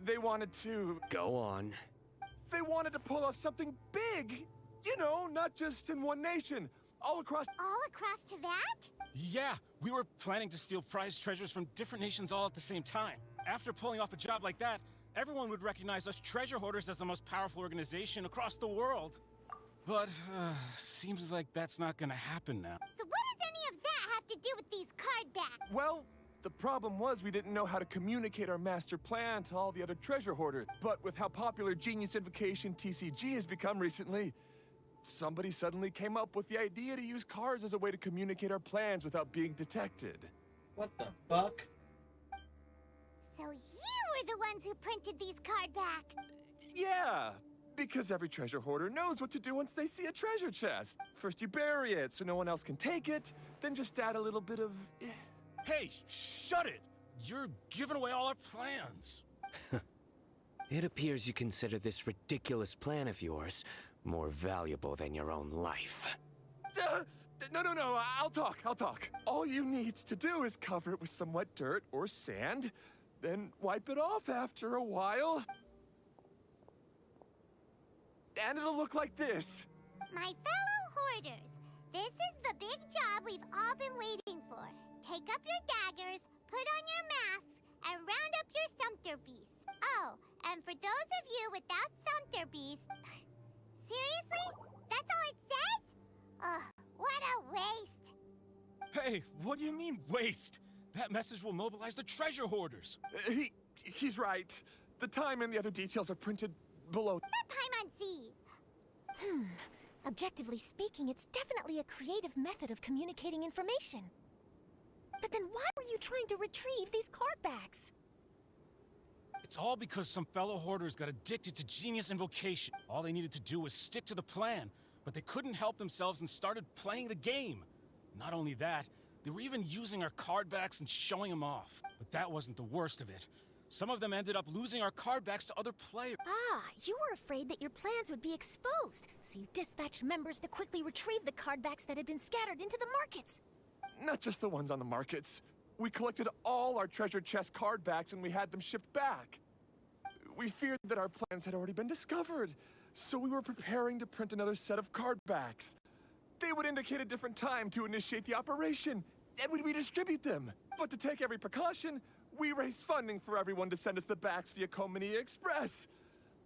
they wanted to... Go on. They wanted to pull off something big! You know, not just in one nation, all across... All across to that? Yeah, we were planning to steal prize treasures from different nations all at the same time. After pulling off a job like that, everyone would recognize us treasure hoarders as the most powerful organization across the world. But, seems like that's not gonna happen now. So what does any of that have to do with these card backs? Well, the problem was we didn't know how to communicate our master plan to all the other treasure hoarders. But with how popular Genius Invocation TCG has become recently, somebody suddenly came up with the idea to use cards as a way to communicate our plans without being detected. What the fuck? So you were the ones who printed these card backs? Yeah, because every treasure hoarder knows what to do once they see a treasure chest. First you bury it so no one else can take it, then just add a little bit of... Hey, shut it! You're giving away all our plans. It appears you consider this ridiculous plan of yours more valuable than your own life. No, I'll talk. All you need to do is cover it with some wet dirt or sand, then wipe it off after a while. And it'll look like this. My fellow hoarders, this is the big job we've all been waiting for. Take up your daggers, put on your masks, and round up your sumpter beasts. Oh, and for those of you without sumpter beasts... Seriously? That's all it says? Ugh, what a waste. Hey, what do you mean, waste? That message will mobilize the treasure hoarders. He's right. The time and the other details are printed below. That Paimon-Z. Objectively speaking, it's definitely a creative method of communicating information. But then why were you trying to retrieve these card backs? It's all because some fellow hoarders got addicted to Genius Invocation. All they needed to do was stick to the plan, but they couldn't help themselves and started playing the game. Not only that, they were even using our card backs and showing them off. But that wasn't the worst of it. Some of them ended up losing our card backs to other players. Ah, you were afraid that your plans would be exposed, so you dispatched members to quickly retrieve the card backs that had been scattered into the markets. Not just the ones on the markets. We collected all our treasure chest card backs and we had them shipped back. We feared that our plans had already been discovered, so we were preparing to print another set of card backs. They would indicate a different time to initiate the operation, and we'd redistribute them. But to take every precaution, we raised funding for everyone to send us the backs via Komini Express.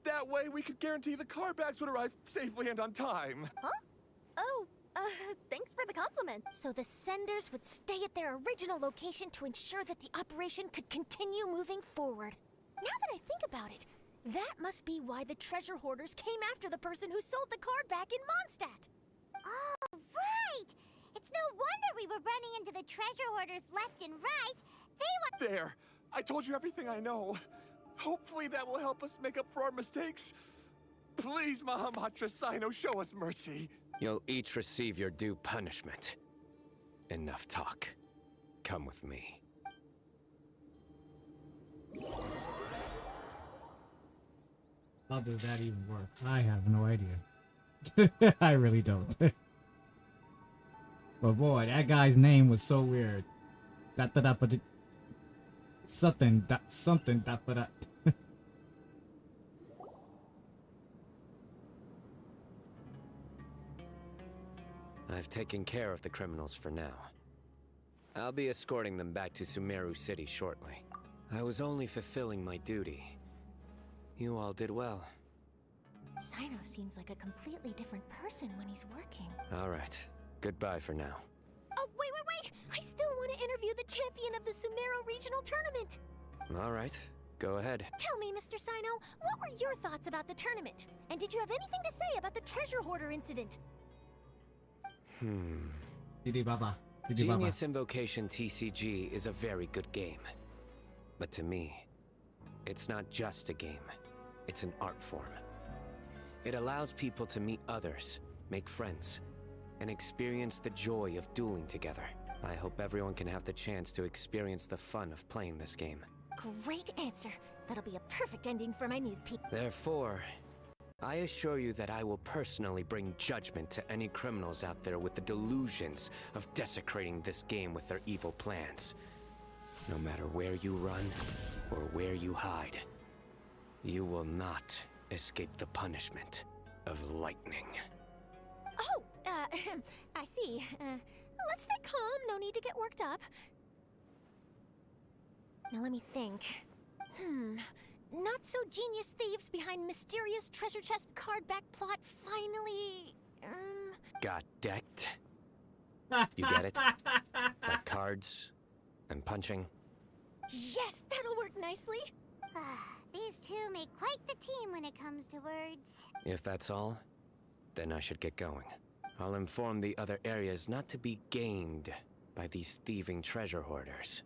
That way, we could guarantee the card backs would arrive safely and on time. Huh? Oh, thanks for the compliment. So the senders would stay at their original location to ensure that the operation could continue moving forward. Now that I think about it, that must be why the treasure hoarders came after the person who sold the card back in Mondstadt. Oh, right! It's no wonder we were running into the treasure hoarders left and right. They There! I told you everything I know. Hopefully that will help us make up for our mistakes. Please, Mahamatra Sino, show us mercy. You'll each receive your due punishment. Enough talk. Come with me. How does that even work? I have no idea. I really don't. But boy, that guy's name was so weird. Something but that. I've taken care of the criminals for now. I'll be escorting them back to Sumeru City shortly. I was only fulfilling my duty. You all did well. Sino seems like a completely different person when he's working. All right. Goodbye for now. Oh, wait! I still want to interview the champion of the Sumeru Regional Tournament! All right. Go ahead. Tell me, Mr. Sino, what were your thoughts about the tournament? And did you have anything to say about the treasure hoarder incident? Genius Invocation TCG is a very good game. But to me, it's not just a game. It's an art form. It allows people to meet others, make friends, and experience the joy of dueling together. I hope everyone can have the chance to experience the fun of playing this game. Great answer. That'll be a perfect ending for my news piece. Therefore, I assure you that I will personally bring judgment to any criminals out there with the delusions of desecrating this game with their evil plans. No matter where you run or where you hide, You will not escape the punishment of lightning. Oh, I see. Let's stay calm. No need to get worked up. Now let me think. Not so genius thieves behind mysterious treasure chest card back plot finally. Got decked? You get it? Like cards and punching? Yes, that'll work nicely. These two make quite the team when it comes to words. If that's all, then I should get going. I'll inform the other areas not to be gamed by these thieving treasure hoarders.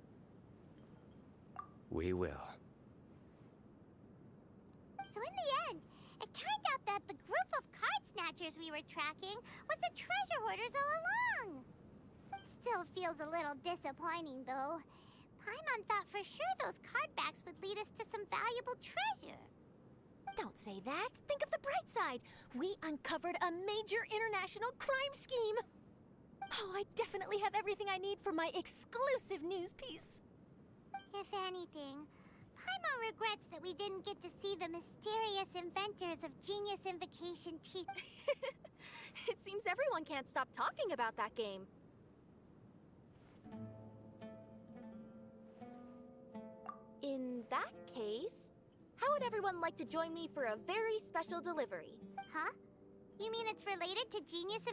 We will. So in the end, it turned out that the group of card snatchers we were tracking was the treasure hoarders all along. Still feels a little disappointing, though. Paimon thought for sure those card backs would lead us to some valuable treasure. Don't say that. Think of the bright side. We uncovered a major international crime scheme. Oh, I definitely have everything I need for my exclusive news piece. If anything, Paimon regrets that we didn't get to see the mysterious inventors of Genius Invocation Teeth. It seems everyone can't stop talking about that game. In that case, how would everyone like to join me for a very special delivery? Huh? You mean it's related to Genius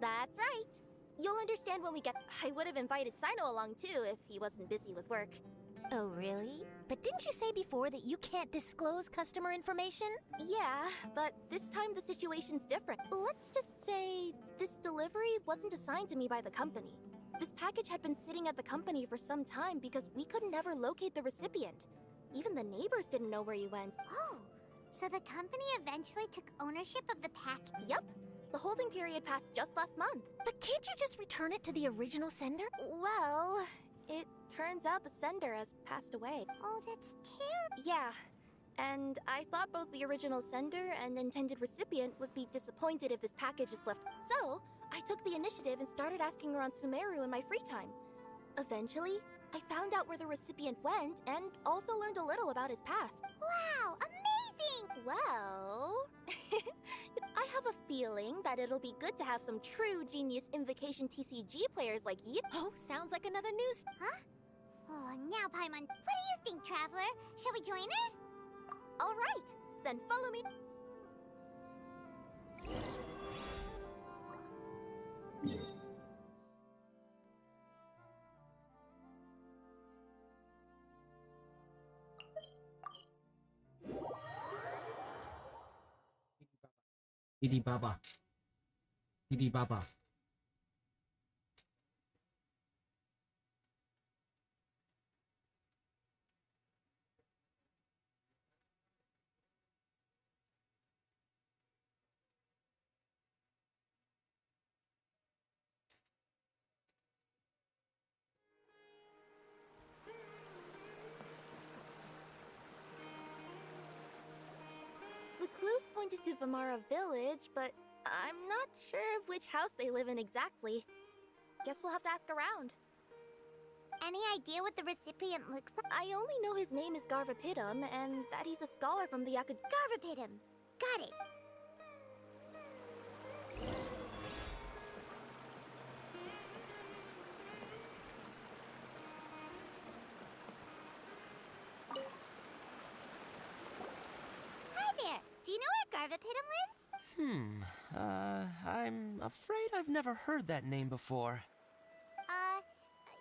That's right. You'll understand when we get... I would have invited Sino along too if he wasn't busy with work. Oh, really? But didn't you say before that you can't disclose customer information? Yeah, but this time the situation's different. Let's just say this delivery wasn't assigned to me by the company. This package had been sitting at the company for some time because we couldn't ever locate the recipient. Even the neighbors didn't know where he went. Oh, so the company eventually took ownership of the package? Yep. The holding period passed just last month. But can't you just return it to the original sender? Well, it turns out the sender has passed away. Oh, that's terrible. Yeah. And I thought both the original sender and intended recipient would be disappointed if this package is left. So, I took the initiative and started asking around Sumeru in my free time. Eventually, I found out where the recipient went and also learned a little about his past. Wow, amazing! Well, I have a feeling that it'll be good to have some true Genius Invocation TCG players like you. Oh, sounds like another news. Huh? Oh, now Paimon, what do you think, Traveler? Shall we join her? All right, then follow me. Didi Baba. Didi Baba. The clues pointed to Vamara Village, but I'm not sure of which house they live in exactly. Guess we'll have to ask around. Any idea what the recipient looks like? I only know his name is Garvapitum and that he's a scholar from the Garvapitum. Got it. Hi there. Do you know where Garvapitum lives? I'm afraid I've never heard that name before.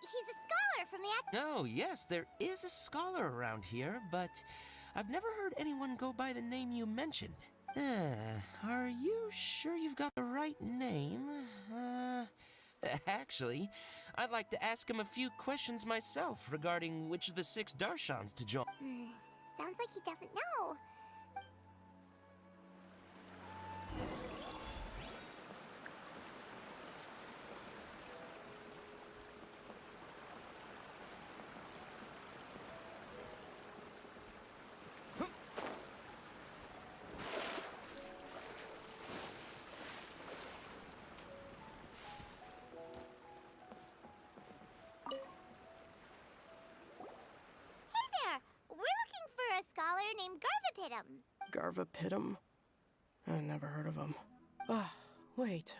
He's a scholar from the Oh, yes, there is a scholar around here, but I've never heard anyone go by the name you mentioned. Are you sure you've got the right name? Actually, I'd like to ask him a few questions myself regarding which of the 6 Darshans to join. Sounds like he doesn't know. We're looking for a scholar named Garvapidum? I never heard of him. Wait,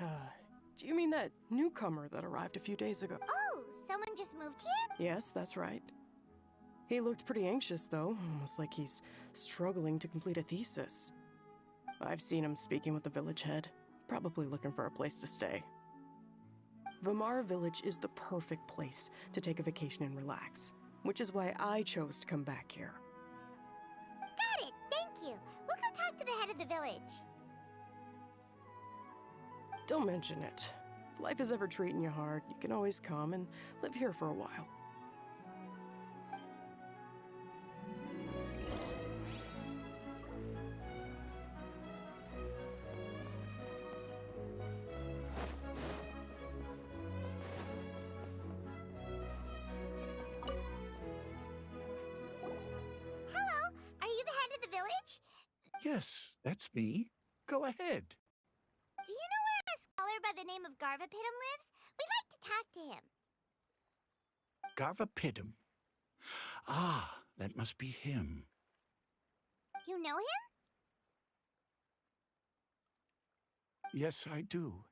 do you mean that newcomer that arrived a few days ago? Oh, someone just moved here? Yes, that's right. He looked pretty anxious, though, almost like he's struggling to complete a thesis. I've seen him speaking with the village head, probably looking for a place to stay. Vamara Village is the perfect place to take a vacation and relax, which is why I chose to come back here. Got it, thank you. We'll go talk to the head of the village. Don't mention it. If life is ever treating you hard, you can always come and live here for a while. Hello, are you the head of the village? Yes, that's me. Go ahead. Do you know where a scholar by the name of Garvapidum lives? We'd like to talk to him. Garvapidum. Ah, that must be him. You know him? Yes, I do.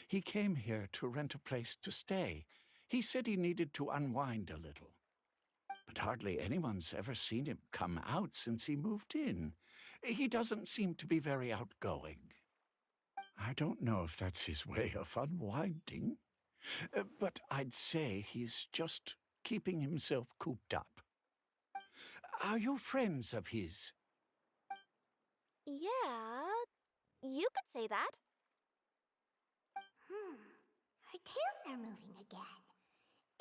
He came here to rent a place to stay. He said he needed to unwind a little. But hardly anyone's ever seen him come out since he moved in. He doesn't seem to be very outgoing. I don't know if that's his way of unwinding, but I'd say he's just keeping himself cooped up. Are you friends of his? Yeah, you could say that. Her tails are moving again.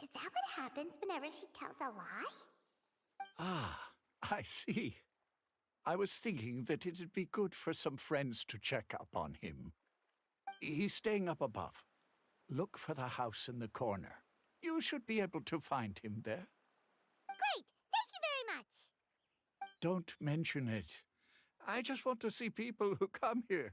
Is that what happens whenever she tells a lie? Ah, I see. I was thinking that it'd be good for some friends to check up on him. He's staying up above. Look for the house in the corner. You should be able to find him there. Great! Thank you very much! Don't mention it. I just want to see people who come here.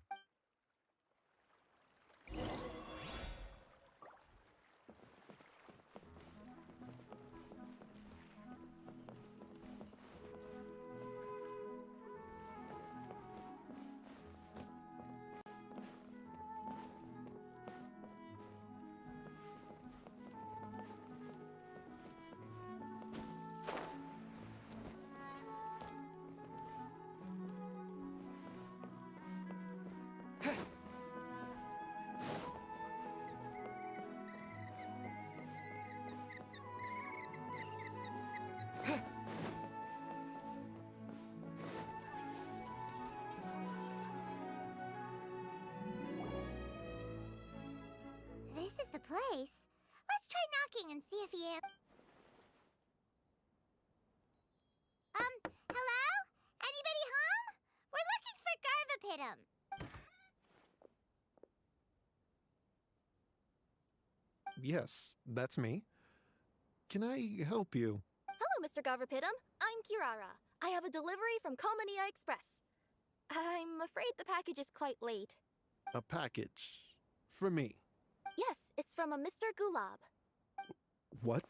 This is the place. Let's try knocking and see if he hello? Anybody home? We're looking for Garvapidum. Yes, that's me. Can I help you? Hello, Mr. Garvapidum. I'm Kirara. I have a delivery from Komania Express. I'm afraid the package is quite late. A package. For me. Yes, it's from a Mr. Gulab. What?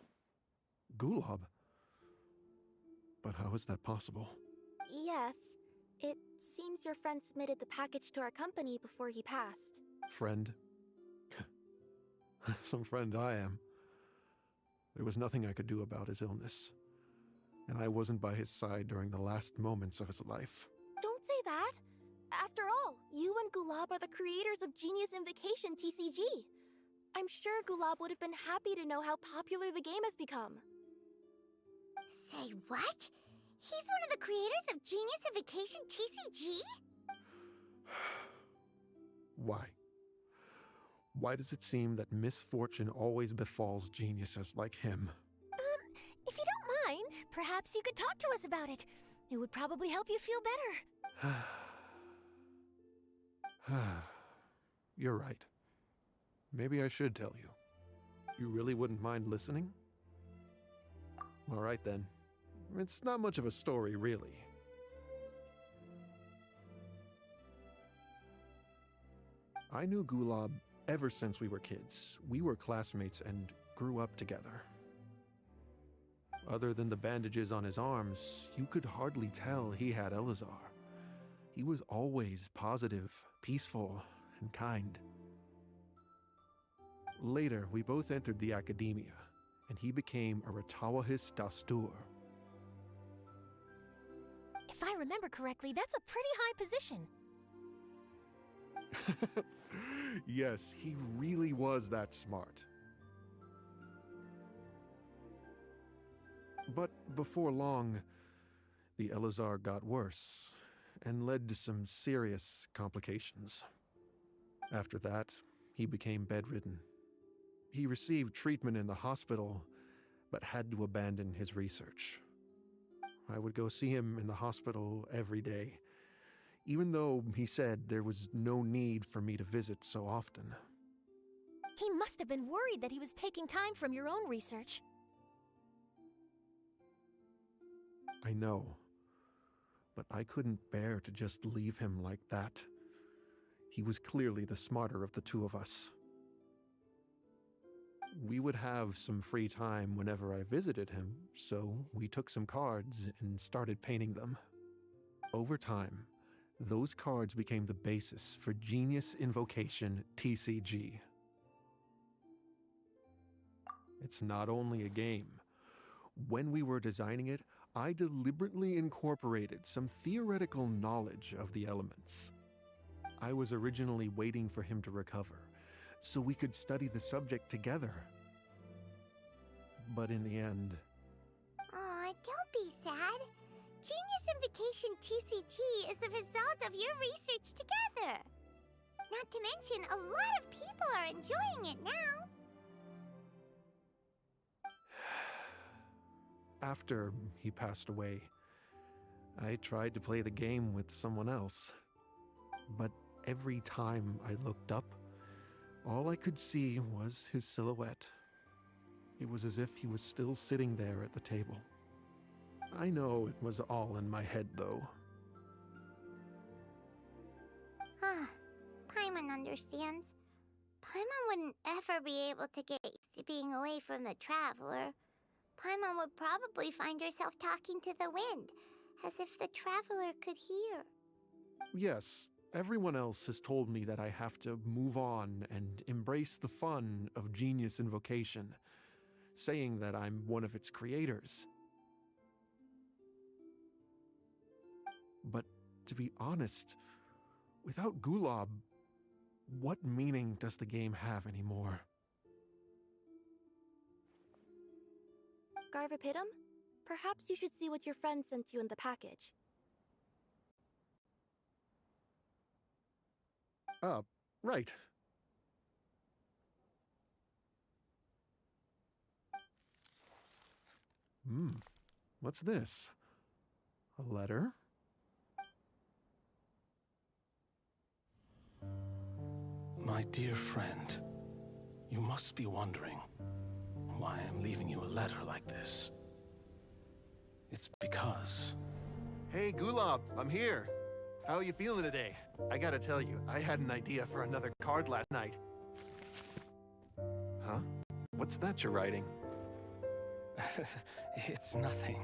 Gulab? But how is that possible? Yes, it seems your friend submitted the package to our company before he passed. Friend? Some friend I am. There was nothing I could do about his illness. And I wasn't by his side during the last moments of his life. Don't say that! After all, you and Gulab are the creators of Genius Invocation TCG. I'm sure Gulab would have been happy to know how popular the game has become. Say what? He's one of the creators of Genius Invocation TCG? Why? Why does it seem that misfortune always befalls geniuses like him? If you don't mind, perhaps you could talk to us about it. It would probably help you feel better. You're right. Maybe I should tell you. You really wouldn't mind listening? All right then. It's not much of a story, really. I knew Gulab ever since we were kids. We were classmates and grew up together. Other than the bandages on his arms, you could hardly tell he had Elazar. He was always positive, peaceful, and kind. Later, we both entered the academia, and he became a Ratawahis Dastur. If I remember correctly, that's a pretty high position. Yes, he really was that smart. But before long, the Elazar got worse and led to some serious complications. After that, he became bedridden. He received treatment in the hospital, but had to abandon his research. I would go see him in the hospital every day, even though he said there was no need for me to visit so often. He must have been worried that he was taking time from your own research. I know, but I couldn't bear to just leave him like that. He was clearly the smarter of the two of us. We would have some free time whenever I visited him, so we took some cards and started painting them. Over time, those cards became the basis for Genius Invocation TCG. It's not only a game. When we were designing it, I deliberately incorporated some theoretical knowledge of the elements. I was originally waiting for him to recover, so we could study the subject together. But in the end... Aw, don't be sad. Genius Invocation TCG is the result of your research together. Not to mention, a lot of people are enjoying it now. After he passed away, I tried to play the game with someone else. But every time I looked up, all I could see was his silhouette. It was as if he was still sitting there at the table. I know it was all in my head, though. Paimon understands. Paimon wouldn't ever be able to get used to being away from the Traveler. Paimon would probably find herself talking to the wind, as if the Traveler could hear. Yes, everyone else has told me that I have to move on and embrace the fun of Genius Invocation, saying that I'm one of its creators. But to be honest, without Gulab, what meaning does the game have anymore? Garvapitum, perhaps you should see what your friend sent you in the package. Right. What's this? A letter? My dear friend, you must be wondering why I'm leaving you a letter like this. It's because... Hey, Gulab, I'm here. How are you feeling today? I gotta tell you, I had an idea for another card last night. Huh? What's that you're writing? It's nothing.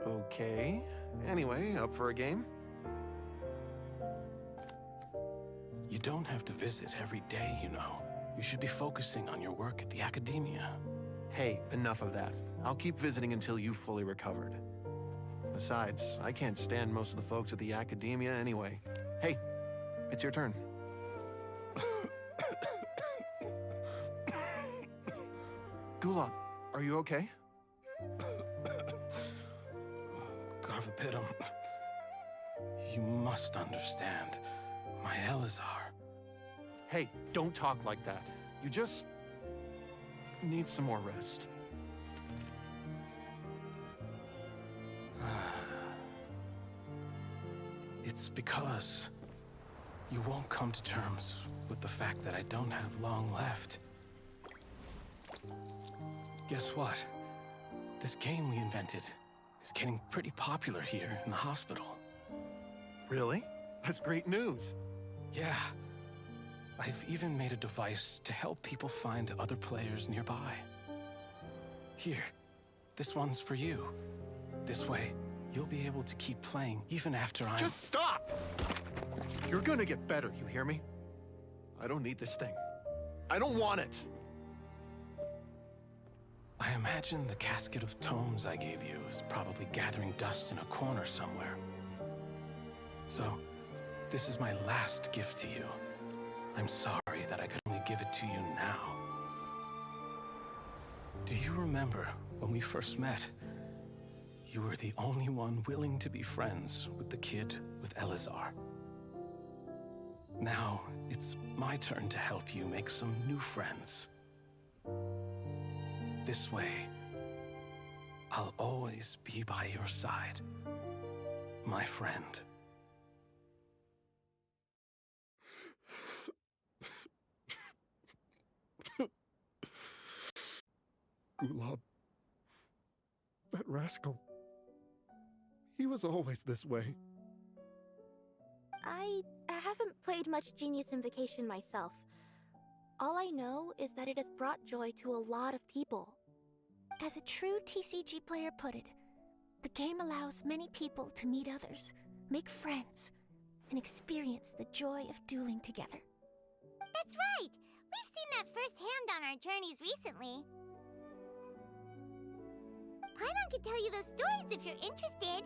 Okay. Anyway, up for a game? You don't have to visit every day, you know. You should be focusing on your work at the academia. Hey, enough of that. I'll keep visiting until you've fully recovered. Besides, I can't stand most of the folks at the academia anyway. Hey, it's your turn. Gulab, are you okay? Garvapitum, you must understand. My Elazar. Hey, don't talk like that. You just need some more rest. It's because you won't come to terms with the fact that I don't have long left. Guess what? This game we invented is getting pretty popular here in the hospital. Really? That's great news. Yeah. I've even made a device to help people find other players nearby. Here, this one's for you. This way, you'll be able to keep playing even after I'm... Just stop! You're gonna get better, you hear me? I don't need this thing. I don't want it! I imagine the casket of tomes I gave you is probably gathering dust in a corner somewhere. So, this is my last gift to you. I'm sorry that I could only give it to you now. Do you remember when we first met? You were the only one willing to be friends with the kid with Elazar. Now, it's my turn to help you make some new friends. This way, I'll always be by your side, my friend. Gulab. That rascal. He was always this way. I haven't played much Genius Invocation myself. All I know is that it has brought joy to a lot of people. As a true TCG player put it, the game allows many people to meet others, make friends, and experience the joy of dueling together. That's right! We've seen that firsthand on our journeys recently. Paimon could tell you those stories if you're interested.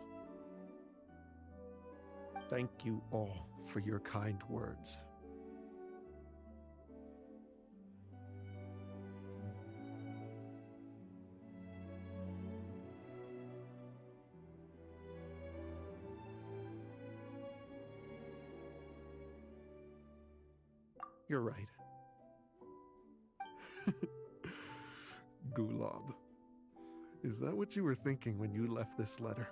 Thank you all for your kind words. You're right. Gulab. Is that what you were thinking when you left this letter?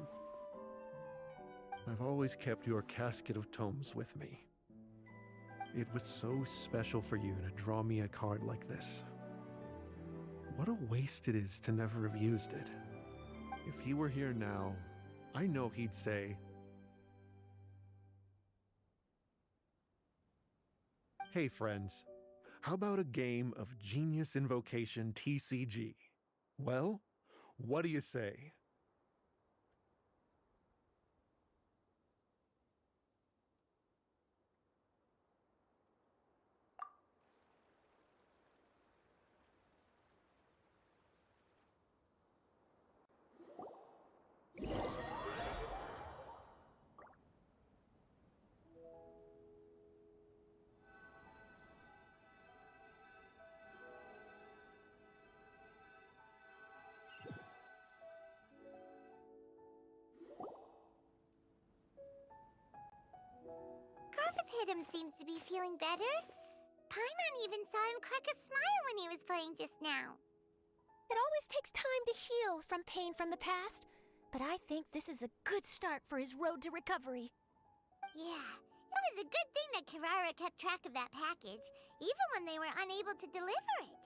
I've always kept your casket of tomes with me. It was so special for you to draw me a card like this. What a waste it is to never have used it. If he were here now, I know he'd say, "Hey friends, how about a game of Genius Invocation TCG? Well, what do you say?" Garthopidum seems to be feeling better. Paimon even saw him crack a smile when he was playing just now. It always takes time to heal from pain from the past, but I think this is a good start for his road to recovery. Yeah, it was a good thing that Kirara kept track of that package, even when they were unable to deliver it.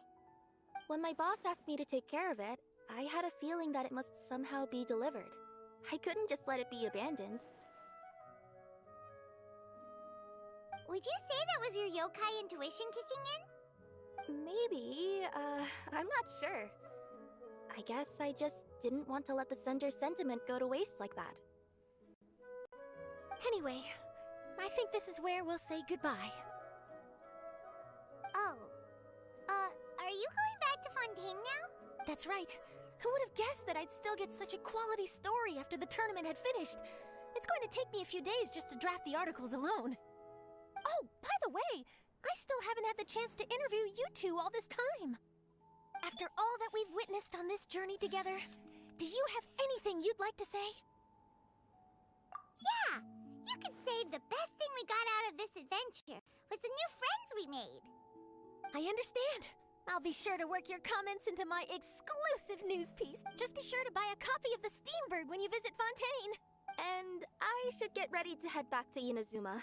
When my boss asked me to take care of it, I had a feeling that it must somehow be delivered. I couldn't just let it be abandoned. Would you say that was your yokai intuition kicking in? Maybe, I'm not sure. I guess I just didn't want to let the sender's sentiment go to waste like that. Anyway, I think this is where we'll say goodbye. Oh. Are you going back to Fontaine now? That's right. Who would have guessed that I'd still get such a quality story after the tournament had finished? It's going to take me a few days just to draft the articles alone. Oh, by the way, I still haven't had the chance to interview you two all this time. After all that we've witnessed on this journey together, do you have anything you'd like to say? Yeah! You could say the best thing we got out of this adventure was the new friends we made. I understand. I'll be sure to work your comments into my exclusive news piece. Just be sure to buy a copy of the Steambird when you visit Fontaine. And I should get ready to head back to Inazuma.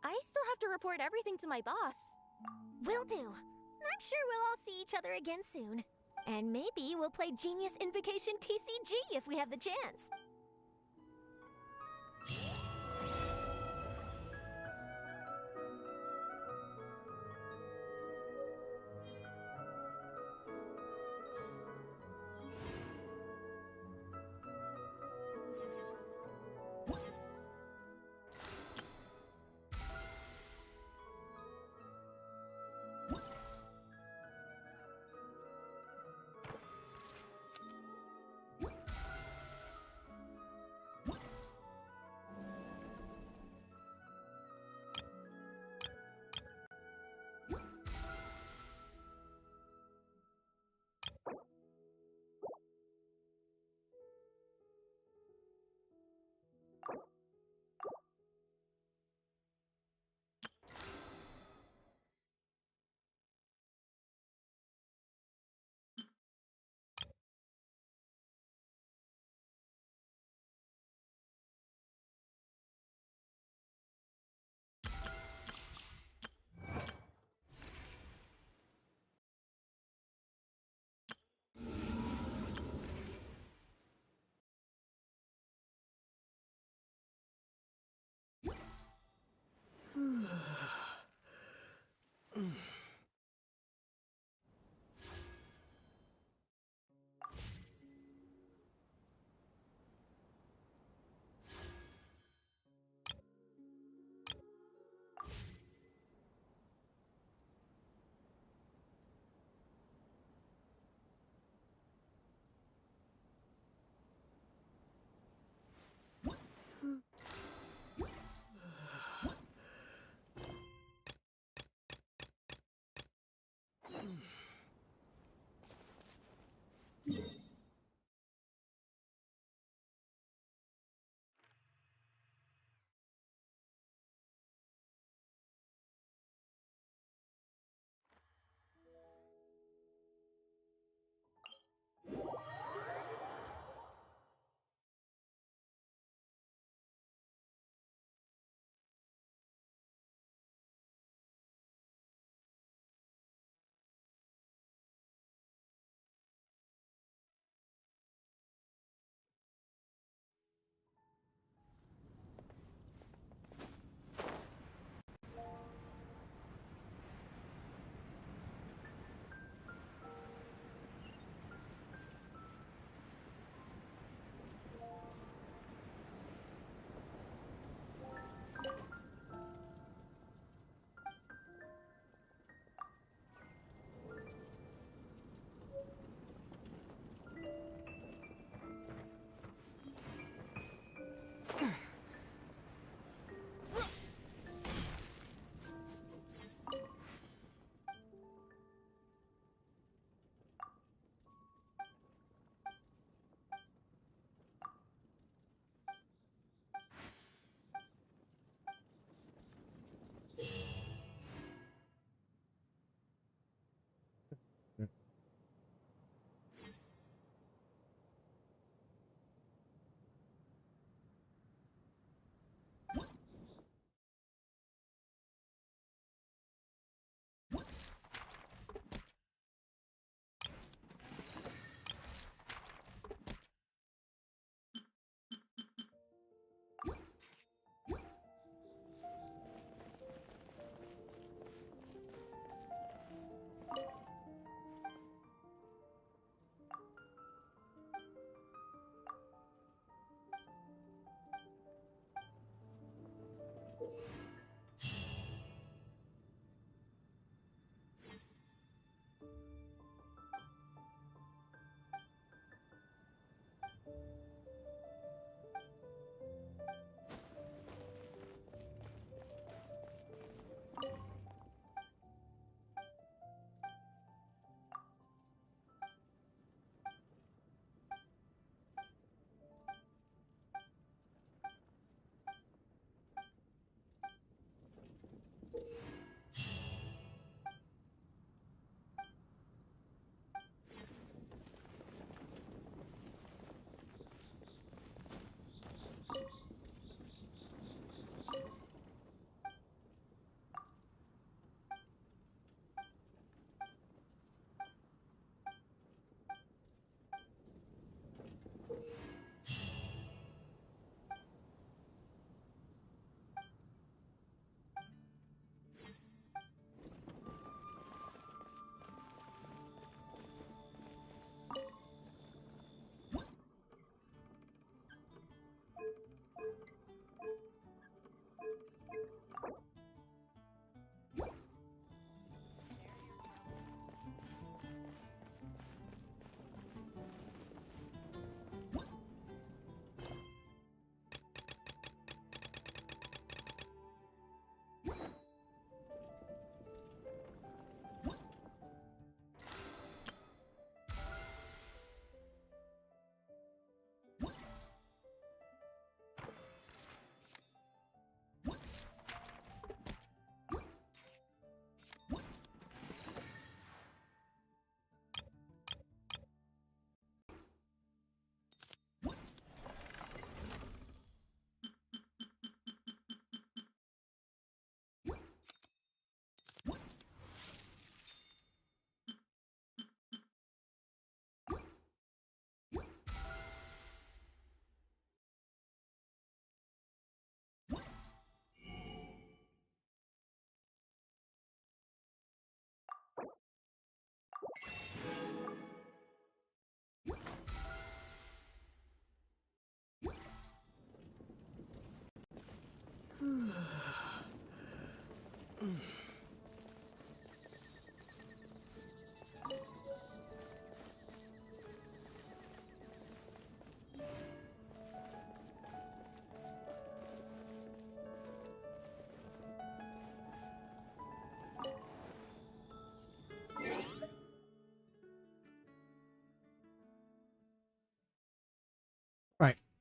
I still have to report everything to my boss. Will do. I'm sure we'll all see each other again soon. And maybe we'll play Genius Invocation TCG if we have the chance.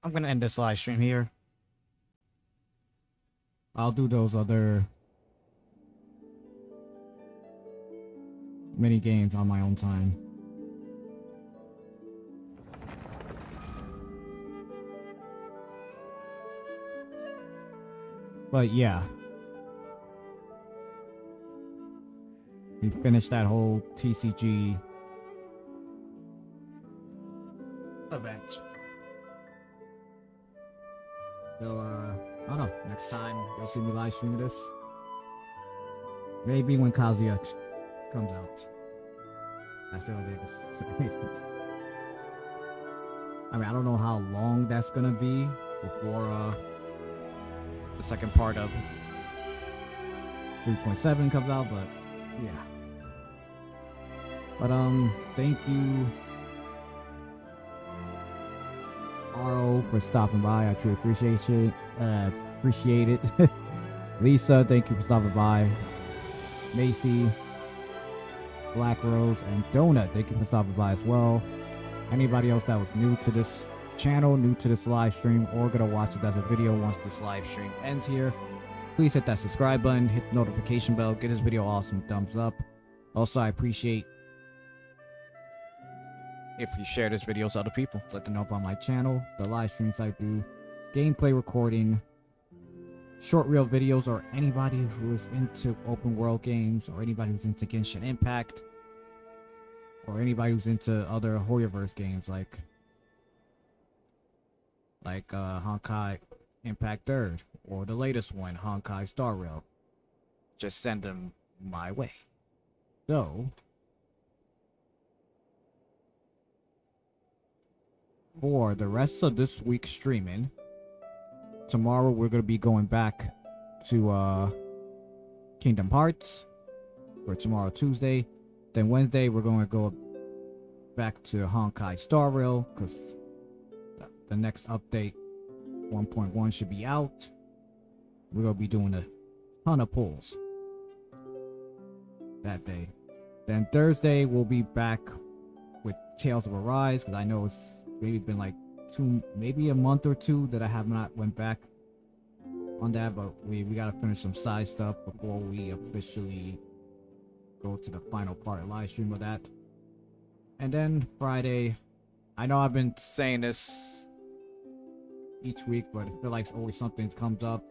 I'm gonna end this live stream here. I'll do those other mini games on my own time. But yeah, we finished that whole TCG event. So, I don't know. Next time you'll see me live stream this. Maybe when Kazuya comes out. That's the only thing I can say. I mean, I don't know how long that's gonna be before the second part of 3.7 comes out, but yeah. But thank you, RO, for stopping by. I truly appreciate it. Lisa, thank you for stopping by. Macy, Black Rose, and Donut, thank you for stopping by as well. Anybody else that was new to this channel, new to this live stream, or gonna watch it as a video once this live stream ends here, please hit that subscribe button, hit the notification bell, give this video awesome thumbs up. Also, I appreciate if you share this video with other people. Let them know about my channel, the live streams I do, gameplay recording, short reel videos, or anybody who is into open world games, or anybody who's into Genshin Impact, or anybody who's into other Hoyoverse games like Honkai Impact 3rd, or the latest one, Honkai Star Rail. Just send them my way. So, for the rest of this week's streaming, tomorrow we're going to be going back to Kingdom Hearts for tomorrow, Tuesday. Then Wednesday we're going to go back to Honkai Star Rail because the next update 1.1 should be out. We're going to be doing a ton of pulls that day. Then Thursday we'll be back with Tales of Arise, because I know it's maybe been like maybe a month or two that I have not went back on that, but we gotta finish some side stuff before we officially go to the final part live stream of that. And then Friday, I know I've been saying this each week, but I feel like always something comes up.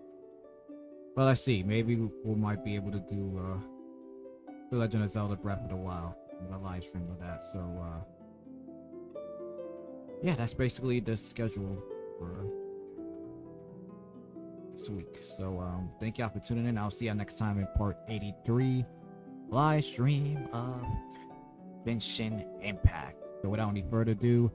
But let's see, maybe we might be able to do The Legend of Zelda Breath of the Wild, the live stream of that. So yeah, that's basically the schedule for this week. So thank y'all for tuning in. I'll see y'all next time in part 83 live stream of Genshin Impact. So without any further ado,